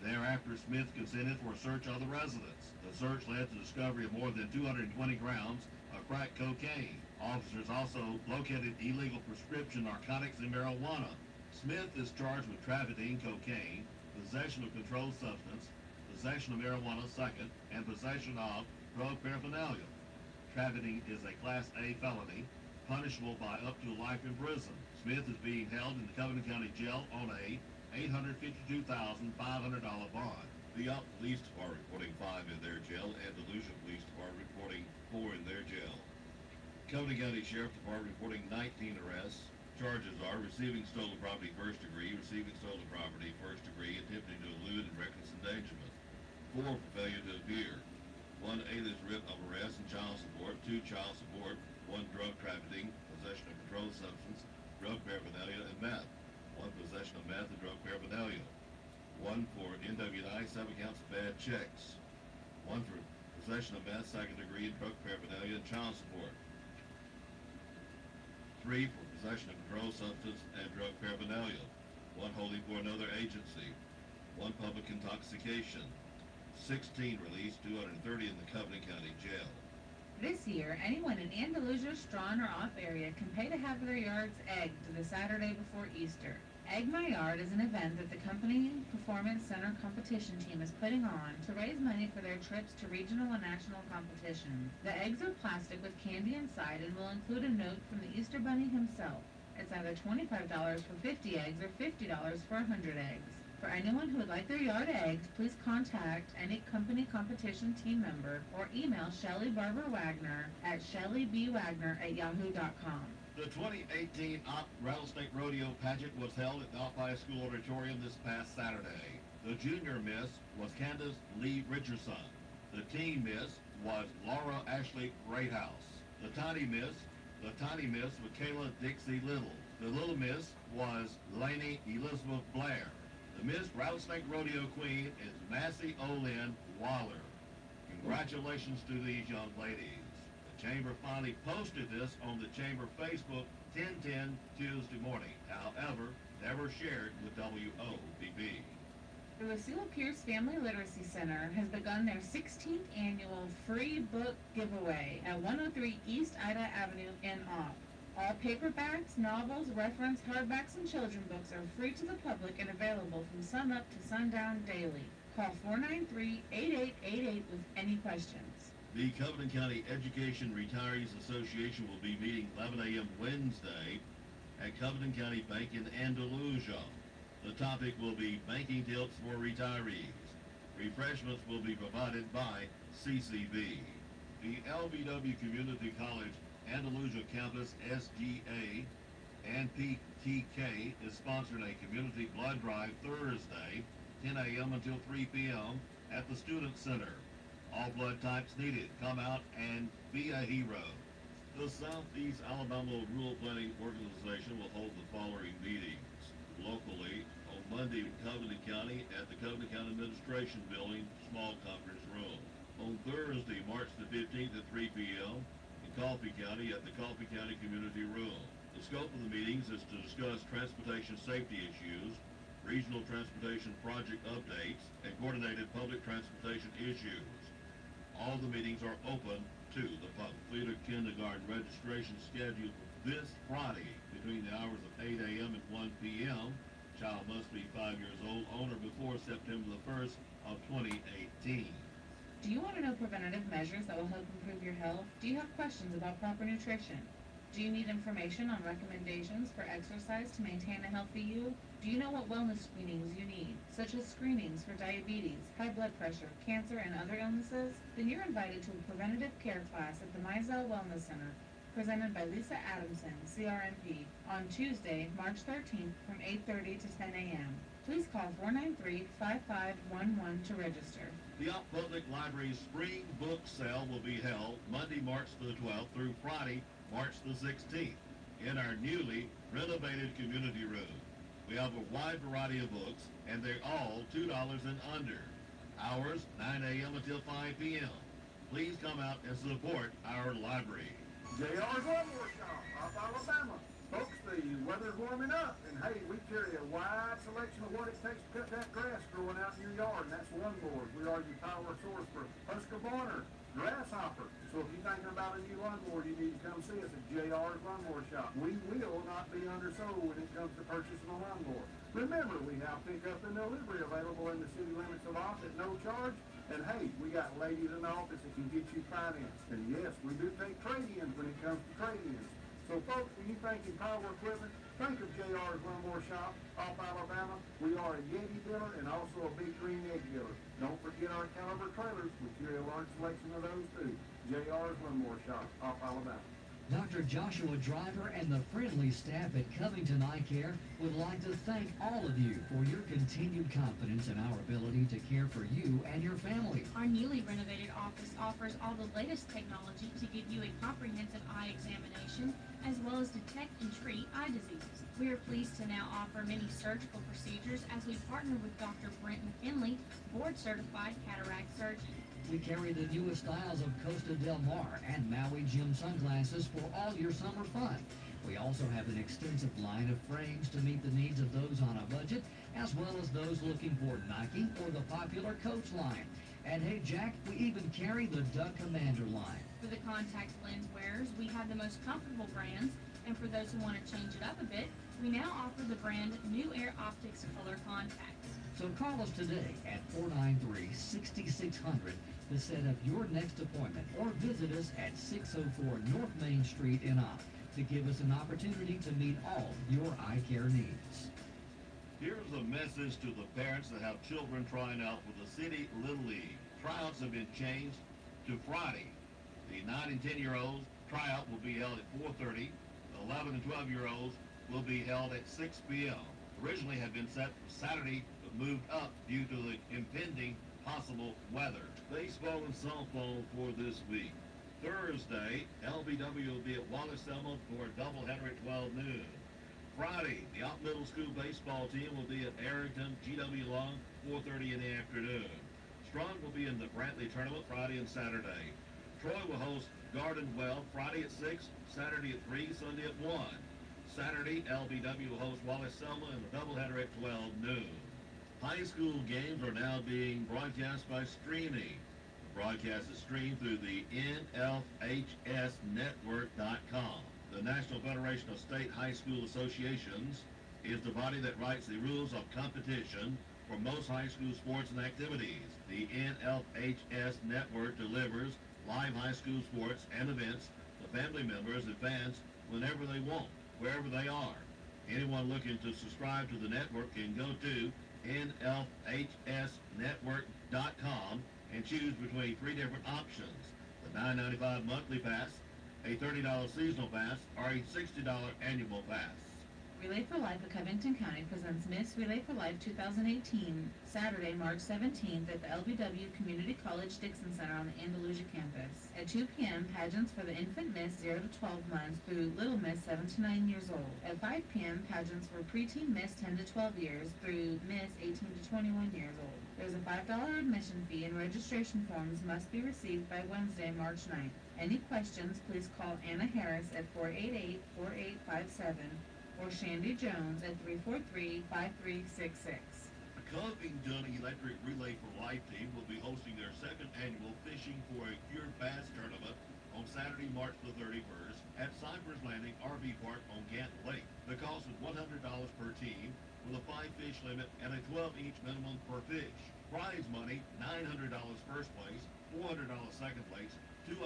Thereafter, Smith consented for a search of the residence. The search led to the discovery of more than 220 grams of crack cocaine. Officers also located illegal prescription narcotics and marijuana. Smith is charged with trafficking cocaine, possession of controlled substance, possession of marijuana second, and possession of drug paraphernalia. Trafficking is a Class A felony, punishable by up to life in prison. Smith is being held in the Covenant County Jail on a $852,500 bond. The Yelp Police Department reporting 5 in their jail, and Delusion Police Department reporting 4 in their jail. Covenant County Sheriff Department reporting 19 arrests. Charges are receiving stolen property first degree, receiving stolen property first degree, attempting to elude and reckless endangerment. 4 for failure to appear. 1 alias writ of arrest and child support, 2 child support, 1 drug trafficking, possession of controlled substance, drug paraphernalia, and meth. 1 possession of meth and drug paraphernalia. 1 for NWI, 7 counts of bad checks. 1 for possession of meth, second degree, drug paraphernalia, and child support. 3 for possession of controlled substance and drug paraphernalia. 1 holding for another agency. 1 public intoxication. 16 released, 230 in the Covenant County Jail. This year, anyone in Andalusia, Strawn, or off area can pay to have their yards egged the Saturday before Easter. Egg My Yard is an event that the company Performance Center competition team is putting on to raise money for their trips to regional and national competitions. The eggs are plastic with candy inside and will include a note from the Easter Bunny himself. It's either $25 for 50 eggs or $50 for 100 eggs. For anyone who would like their yard egged, please contact any company competition team member or email Shelley Barber Wagner at shelleybwagner@yahoo.com. The 2018 Opp Rattlesnake Rodeo pageant was held at the Opp High School Auditorium this past Saturday. The junior miss was Candace Lee Richardson. The teen miss was Laura Ashley Greathouse. The tiny miss was Kayla Dixie Little. The little miss was Lainey Elizabeth Blair. The Miss Rattlesnake Rodeo Queen is Massey Olin Waller. Congratulations to these young ladies. The Chamber finally posted this on the Chamber Facebook 10/10 Tuesday morning. However, never shared with WOPB. The Lucille Pierce Family Literacy Center has begun their 16th annual free book giveaway at 103 East Ida Avenue in Opp. All paperbacks, novels, reference, hardbacks, and children books are free to the public and available from sunup to sundown daily. Call 493-8888 with any questions. The Covenant County Education Retirees Association will be meeting 11 a.m. Wednesday at Covenant County Bank in Andalusia. The topic will be banking tips for retirees. Refreshments will be provided by CCB. The LBW Community College Andalusia Campus SGA and PTK is sponsoring a community blood drive Thursday, 10 a.m. until 3 p.m. at the Student Center. All blood types needed. Come out and be a hero. The Southeast Alabama Rural Planning Organization will hold the following meetings locally on Monday in Covenant County at the Covenant County Administration Building, small conference room. On Thursday, March the 15th at 3 p.m. Coffee County at the Coffee County Community Room. The scope of the meetings is to discuss transportation safety issues, regional transportation project updates, and coordinated public transportation issues. All the meetings are open to the public. Theater kindergarten registration scheduled for this Friday between the hours of 8 a.m. and 1 p.m. Child must be 5 years old on or before September the 1st of 2018. Do you want to know preventative measures that will help improve your health? Do you have questions about proper nutrition? Do you need information on recommendations for exercise to maintain a healthy you? Do you know what wellness screenings you need, such as screenings for diabetes, high blood pressure, cancer, and other illnesses? Then you're invited to a preventative care class at the Mizell Wellness Center, presented by Lisa Adamson, CRNP, on Tuesday, March 13th from 8:30 to 10 a.m. Please call 493-5511 to register. The Opp Public Library's spring book sale will be held Monday, March the 12th through Friday, March the 16th in our newly renovated community room. We have a wide variety of books, and they're all $2 and under. Hours, 9 a.m. until 5 p.m. Please come out and support our library. JR's Lawnmower Shop, Opp, Alabama. Folks, the weather's warming up, and hey, we carry a wide selection of what it takes to cut that grass growing out in your yard, and that's lawnmowers. We are your power source for Husqvarna, Grasshopper. So if you're thinking about a new lawnmower, you need to come see us at JR's Lawnmower Shop. We will not be undersold when it comes to purchasing a lawnmower. Remember, we have pickup and delivery available in the city limits of Opp at no charge. And hey, we got ladies in the office that can get you financed. And yes, we do take trade-ins when it comes to trade-ins. So folks, when you think in power equipment, think of JR's Lawnmower Shop, Opp, Alabama. We are a Yeti dealer and also a Big Green Egg dealer. Don't forget our Caliber trailers. We carry a large selection of those too. JR's Lawnmower Shop, Opp, Alabama. Dr. Joshua Driver and the friendly staff at Covington Eye Care would like to thank all of you for your continued confidence in our ability to care for you and your family. Our newly renovated office offers all the latest technology to give you a comprehensive eye examination, as well as detect and treat eye diseases. We are pleased to now offer many surgical procedures as we partner with Dr. Brent McKinley, board-certified cataract surgeon. We carry the newest styles of Costa Del Mar and Maui Jim sunglasses for all your summer fun. We also have an extensive line of frames to meet the needs of those on a budget, as well as those looking for Nike or the popular Coach line. And hey, Jack, we even carry the Duck Commander line. For the contact lens wearers, we have the most comfortable brands, and for those who want to change it up a bit, we now offer the brand New Air Optics Color Contacts. So call us today at 493-6600 to set up your next appointment, or visit us at 604 North Main Street in Opp to give us an opportunity to meet all your eye care needs. Here's a message to the parents that have children trying out for the City Little League. Tryouts have been changed to Friday. The 9 and 10-year-olds tryout will be held at 4:30. The 11 and 12-year-olds will be held at 6 p.m. Originally had been set for Saturday, but moved up due to the impending possible weather. Baseball and softball for this week. Thursday, LBW will be at Wallace-Selma for a doubleheader at 12 noon. Friday, the Opp Middle School baseball team will be at Arrington GW Long, 4:30 in the afternoon. Strong will be in the Brantley tournament Friday and Saturday. Troy will host Garden Well Friday at 6, Saturday at 3, Sunday at 1. Saturday, LBW will host Wallace-Selma in the doubleheader at 12 noon. High school games are now being broadcast by streaming. The broadcast is streamed through the NFHSnetwork.com. The National Federation of State High School Associations is the body that writes the rules of competition for most high school sports and activities. The NFHS Network delivers live high school sports and events to family members and fans whenever they want, wherever they are. Anyone looking to subscribe to the network can go to NFHSnetwork.com and choose between 3 different options: the $9.95 monthly pass, a $30 seasonal pass, or a $60 annual pass. Relay for Life of Covington County presents Miss Relay for Life 2018, Saturday, March 17th at the LBW Community College Dixon Center on the Andalusia campus. At 2 p.m., pageants for the infant Miss 0 to 12 months through Little Miss 7 to 9 years old. At 5 p.m., pageants for preteen Miss 10 to 12 years through Miss 18 to 21 years old. There's a $5 admission fee and registration forms must be received by Wednesday, March 9th. Any questions, please call Anna Harris at 488-4857 or Shandy Jones at 343-5366. The Covington Electric Relay for Life team will be hosting their 2nd annual Fishing for a Cured Bass tournament on Saturday, March the 31st at Cypress Landing RV Park on Gantt Lake. The cost is $100 per team with a 5-fish limit and a 12-each minimum per fish. Prize money, $900 first place, $400 second place, $200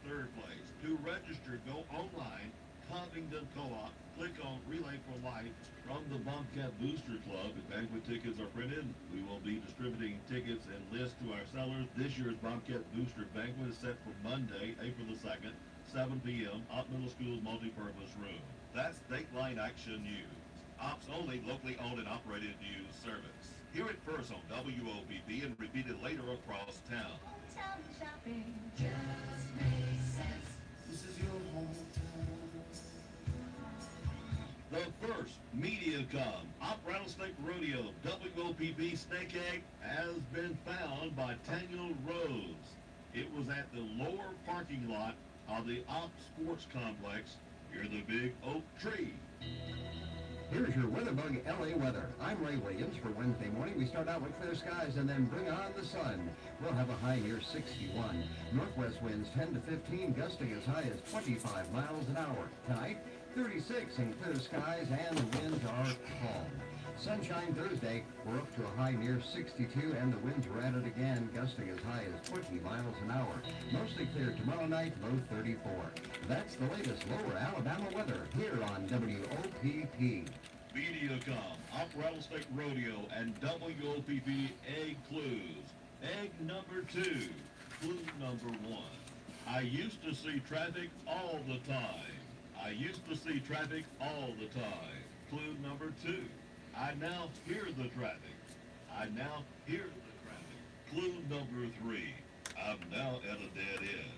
third place. To register, go online, Covington Co-op, click on Relay for Life from the Bobcat Booster Club. If banquet tickets are printed, we will be distributing tickets and lists to our sellers. This year's Bobcat Booster Banquet is set for Monday, April the 2nd, 7 p.m., Opp Middle School Multipurpose Room. That's Dateline Action News. Ops only locally owned and operated news service. Hear it first on WOPP and repeat it later across town. Hometown shopping just makes sense. This is your hometown. The first MediaCom Opp Rattlesnake Rodeo WOPP snake egg has been found by Daniel Rhodes. It was at the lower parking lot of the Opp Sports Complex near the Big Oak Tree. Here's your WeatherBug LA weather. I'm Ray Williams. For Wednesday morning, we start out with clear skies and then bring on the sun. We'll have a high near 61. Northwest winds 10 to 15, gusting as high as 25 miles an hour. Tonight, 36 in clear skies and the winds are calm. Sunshine Thursday, we're up to a high near 62 and the winds are at it again, gusting as high as 20 miles an hour. Mostly clear tomorrow night, low 34. That's the latest lower Alabama weather here on WOPP. MediaCom, Opp Rattlesnake Rodeo, and WOPP egg clues. Egg number 2, clue number 1. I used to see traffic all the time. I used to see traffic all the time. Clue number 2. I now hear the traffic. I now hear the traffic. Clue number 3. I'm now at a dead end.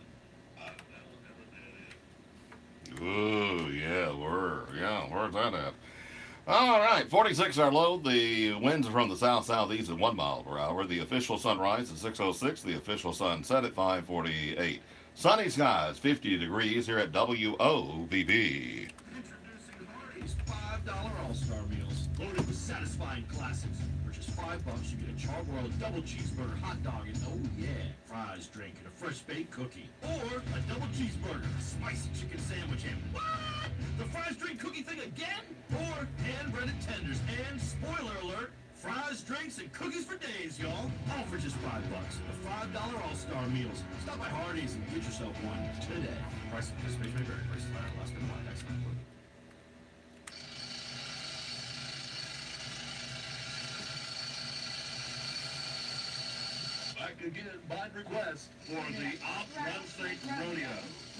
I'm now at a dead end. Oh, yeah, where's that at? All right, 46 our low. The winds are from the south-southeast at 1 mile per hour. The official sunrise at 6:06. The official sunset at 5:48. Sunny skies, 50 degrees here at WOPP. Introducing Hardee's $5 All-Star Meals, loaded with satisfying classics. For just $5, you get a charbroiled double cheeseburger, hot dog, and oh yeah, fries, drink, and a fresh baked cookie. Or a double cheeseburger, a spicy chicken sandwich, and what? The fries, drink, cookie thing again? Or hand-breaded tenders, and spoiler alert, fries, drinks, and cookies for days, y'all. All for just $5. The $5 All-Star Meals. Stop by Hardee's and get yourself one today. Price and participation may vary. Prices matter. Last minute line. Next month. Back again by request for the Opp Rattlesnake Rodeo.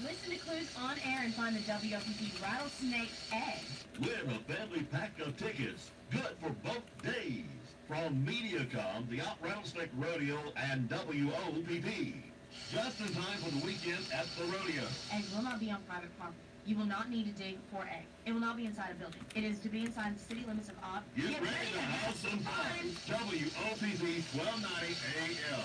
Listen to clues on air and find the WOPP Rattlesnake Egg. Win a family pack of tickets. Good for both days. From MediaCom, the Opp Rattlesnake Rodeo, and WOPP. Just in time for the weekend at the rodeo. Egg will not be on private property. You will not need to dig for egg. It will not be inside a building. It is to be inside the city limits of Opp. Get ready to have some fun. WOPP 1290 AM.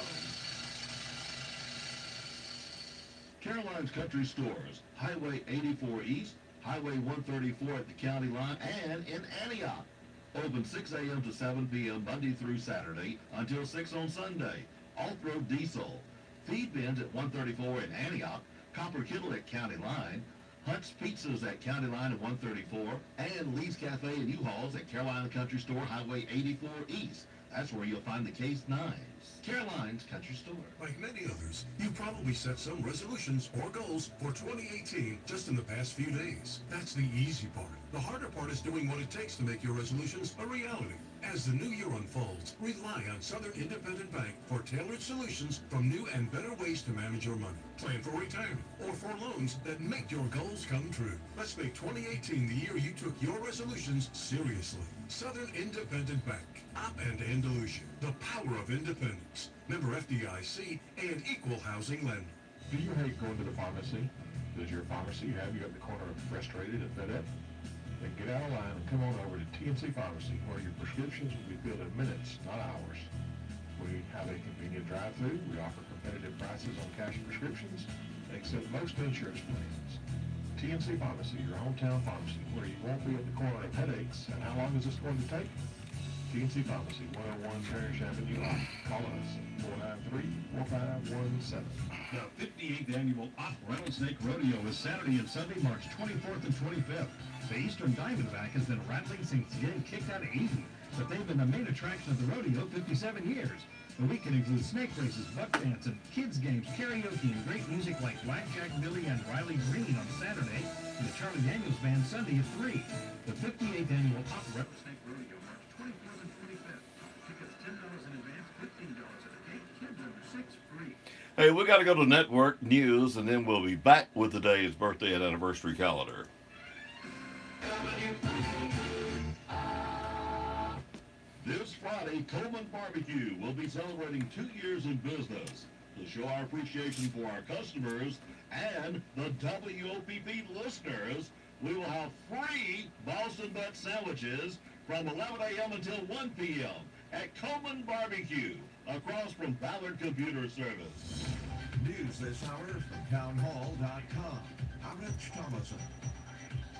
Caroline's Country Stores, Highway 84 East, Highway 134 at the county line, and in Antioch. Open 6 a.m. to 7 p.m. Monday through Saturday until 6 on Sunday. Off-road diesel. Feed bins at 134 in Antioch, Copper Kittle at county line, Hunt's Pizzas at county line at 134, and Lee's Cafe and U-Hauls at Carolina Country Store, Highway 84 East. That's where you'll find the Case 9s. Caroline's Country Store. Like many others, you probably set some resolutions or goals for 2018 just in the past few days. That's the easy part. The harder part is doing what it takes to make your resolutions a reality. As the new year unfolds, rely on Southern Independent Bank for tailored solutions from new and better ways to manage your money. Plan for retirement or for loans that make your goals come true. Let's make 2018 the year you took your resolutions seriously. Southern Independent Bank, Opp and Andalusia, the power of independence. Member FDIC and equal housing lender. Do you hate going to the pharmacy? Does your pharmacy have you at the corner of frustrated and fed up? Then get out of line and come on over to TNC Pharmacy, where your prescriptions will be filled in minutes, not hours. We have a convenient drive-thru. We offer competitive prices on cash prescriptions and accept most insurance plans. TNC Pharmacy, your hometown pharmacy, where you won't be at the corner of headaches. And how long is this going to take? TNC Pharmacy, 101 Parish Avenue. Call us at 493-4517. The 58th Annual Opp Rattlesnake Rodeo is Saturday and Sunday, March 24th and 25th. The Eastern Diamondback has been rattling since getting kicked out of Eden, but they've been the main attraction of the rodeo 57 years. The weekend includes snake races, buck dance, and kids games, karaoke, and great music like Blackjack Billy and Riley Green on Saturday, and the Charlie Daniels Band Sunday at 3. The 58th Annual Opera Snake Rodeo, March 24th and 25th. Tickets $10 in advance, $15 at the gate. Kids under 6 free. Hey, we got to go to network news, and then we'll be back with the day's birthday and anniversary calendar. This Friday, Coleman Barbecue will be celebrating 2 years in business. To show our appreciation for our customers and the WOPP listeners, we will have free Boston butt sandwiches from 11 a.m. until 1 p.m. at Coleman Barbecue, across from Ballard Computer Service. News this hour from townhall.com. I'm Rich Thomason.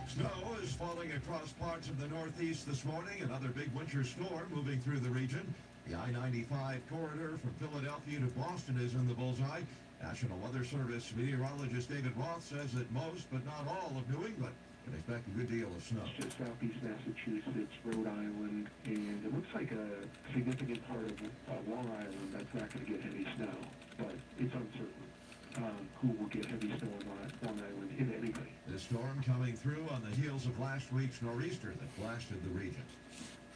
Snow is falling across parts of the Northeast this morning. Another big winter storm moving through the region. The I-95 corridor from Philadelphia to Boston is in the bullseye. National Weather Service meteorologist David Roth says that most, but not all, of New England can expect a good deal of snow. It's just southeast Massachusetts, Rhode Island, and it looks like a significant part of Long Island that's not going to get heavy snow, but it's uncertain who will get heavy snow on Long Island, if anybody. The storm coming through on the heels of last week's nor'easter that blasted the region.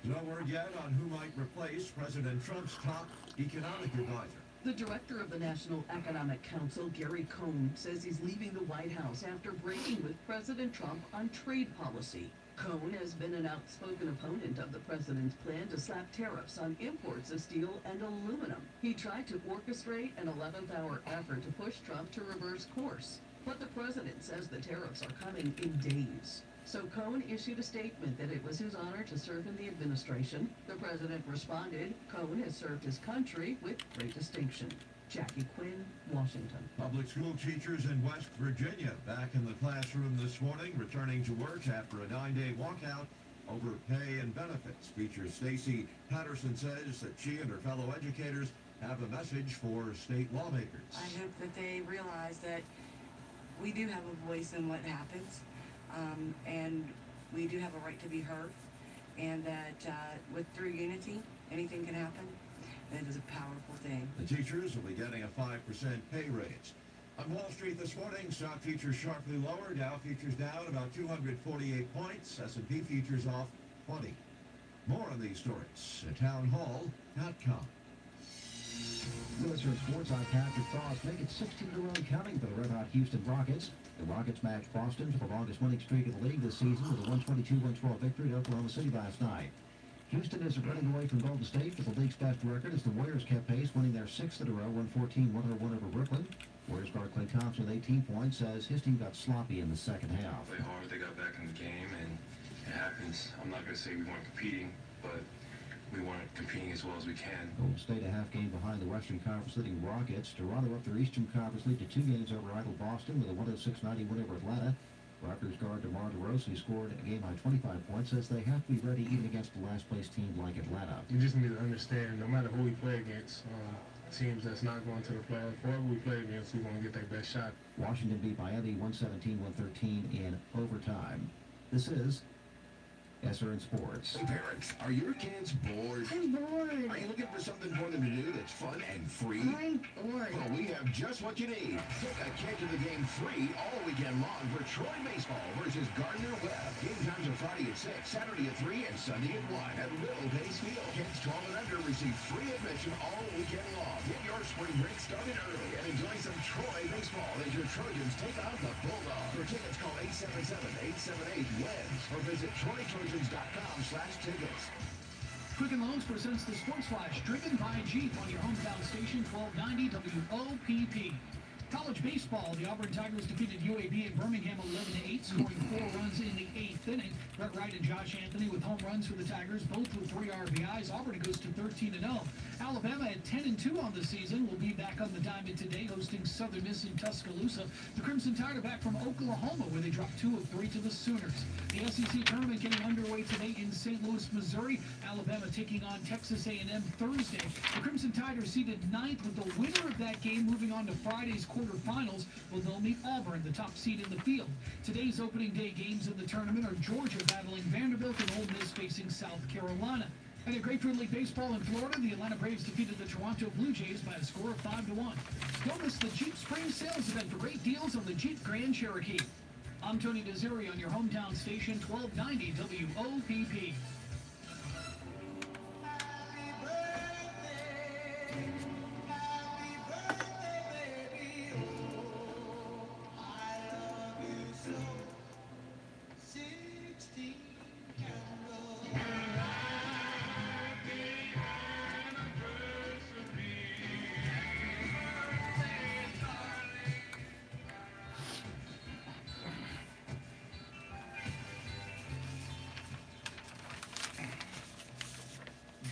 No word yet on who might replace President Trump's top economic advisor. The director of the National Economic Council, Gary Cohn, says he's leaving the White House after breaking with President Trump on trade policy. Cohn has been an outspoken opponent of the president's plan to slap tariffs on imports of steel and aluminum. He tried to orchestrate an 11th-hour effort to push Trump to reverse course. But the president says the tariffs are coming in days. So Cohn issued a statement that it was his honor to serve in the administration. The president responded, Cohn has served his country with great distinction. Jackie Quinn, Washington. Public school teachers in West Virginia back in the classroom this morning, returning to work after a 9-day walkout over pay and benefits. Teacher Stacy Patterson says that she and her fellow educators have a message for state lawmakers. I hope that they realize that we do have a voice in what happens, and we do have a right to be heard, and that through unity, anything can happen. That is a powerful thing. The teachers will be getting a 5% pay raise. On Wall Street this morning, stock futures sharply lower. Dow futures down about 248 points. S&P futures off 20. More on these stories at townhall.com. Minister of Sports, I'm Patrick Frost. Make it 16 in a row counting for the red-hot Houston Rockets. The Rockets matched Boston for the longest winning streak of the league this season with a 122-112 victory at Oklahoma City last night. Houston is running away from Golden State with the league's best record as the Warriors kept pace, winning their 6th in a row, 114-101 over Brooklyn. Warriors guard Klay Thompson with 18 points, says his team got sloppy in the second half. Play hard, they got back in the game, and it happens. I'm not going to say we weren't competing, but we weren't competing as well as we can. Golden State a half game behind the Western Conference leading Rockets. Toronto up their Eastern Conference lead to 2 games over idle Boston with a 106-90 win over Atlanta. Rockers guard DeMar DeRozan scored a game-high 25 points, says they have to be ready even against a last-place team like Atlanta. We just need to understand, no matter who we play against, teams that's not going to the playoffs, whoever we play against, we want to get their best shot. Washington beat Miami 117-113 in overtime. This is SRN Sports. Hey parents, are your kids bored? I'm bored. Are you looking for something for them to do that's fun and free? I'm bored. Well, we have just what you need. Take a kid to the game free all weekend long for Troy Baseball versus Gardner Webb. Game times are Friday at 6, Saturday at 3, and Sunday at 1 at Little Pace Field. Kids 12 and under receive free admission all weekend long. Get your spring break started early and enjoy some Troy Baseball as your Trojans take on the Bulldogs. For tickets, call 877-878-WEBS or visit TroyTrojans.com/tickets. Quicken Loans presents the Sports Flash, driven by Jeep on your hometown station, 1290 WOPP. College baseball, the Auburn Tigers defeated UAB in Birmingham 11-8, scoring 4 runs in the 8th inning. Brett Wright and Josh Anthony with home runs for the Tigers, both with 3 RBIs. Auburn goes to 13-0. Alabama at 10-2 on the season will be back on the diamond today, hosting Southern Miss in Tuscaloosa. The Crimson Tide are back from Oklahoma, where they dropped 2 of 3 to the Sooners. The SEC tournament getting underway today in St. Louis, Missouri. Alabama taking on Texas A&M Thursday. The Crimson Tide are seeded 9th, with the winner of that game moving on to Friday's quarterfinals, where they'll meet Auburn, the top seed in the field. Today's opening day games in the tournament are Georgia battling Vanderbilt and Ole Miss facing South Carolina. And in Grapefruit League Baseball in Florida, the Atlanta Braves defeated the Toronto Blue Jays by a score of 5-1. Don't miss the Jeep Spring Sales event for great deals on the Jeep Grand Cherokee. I'm Tony Desiri on your hometown station, 1290 WOPP.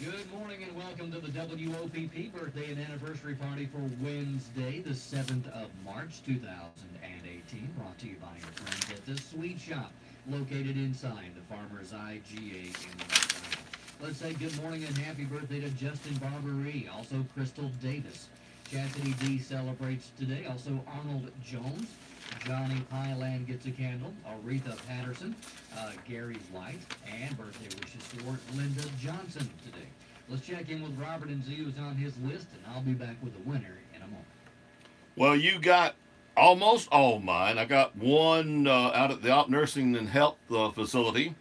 Good morning and welcome to the WOPP birthday and anniversary party for Wednesday, the 7th of March, 2018. Brought to you by your friends at the Sweet Shop, located inside the Farmers IGA in the West. Let's say good morning and happy birthday to Justin Barberie, also Crystal Davis. Chastity D celebrates today, also Arnold Jones. Johnny Pyland gets a candle, Aretha Patterson, Gary White, and birthday wishes for Linda Johnson today. Let's check in with Robert and Z, who's on his list, and I'll be back with the winner in a moment. Well, you got almost all mine. I got one out at the Op Nursing and Health facility,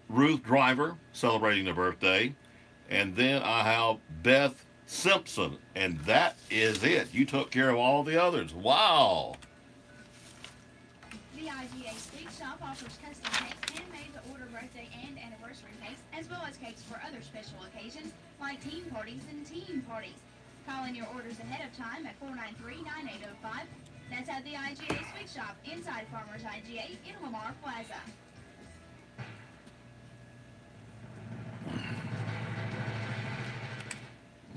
Ruth Driver, celebrating her birthday. And then I have Beth Simpson, and that is it. You took care of all the others. Wow. The IGA Sweet Shop offers custom cakes, handmade to order birthday and anniversary cakes, as well as cakes for other special occasions like team parties and team parties. Call in your orders ahead of time at 493-9805. That's at the IGA Sweet Shop inside Farmers IGA in Lamar Plaza.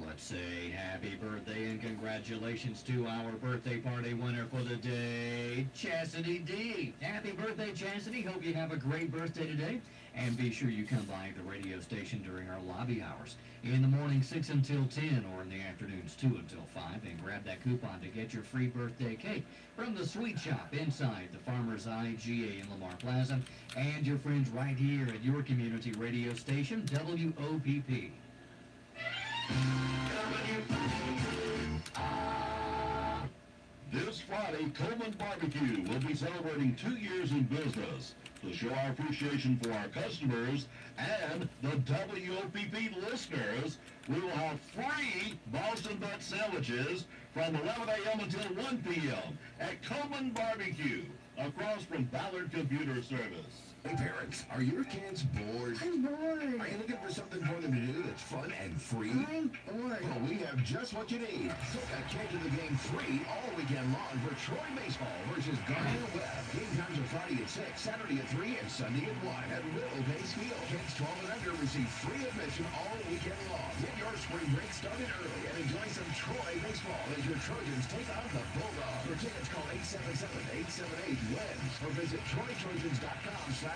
Let's say happy birthday and congratulations to our birthday party winner for the day, Chastity D. Happy birthday, Chastity. Hope you have a great birthday today. And be sure you come by the radio station during our lobby hours. In the morning, 6 until 10, or in the afternoons, 2 until 5. And grab that coupon to get your free birthday cake from the Sweet Shop inside the Farmers IGA in Lamar Plaza. And your friends right here at your community radio station, WOPP. This Friday, Coleman Barbecue will be celebrating 2 years in business. To show our appreciation for our customers and the WOPP listeners, we will have free Boston butt sandwiches from 11 a.m. until 1 p.m. at Coleman Barbecue, across from Ballard Computer Service. Hey parents, are your kids bored? I'm bored. Are you looking for something for them to do that's fun and free? I'm bored. Well, we have just what you need. Take a kid to the game free all weekend long for Troy Baseball versus Gardner Webb. Game times are Friday at 6, Saturday at 3, and Sunday at 1 at Little Pace Field. Kids 12 and under receive free admission all weekend long. Get your spring break started early and enjoy some Troy Baseball as your Trojans take on the Bulldogs. For tickets, call 877-878-WINS or visit TroyTrojans.com/tickets.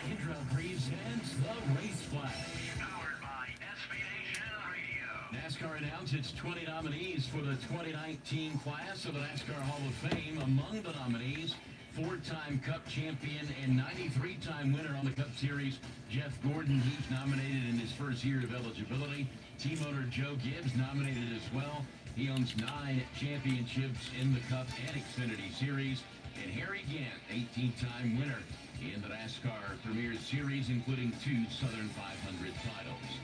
Indra presents the Race Flash. Powered by SBA Radio. NASCAR announced its 20 nominees for the 2019 class of the NASCAR Hall of Fame. Among the nominees, 4-time Cup champion and 93-time winner on the Cup Series, Jeff Gordon. He's nominated in his first year of eligibility. Team owner Joe Gibbs nominated as well. He owns 9 championships in the Cup and Xfinity Series. And Harry Gant, 18-time winner in the NASCAR Premier Series, including 2 Southern 500 titles.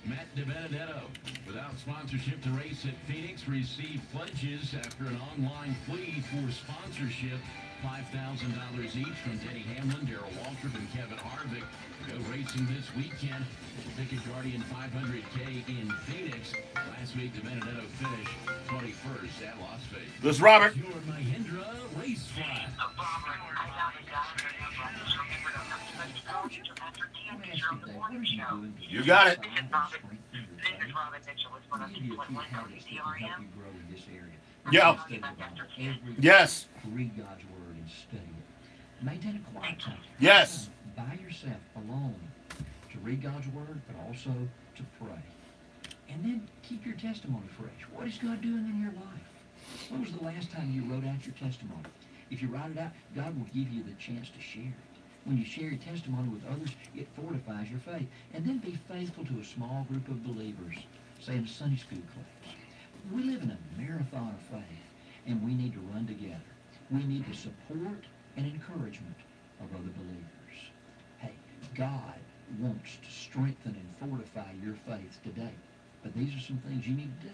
Matt DiBenedetto, without sponsorship to race at Phoenix, received pledges after an online plea for sponsorship. $5,000 each from Denny Hamlin, Darrell Waltrip, and Kevin Harvick. Go racing this weekend. Ticket Guardian 500K in Phoenix. Last week, DiBenedetto finished 21st at Las Vegas. This is Robert. Your Mahindra Race Flash. You got it. Yeah. Yes. Read God's Word and study it. Maintain a quiet time. Yes. By yourself, alone, to read God's Word, but also to pray. And then keep your testimony fresh. What is God doing in your life? When was the last time you wrote out your testimony? If you write it out, God will give you the chance to share it. When you share your testimony with others, it fortifies your faith. And then be faithful to a small group of believers, say in a Sunday school class. We live in a marathon of faith, and we need to run together. We need the support and encouragement of other believers. Hey, God wants to strengthen and fortify your faith today. But these are some things you need to do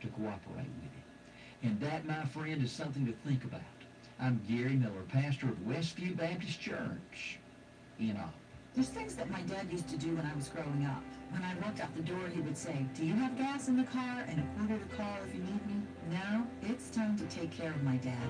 to cooperate with Him. And that, my friend, is something to think about. I'm Gary Miller, pastor of Westview Baptist Church in Opp. There's things that my dad used to do when I was growing up. When I walked out the door, he would say, "Do you have gas in the car and a quarter to call if you need me?" Now, it's time to take care of my dad.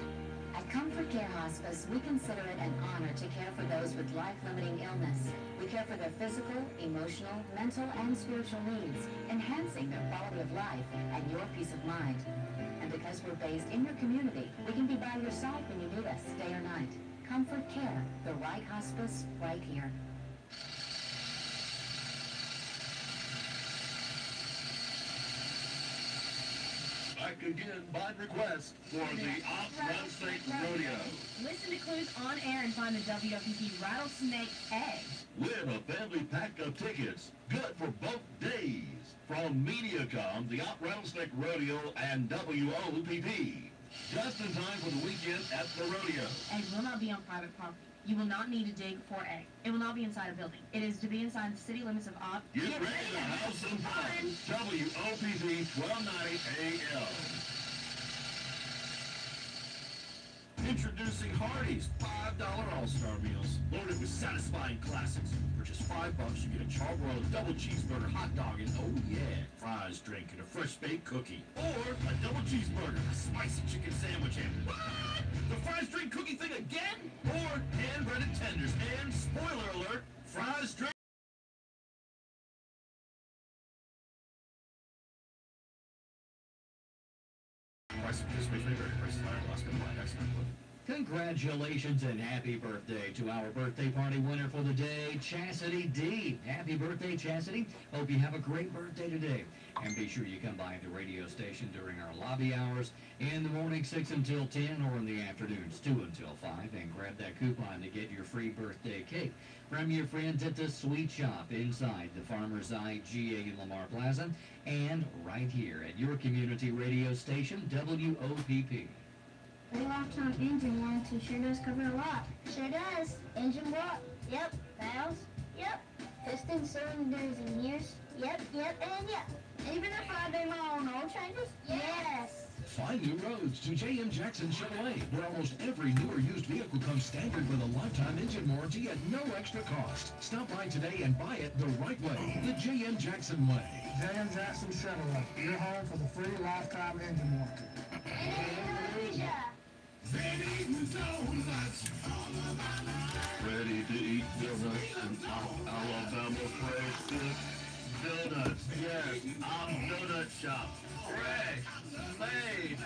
At Comfort Care Hospice, we consider it an honor to care for those with life-limiting illness. We care for their physical, emotional, mental, and spiritual needs, enhancing their quality of life and your peace of mind. And because we're based in your community, we can be by your side when you need us, day or night. Comfort Care, the right hospice, right here. Back again by request for the Opp Rattlesnake Rodeo. Listen to clues on air and find the WOPP Rattlesnake Egg. Win a family pack of tickets, good for both days. From Mediacom, the Opp Rattlesnake Rodeo, and WOPP. Just in time for the weekend at the rodeo. Egg will not be on private property. You will not need to dig for egg. It will not be inside a building. It is to be inside the city limits of Opp. Get ready to have some fun. WOPP 1290 AM. Introducing Hardee's $5 All-Star Meals. Loaded with satisfying classics. For just $5, you get a charbroiled double cheeseburger hot dog and, oh yeah, fries, drink, and a fresh baked cookie. Or a double cheeseburger, a spicy chicken sandwich, and what? The fries, drink, cookie thing again? Or hand-breaded tenders and, spoiler alert, fries, drink. Price of participation may vary. Prices higher, Alaska, Black, Excellent. Congratulations and happy birthday to our birthday party winner for the day, Chastity D. Happy birthday, Chastity. Hope you have a great birthday today. And be sure you come by the radio station during our lobby hours in the morning 6 until 10 or in the afternoons 2 until 5 and grab that coupon to get your free birthday cake from your friends at the Sweet Shop inside the Farmer's IGA in Lamar Plaza and right here at your community radio station, WOPP. A lifetime engine warranty sure does cover a lot. Sure does. Engine what? Yep. Valves? Yep. Piston cylinders and gears? Yep, and yep. Even a 5-day long oil changes? Yes. Find new roads to J.M. Jackson Chevrolet, where almost every new or used vehicle comes standard with a lifetime engine warranty at no extra cost. Stop by today and buy it the right way, the J.M. Jackson way. J.M. Jackson Chevrolet, your home for the free lifetime engine warranty. Ready to eat donuts in Alabama fresh good donuts. Yes, I'm Donut Shop. Fresh made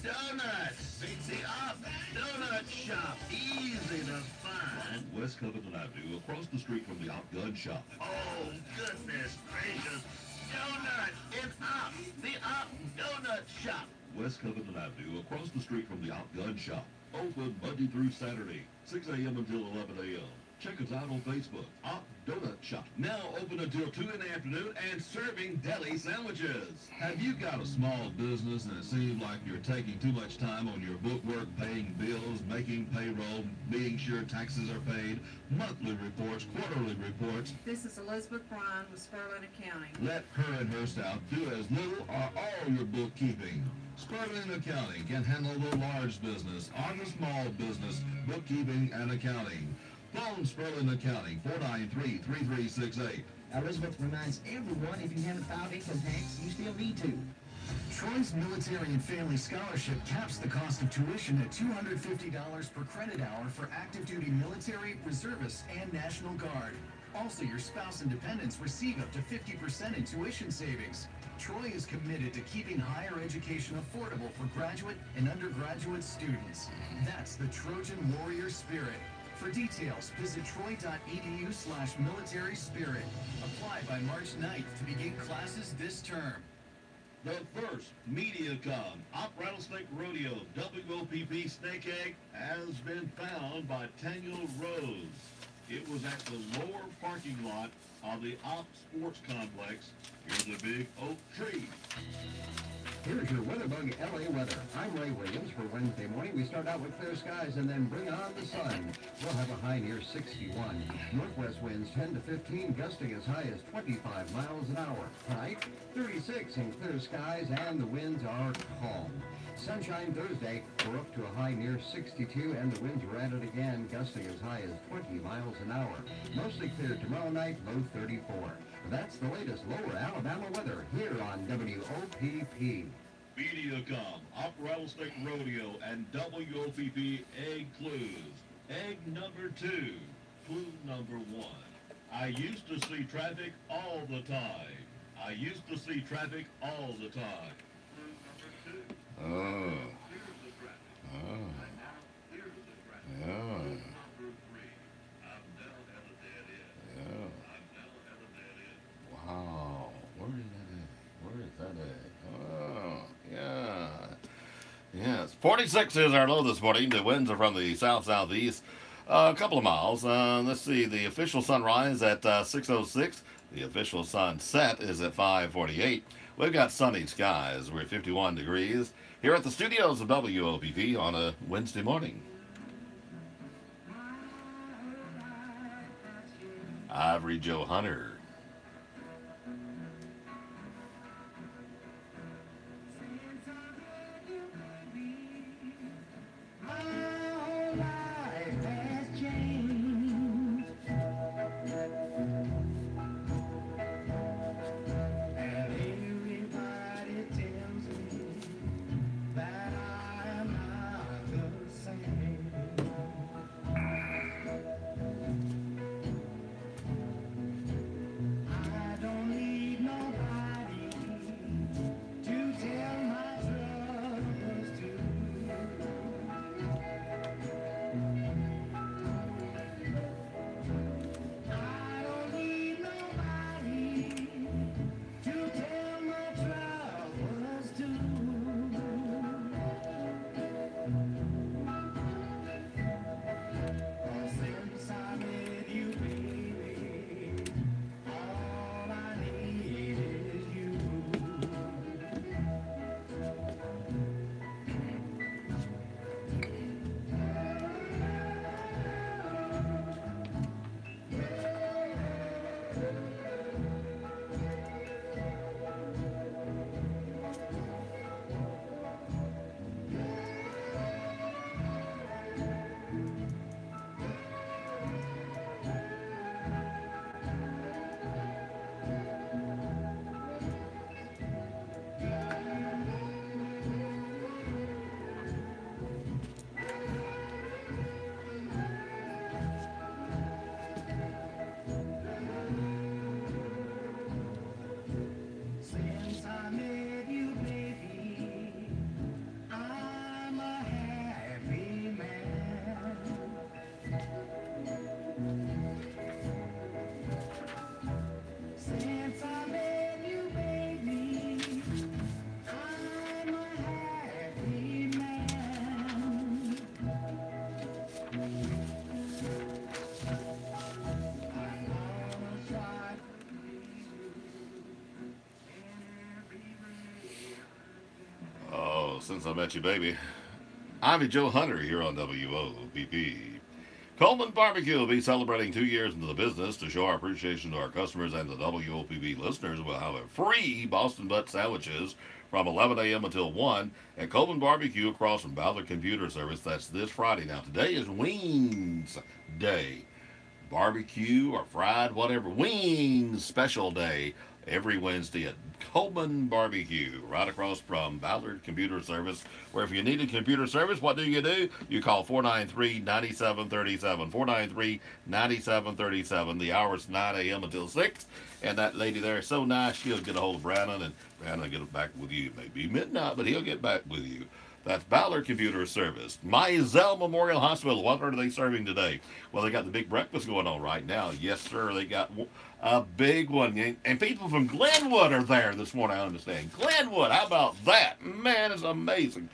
donuts. The Opp Donut Shop. Easy to find. West Covington Avenue, across the street from the Opp Gun Shop. Oh, goodness gracious. Donuts in Opp. The Opp Donut Shop. West Covington Avenue, across the street from the Opp Gun Shop. Open Monday through Saturday, 6 a.m. until 11 a.m. Check us out on Facebook, Opp Donut Shop. Now open until 2 in the afternoon and serving deli sandwiches. Have you got a small business and it seems like you're taking too much time on your bookwork, paying bills, making payroll, being sure taxes are paid, monthly reports, quarterly reports? This is Elizabeth Bryan with Spurlin Accounting. Let her and her staff do as little or all your bookkeeping. Spurlin Accounting can handle the large business or the small business, bookkeeping and accounting. Phone Spurlin Accounting, 493-3368. Elizabeth reminds everyone if you haven't filed income tax, you still need to. Troy's Military and Family Scholarship caps the cost of tuition at $250 per credit hour for active duty military, reservists, and National Guard. Also, your spouse and dependents receive up to 50% in tuition savings. Troy is committed to keeping higher education affordable for graduate and undergraduate students. That's the Trojan Warrior Spirit. For details, visit troy.edu/military spirit. Apply by March 9th to begin classes this term. The first Mediacom Opp Rattlesnake Rodeo WOPP Snake Egg has been found by Daniel Rose. It was at the lower parking lot of the Op Sports Complex near the Big Oak Tree. Here's your WeatherBug LA weather. I'm Ray Williams. For Wednesday morning, we start out with clear skies and then bring on the sun. We'll have a high near 61. Northwest winds 10 to 15, gusting as high as 25 miles an hour. Tonight, 36 in clear skies and the winds are calm. Sunshine Thursday, we're up to a high near 62 and the winds are at it again, gusting as high as 20 miles an hour. Mostly clear tomorrow night, low 34. That's the latest lower Alabama weather here on WOPP. Mediacom, Op Rattlesnake Rodeo, and WOPP egg clues. Egg number 2, clue number 1. I used to see traffic all the time. I used to see traffic all the time. Clue number 2. Oh. Here's the traffic. Oh. And now, here's the traffic. Yeah. Clue number 3. I'm now at a dead end. Yeah. I'm now at a dead end. Wow. Where is that egg? Where is that egg? Oh, yeah. Yes. 46 is our low this morning. The winds are from the south-southeast. A couple of miles. Let's see. The official sunrise at 6:06. The official sunset is at 5:48. We've got sunny skies. We're at 51 degrees here at the studios of WOPP on a Wednesday morning. Ivory Joe Hunter. Since I met you, baby. Ivy Joe Hunter here on WOPP. Coleman Barbecue will be celebrating 2 years into the business. To show our appreciation to our customers and the WOPP listeners, we'll have a free Boston butt sandwiches from 11 a.m. until 1 at Coleman Barbecue across from Ballard Computer Service. That's this Friday. Now, today is Wings Day. Barbecue or fried, whatever. Wings special day every Wednesday at Coleman Barbecue, right across from Ballard Computer Service, where if you need a computer service, what do? You call 493-9737, 493-9737. The hour's 9 a.m. until 6, and that lady there is so nice, she'll get a hold of Brandon, and Brandon will get back with you. Maybe midnight, but he'll get back with you. That's Ballard Computer Service. Mizell Memorial Hospital, what are they serving today? Well, they got the big breakfast going on right now. Yes, sir, they got a big one. And people from Glenwood are there this morning, I understand. Glenwood, how about that? Man, it's amazing.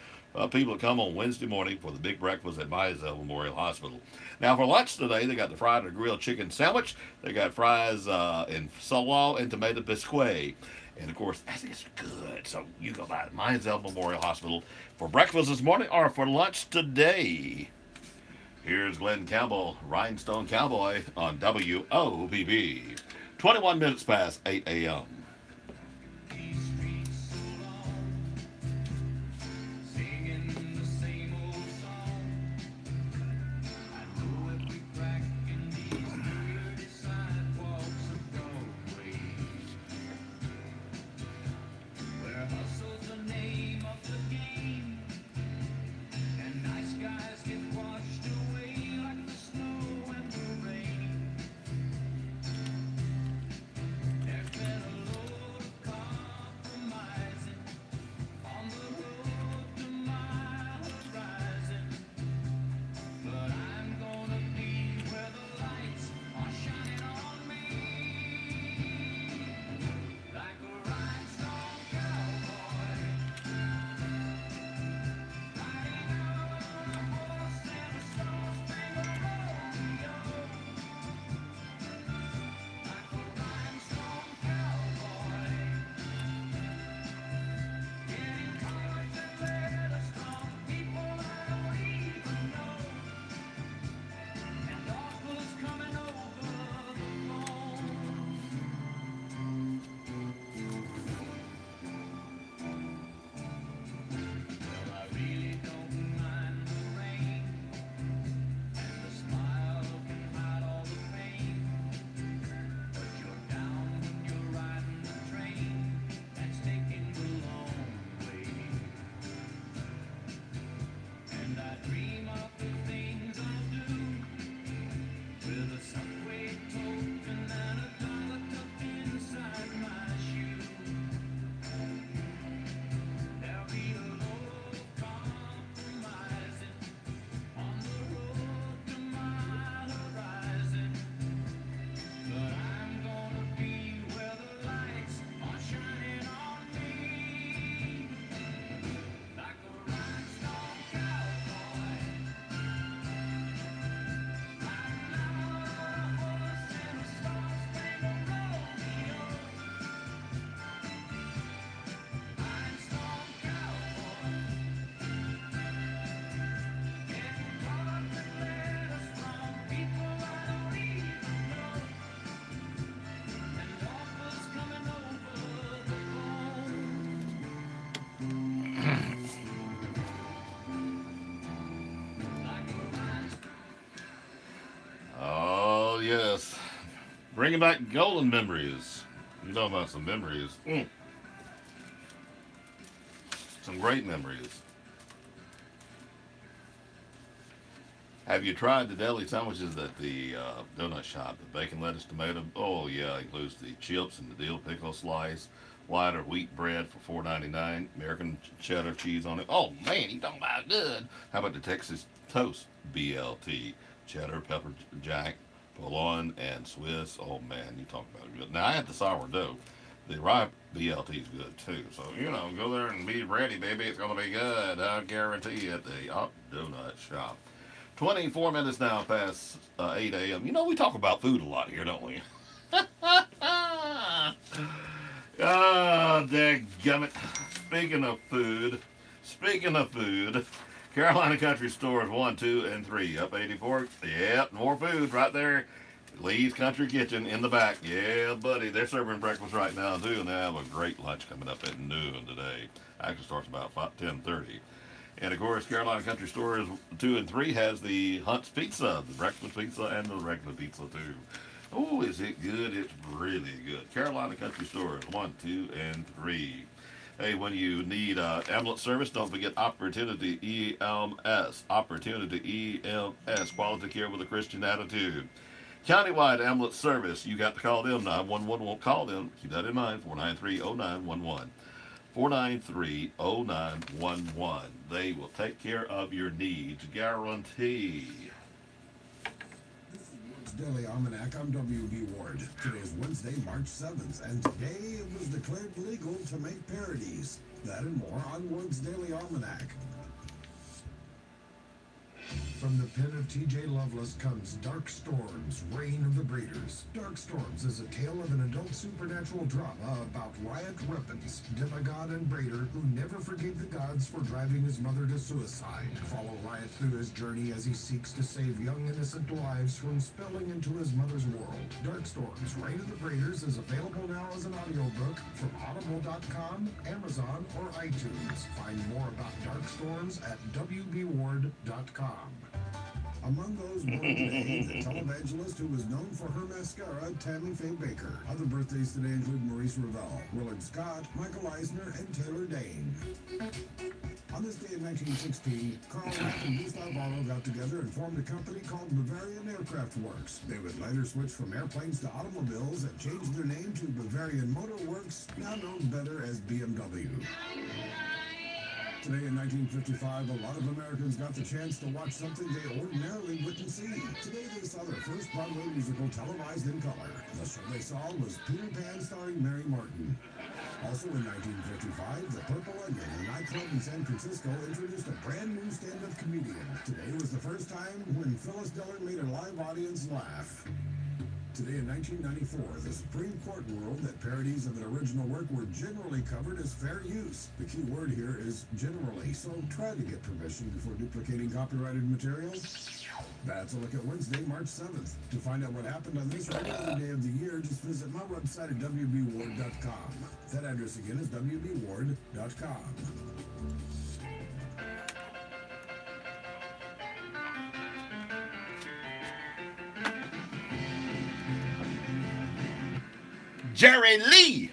people that come on Wednesday morning for the big breakfast at Mizell Memorial Hospital. Now, for lunch today, they got the fried or grilled chicken sandwich. They got fries in slaw and tomato biscuit. And, of course, that is good. So you go by Mizell Memorial Hospital for breakfast this morning or for lunch today. Here's Glenn Campbell, Rhinestone Cowboy on WOPB. 21 minutes past 8 a.m. Oh, yes. Bringing back golden memories. You know about some memories. Some great memories. Have you tried the deli sandwiches at the donut shop? The bacon, lettuce, tomato. Oh, yeah. It includes the chips and the dill pickle slice. White or wheat bread for $4.99. American cheddar cheese on it. Oh, man, you talking about good. How about the Texas toast BLT? Cheddar, pepper jack, Bologna, and Swiss. Oh, man, you talk about it good. Now, I had the sourdough. The rye BLT is good, too. So, you know, go there and be ready, baby. It's going to be good. I guarantee you at the donut shop. 24 minutes now past 8 a.m. You know, we talk about food a lot here, don't we? Oh, dadgummit. Speaking of food, Carolina Country Stores 1, 2, and 3 up 84. Yep, more food right there. Lee's Country Kitchen in the back. Yeah, buddy, they're serving breakfast right now too, and they have a great lunch coming up at noon today. Actually starts about 10:30. And of course, Carolina Country Stores 2 and 3 has the Hunt's Pizza, the breakfast pizza, and the regular pizza too. Oh, is it good? It's really good. Carolina Country Stores 1, 2, and 3. Hey, when you need ambulance service, don't forget Opportunity EMS. Opportunity EMS, quality care with a Christian attitude. Countywide ambulance service, you got to call them. 911 won't call them. Keep that in mind. 493-0911. 493-0911. They will take care of your needs, guarantee. Daily Almanac, I'm W.B. Ward. Today is Wednesday, March 7th, and today it was declared legal to make parodies. That and more on Ward's Daily Almanac. From the pen of T.J. Lovelace comes Dark Storms, Reign of the Breeders. Dark Storms is a tale of an adult supernatural drama about Riot Weapons, demigod and Braider who never forgave the gods for driving his mother to suicide. Follow Riot through his journey as he seeks to save young innocent lives from spilling into his mother's world. Dark Storms, Reign of the Breeders is available now as an audiobook from Audible.com, Amazon, or iTunes. Find more about Dark Storms at WBWard.com. Among those born today, the televangelist who was known for her mascara, Tammy Faye Baker. Other birthdays today include Maurice Ravel, Willard Scott, Michael Eisner, and Taylor Dane. On this day in 1916, Carl Mack and Gustav Otto got together and formed a company called Bavarian Aircraft Works. They would later switch from airplanes to automobiles and changed their name to Bavarian Motor Works, now known better as BMW. Today in 1955, a lot of Americans got the chance to watch something they ordinarily wouldn't see. Today they saw their first Broadway musical televised in color. The show they saw was Peter Pan starring Mary Martin. Also in 1955, the Purple Onion, a nightclub in San Francisco, introduced a brand new stand-up comedian. Today was the first time when Phyllis Diller made a live audience laugh. Today in 1994, the Supreme Court ruled that parodies of an original work were generally covered as fair use. The key word here is generally, so try to get permission before duplicating copyrighted materials. That's a look at Wednesday, March 7th. To find out what happened on this or any other day of the year, just visit my website at WBWard.com. That address again is WBWard.com. Jerry Lee.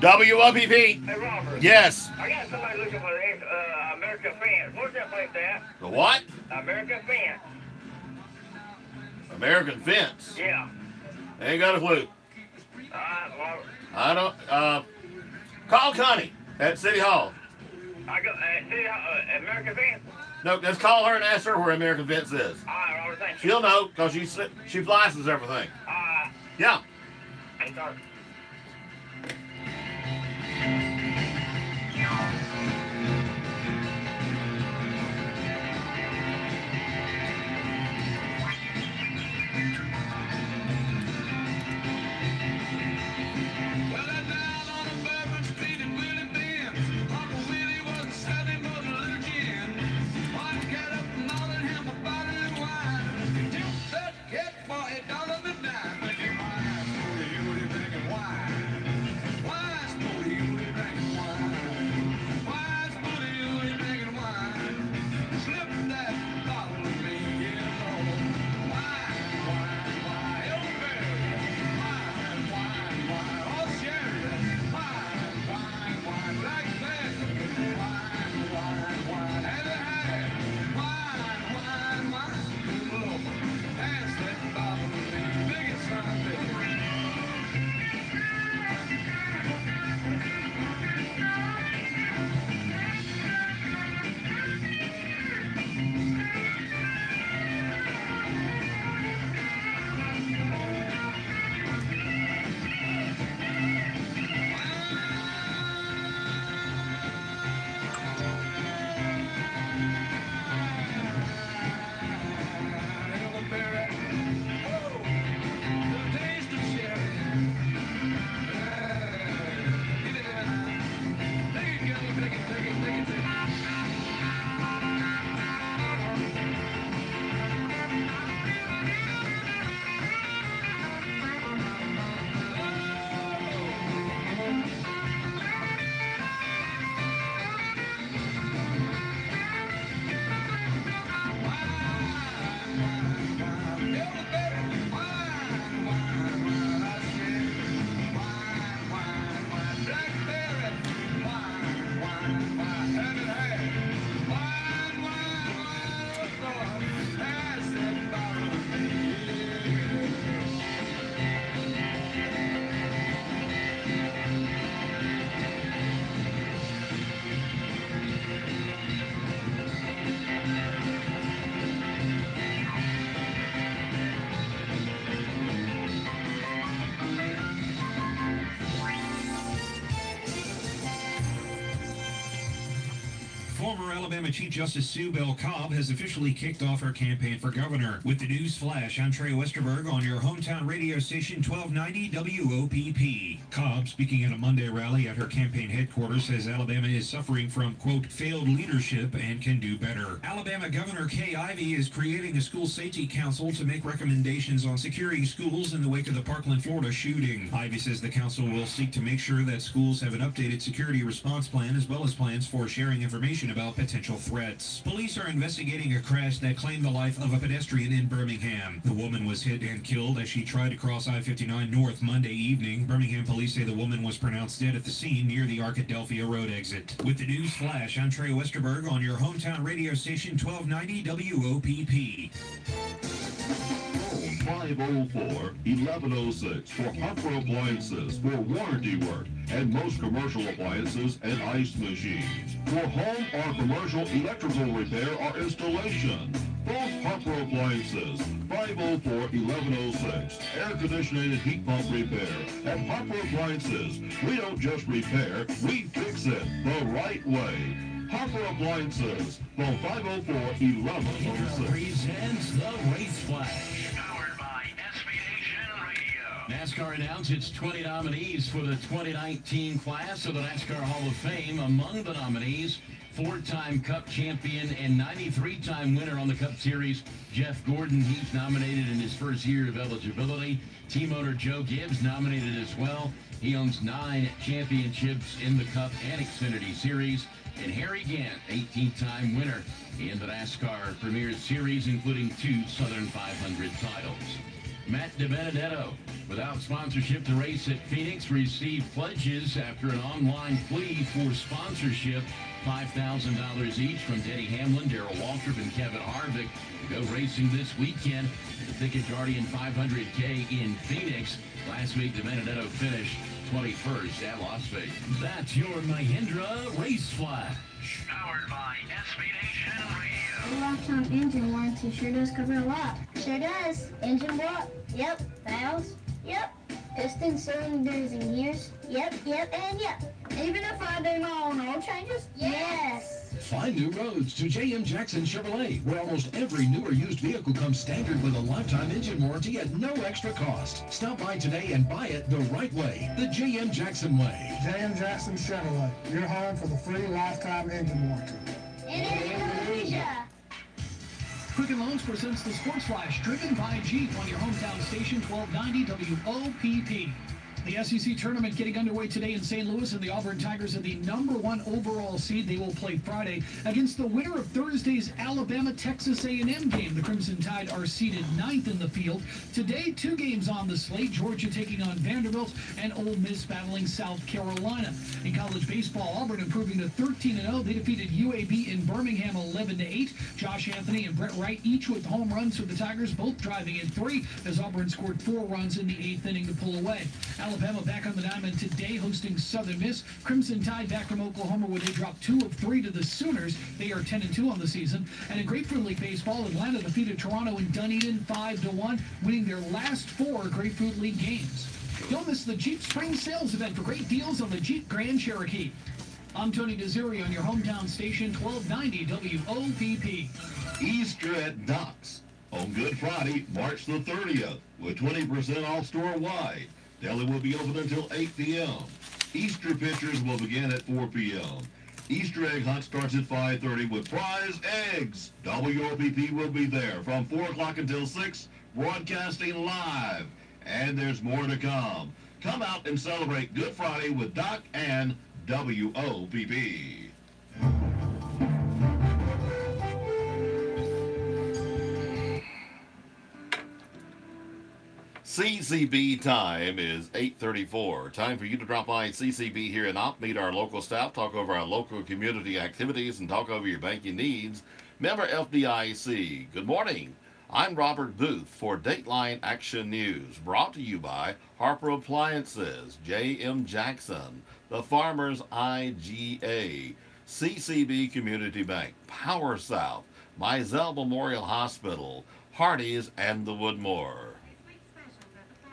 WOPP. Hey, Robert. Yes. I got somebody looking for the American Fence. Where's that place at? The what? American Fence. American Fence. Yeah. Ain't got a clue. Robert. I don't. Call Connie at City Hall. I go American Fence. No, just call her and ask her where American Fence is. All right, Robert. Thank you. She'll know because she licenses everything. Yeah. Hey, sorry. Alabama Chief Justice Sue Bell Cobb has officially kicked off her campaign for governor. With the news flash, I'm Trey Westerberg on your hometown radio station 1290 WOPP. Cobb, speaking at a Monday rally at her campaign headquarters, says Alabama is suffering from, quote, failed leadership and can do better. Alabama Governor Kay Ivey is creating a school safety council to make recommendations on securing schools in the wake of the Parkland, Florida shooting. Ivey says the council will seek to make sure that schools have an updated security response plan as well as plans for sharing information about potential threats. Police are investigating a crash that claimed the life of a pedestrian in Birmingham. The woman was hit and killed as she tried to cross I-59 north Monday evening. Birmingham police say the woman was pronounced dead at the scene near the Arkadelphia Road exit. With the news flash, I'm Trey Westerberg on your hometown radio station 1290 WOPP. 504-1106 for Harper Appliances for warranty work and most commercial appliances and ice machines. For home or commercial electrical repair or installation, both Harper Appliances, 504-1106. Air conditioning and heat pump repair. At Harper Appliances, we don't just repair, we fix it the right way. Harper Appliances, phone 504-1106. Presents the Race Flash. NASCAR announced its 20 nominees for the 2019 class of the NASCAR Hall of Fame. Among the nominees, four-time Cup champion and 93-time winner on the Cup Series, Jeff Gordon. He's nominated in his first year of eligibility. Team owner Joe Gibbs nominated as well. He owns 9 championships in the Cup and Xfinity Series. And Harry Gant, 18-time winner in the NASCAR Premier Series, including 2 Southern 500 titles. Matt DiBenedetto, without sponsorship to race at Phoenix, received pledges after an online plea for sponsorship, $5,000 each from Denny Hamlin, Darrell Waltrip, and Kevin Harvick to go racing this weekend. The Ticket Guardian 500K in Phoenix. Last week, DiBenedetto finished 21st at Las Vegas. That's your Mahindra Race Flash. Powered by SB Nation Radio. A lifetime engine warranty sure does cover a lot. Sure does. Engine what? Yep. Valves? Yep. Piston cylinders and gears? Yep, and yep. Even if I do my own oil changes? Yes. Find new roads to J.M. Jackson Chevrolet, where almost every new or used vehicle comes standard with a lifetime engine warranty at no extra cost. Stop by today and buy it the right way, the J.M. Jackson way. J.M. Jackson Chevrolet, your home for the free lifetime engine warranty. In Indonesia. Quicken Loans presents the Sports Flash, driven by Jeep on your hometown station, 1290 WOPP. The SEC tournament getting underway today in St. Louis, and the Auburn Tigers are the #1 overall seed. They will play Friday against the winner of Thursday's Alabama-Texas A&M game. The Crimson Tide are seeded 9th in the field. Today, 2 games on the slate. Georgia taking on Vanderbilt, and Ole Miss battling South Carolina. In college baseball, Auburn improving to 13-0. They defeated UAB in Birmingham 11-8. Josh Anthony and Brett Wright each with home runs for the Tigers, both driving in 3, as Auburn scored 4 runs in the 8th inning to pull away. Alabama back on the diamond today, hosting Southern Miss. Crimson Tide back from Oklahoma, where they dropped 2 of 3 to the Sooners. They are 10-2 on the season. And in Grapefruit League baseball, Atlanta defeated Toronto in Dunedin 5-1, winning their last 4 Grapefruit League games. Don't miss the Jeep Spring Sales event for great deals on the Jeep Grand Cherokee. I'm Tony Desiri on your hometown station, 1290 WOPP. Easter at Doc's on Good Friday, March the 30th, with 20% off store-wide. Deli will be open until 8 p.m. Easter pictures will begin at 4 p.m. Easter egg hunt starts at 5:30 with prize eggs. WOPP will be there from 4 o'clock until 6, broadcasting live. And there's more to come. Come out and celebrate Good Friday with Doc and WOPP. CCB time is 8:34. Time for you to drop by CCB here in Opp, meet our local staff, talk over our local community activities, and talk over your banking needs. Member FDIC. Good morning. I'm Robert Booth for Dateline Action News, brought to you by Harper Appliances, J.M. Jackson, the Farmers IGA, CCB Community Bank, Power South, Mizell Memorial Hospital, Hardee's, and the Woodmore.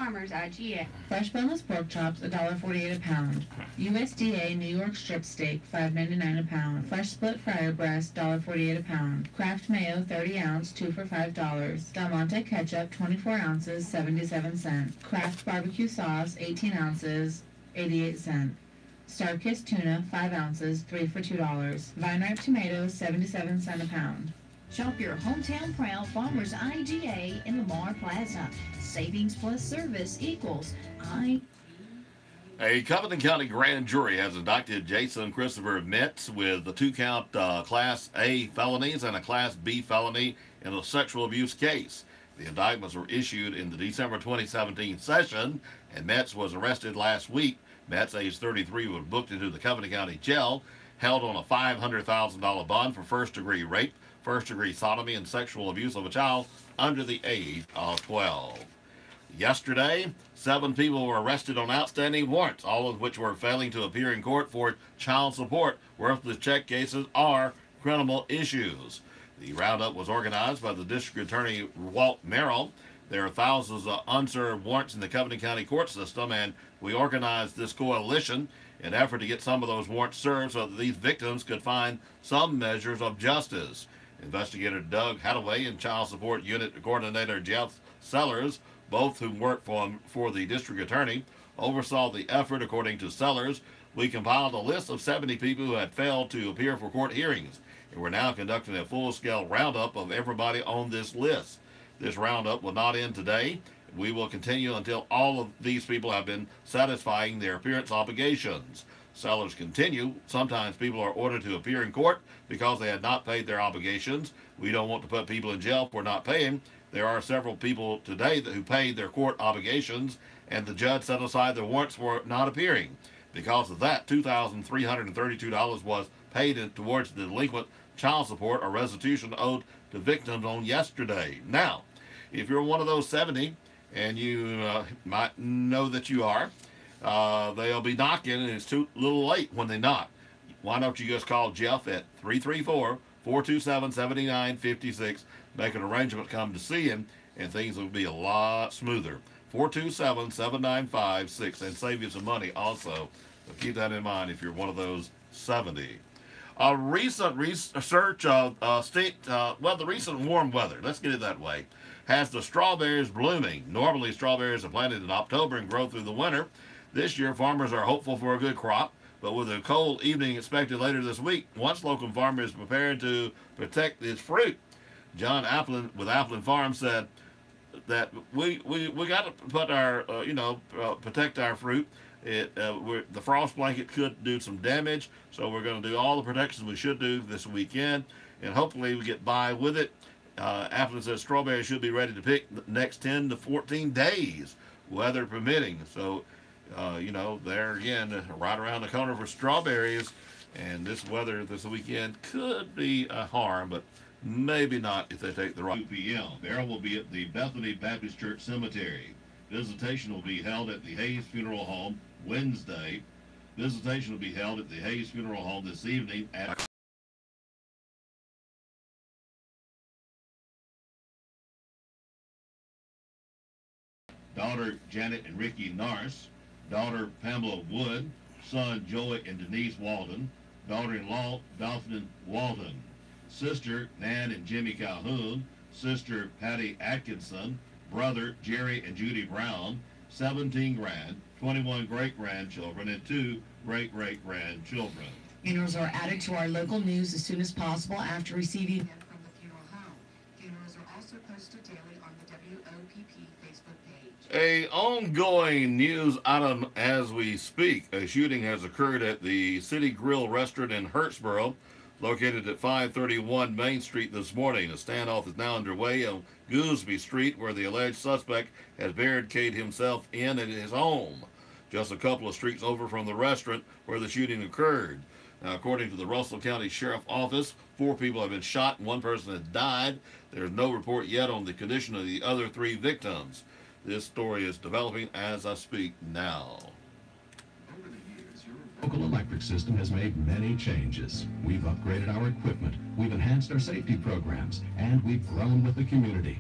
Farmers IGA. Fresh boneless pork chops, $1.48 a pound. USDA New York strip steak, $5.99 a pound. Fresh split fryer breast, $1.48 a pound. Kraft mayo, 30 ounce, 2 for $5. Del Monte ketchup, 24 ounces, 77 cents. Kraft barbecue sauce, 18 ounces, 88 cents. Starkist tuna, 5 ounces, 3 for $2. Vine ripe tomatoes, 77 cents a pound. Shop your hometown proud Farmers IGA in Lamar Plaza. Savings plus service equals A Covington County grand jury has indicted Jason Christopher Metz with the 2-count Class A felonies and a Class B felony in a sexual abuse case. The indictments were issued in the December 2017 session, and Metz was arrested last week. Metz, age 33, was booked into the Covington County Jail, held on a $500,000 bond for first-degree rape, first-degree sodomy, and sexual abuse of a child under the age of 12. Yesterday, 7 people were arrested on outstanding warrants, all of which were failing to appear in court for child support. Worthless check cases are criminal issues. The roundup was organized by the District Attorney Walt Merrill. There are thousands of unserved warrants in the Covington County court system, and we organized this coalition in an effort to get some of those warrants served so that these victims could find some measures of justice. Investigator Doug Hadaway and Child Support Unit Coordinator Jeff Sellers, both who work for the district attorney, oversaw the effort. According to Sellers, we compiled a list of 70 people who had failed to appear for court hearings, and we're now conducting a full-scale roundup of everybody on this list. This roundup will not end today. We will continue until all of these people have been satisfying their appearance obligations. Sellers continue. Sometimes people are ordered to appear in court because they had not paid their obligations. We don't want to put people in jail for not paying. There are several people today who paid their court obligations, and the judge set aside the warrants for not appearing. Because of that, $2,332 was paid towards the delinquent child support or restitution owed to victims on yesterday. Now, if you're one of those 70, and you might know that you are, they'll be knocking, and it's too little late when they knock. Why don't you just call Jeff at 334-427-7956, make an arrangement to come to see him, and things will be a lot smoother. 427-7956, and save you some money also. So keep that in mind if you're one of those 70. A recent research of the recent warm weather, let's get it that way, has the strawberries blooming. Normally, strawberries are planted in October and grow through the winter. This year, farmers are hopeful for a good crop, but with a cold evening expected later this week, one Slocum farmer is preparing to protect his fruit. John Applin with Applin Farm said that we got to put our protect our fruit. The frost blanket could do some damage, so we're going to do all the protections we should do this weekend, and hopefully we get by with it. Applin says strawberries should be ready to pick the next 10 to 14 days, weather permitting. So, there again, right around the corner for strawberries, and this weather this weekend could be a harm, but maybe not if they take the right. 2 p.m. Burial will be at the Bethany Baptist Church Cemetery. Visitation will be held at the Hayes Funeral Home Wednesday. Visitation will be held at the Hayes Funeral Home this evening at daughter Janet and Ricky Nars, daughter Pamela Wood, son Joey and Denise Walton, daughter-in-law Daphne Walton, sister Nan and Jimmy Calhoun, sister Patty Atkinson, brother Jerry and Judy Brown, 17 grand, 21 great-grandchildren, and 2 great-great-grandchildren. Funerals are added to our local news as soon as possible after receiving from the funeral home. Funerals are also posted daily on the WOPP Facebook page. A ongoing news item as we speak. A shooting has occurred at the City Grill restaurant in Hurtsboro, located at 531 Main Street this morning. A standoff is now underway on Gooseby Street, where the alleged suspect has barricaded himself in at his home, just a couple of streets over from the restaurant where the shooting occurred. Now, according to the Russell County Sheriff Office, 4 people have been shot and 1 person has died. There's no report yet on the condition of the other 3 victims. This story is developing as I speak now. Local electric system has made many changes. We've upgraded our equipment, we've enhanced our safety programs, and we've grown with the community.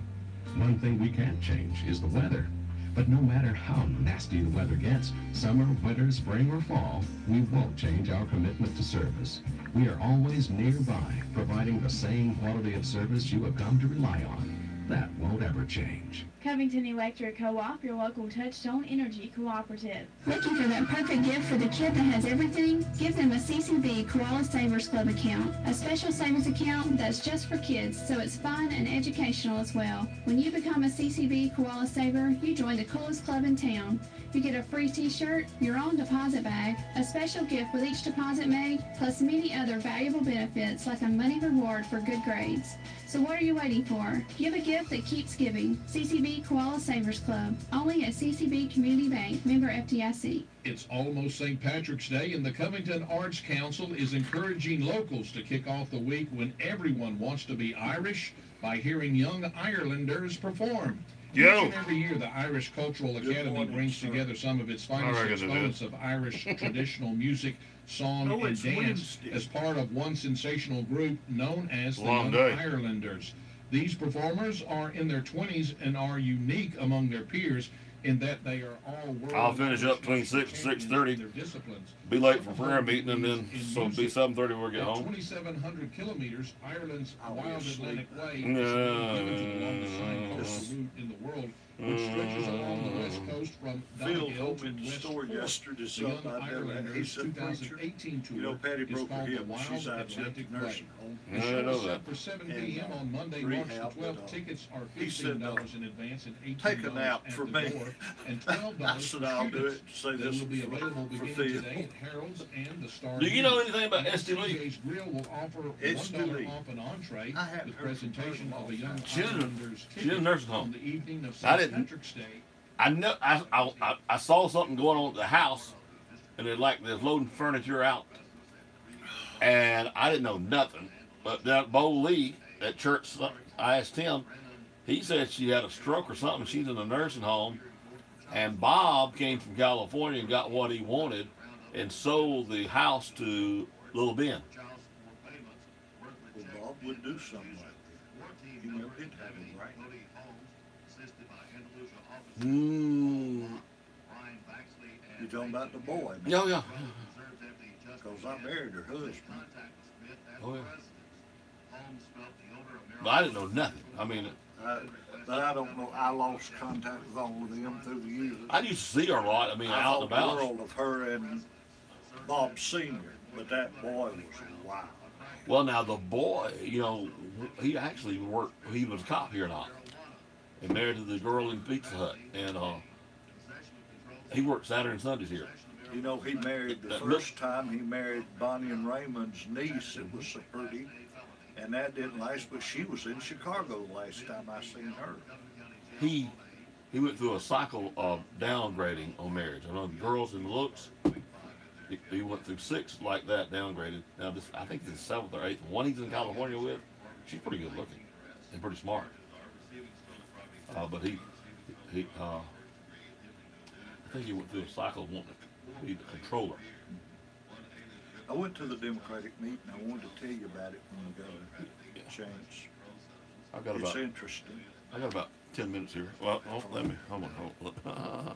One thing we can't change is the weather. But no matter how nasty the weather gets, summer, winter, spring, or fall, we won't change our commitment to service. We are always nearby, providing the same quality of service you have come to rely on. That won't ever change. Covington Electric Co-op, your local Touchstone Energy Cooperative. Looking for that perfect gift for the kid that has everything? Give them a CCB Koala Savers Club account. A special savings account that's just for kids, so it's fun and educational as well. When you become a CCB Koala Saver, you join the coolest club in town. You get a free t-shirt, your own deposit bag, a special gift with each deposit made, plus many other valuable benefits like a money reward for good grades. So what are you waiting for? Give a gift that keeps giving. CCB Koala Savers Club, only at CCB Community Bank, member FDIC. It's almost St. Patrick's Day, and the Covington Arts Council is encouraging locals to kick off the week when everyone wants to be Irish by hearing young Irelanders perform. Each and every year, the Irish Cultural Academy brings together some of its finest exponents of Irish traditional music, song, and dance as part of one sensational group known as the Young Irelanders. These performers are in their 20s and are unique among their peers in that they are all world. I'll finish up between 6 and 6:30. Be late for prayer meeting, and then so it'll be 7:30 when we get home. 2,700 kilometers, Ireland's wild Atlantic way No. along the same coastal route in the world, which stretches along the west coast from Donegal to West Cork. The Young Irelanders 2018 tour Patty is broke her called the hip. Wild She's out at Atlantic the Way. nursing home. The I show know is that. set for 7 p.m. on Monday, March the 12th. Tickets are $15 in advance and $18 Take a nap at for the me. door, and $12 I said for I'll do students. it. Say They this will be for available beginning Phil. today at Harold's and the Star. Do you know Inn. anything about And Esty Lee? STA's Grill will offer Esty $1 Lee. off an entree I haven't with heard from presentation her in a of a Young She's in- Islanders she's in a nursing home. on the evening of I St. didn't- Patrick's Day. I know I saw something going on at the house, and they're loading furniture out, and I didn't know nothing. But that Bo Lee at church, I asked him. He said she had a stroke or something. She's in a nursing home, and Bob came from California and got what he wanted, and sold the house to Little Ben. Well, Bob would do something like that. You know, it happened, right? You talking about the boy? Yeah, yeah. Because I married her husband. Oh, yeah. But I didn't know nothing. I mean, But I don't know. I lost contact with all of them through the years. I used to see her a lot. I mean, I out and thought the about. world of her and Bob Sr., but that boy was wild. Well, now the boy, he actually worked. He was a cop here now, and married to the girl in Pizza Hut, and he worked Saturday and Sundays here. You know, he married the first time he married Bonnie and Raymond's niece. It was so pretty, and that didn't last. But she was in Chicago the last time I seen her. He went through a cycle of downgrading on marriage. I know the girls and looks. He went through 6 like that, downgraded. Now this, I think this is 7th or 8th. One he's in California with. She's pretty good looking and pretty smart. But he I think he went through a cycle of wanting to be the controller. I went to the Democratic meeting. I wanted to tell you about it when we got a chance. I've got It's about interesting. I got about 10 minutes here. Well, let me. Hold on.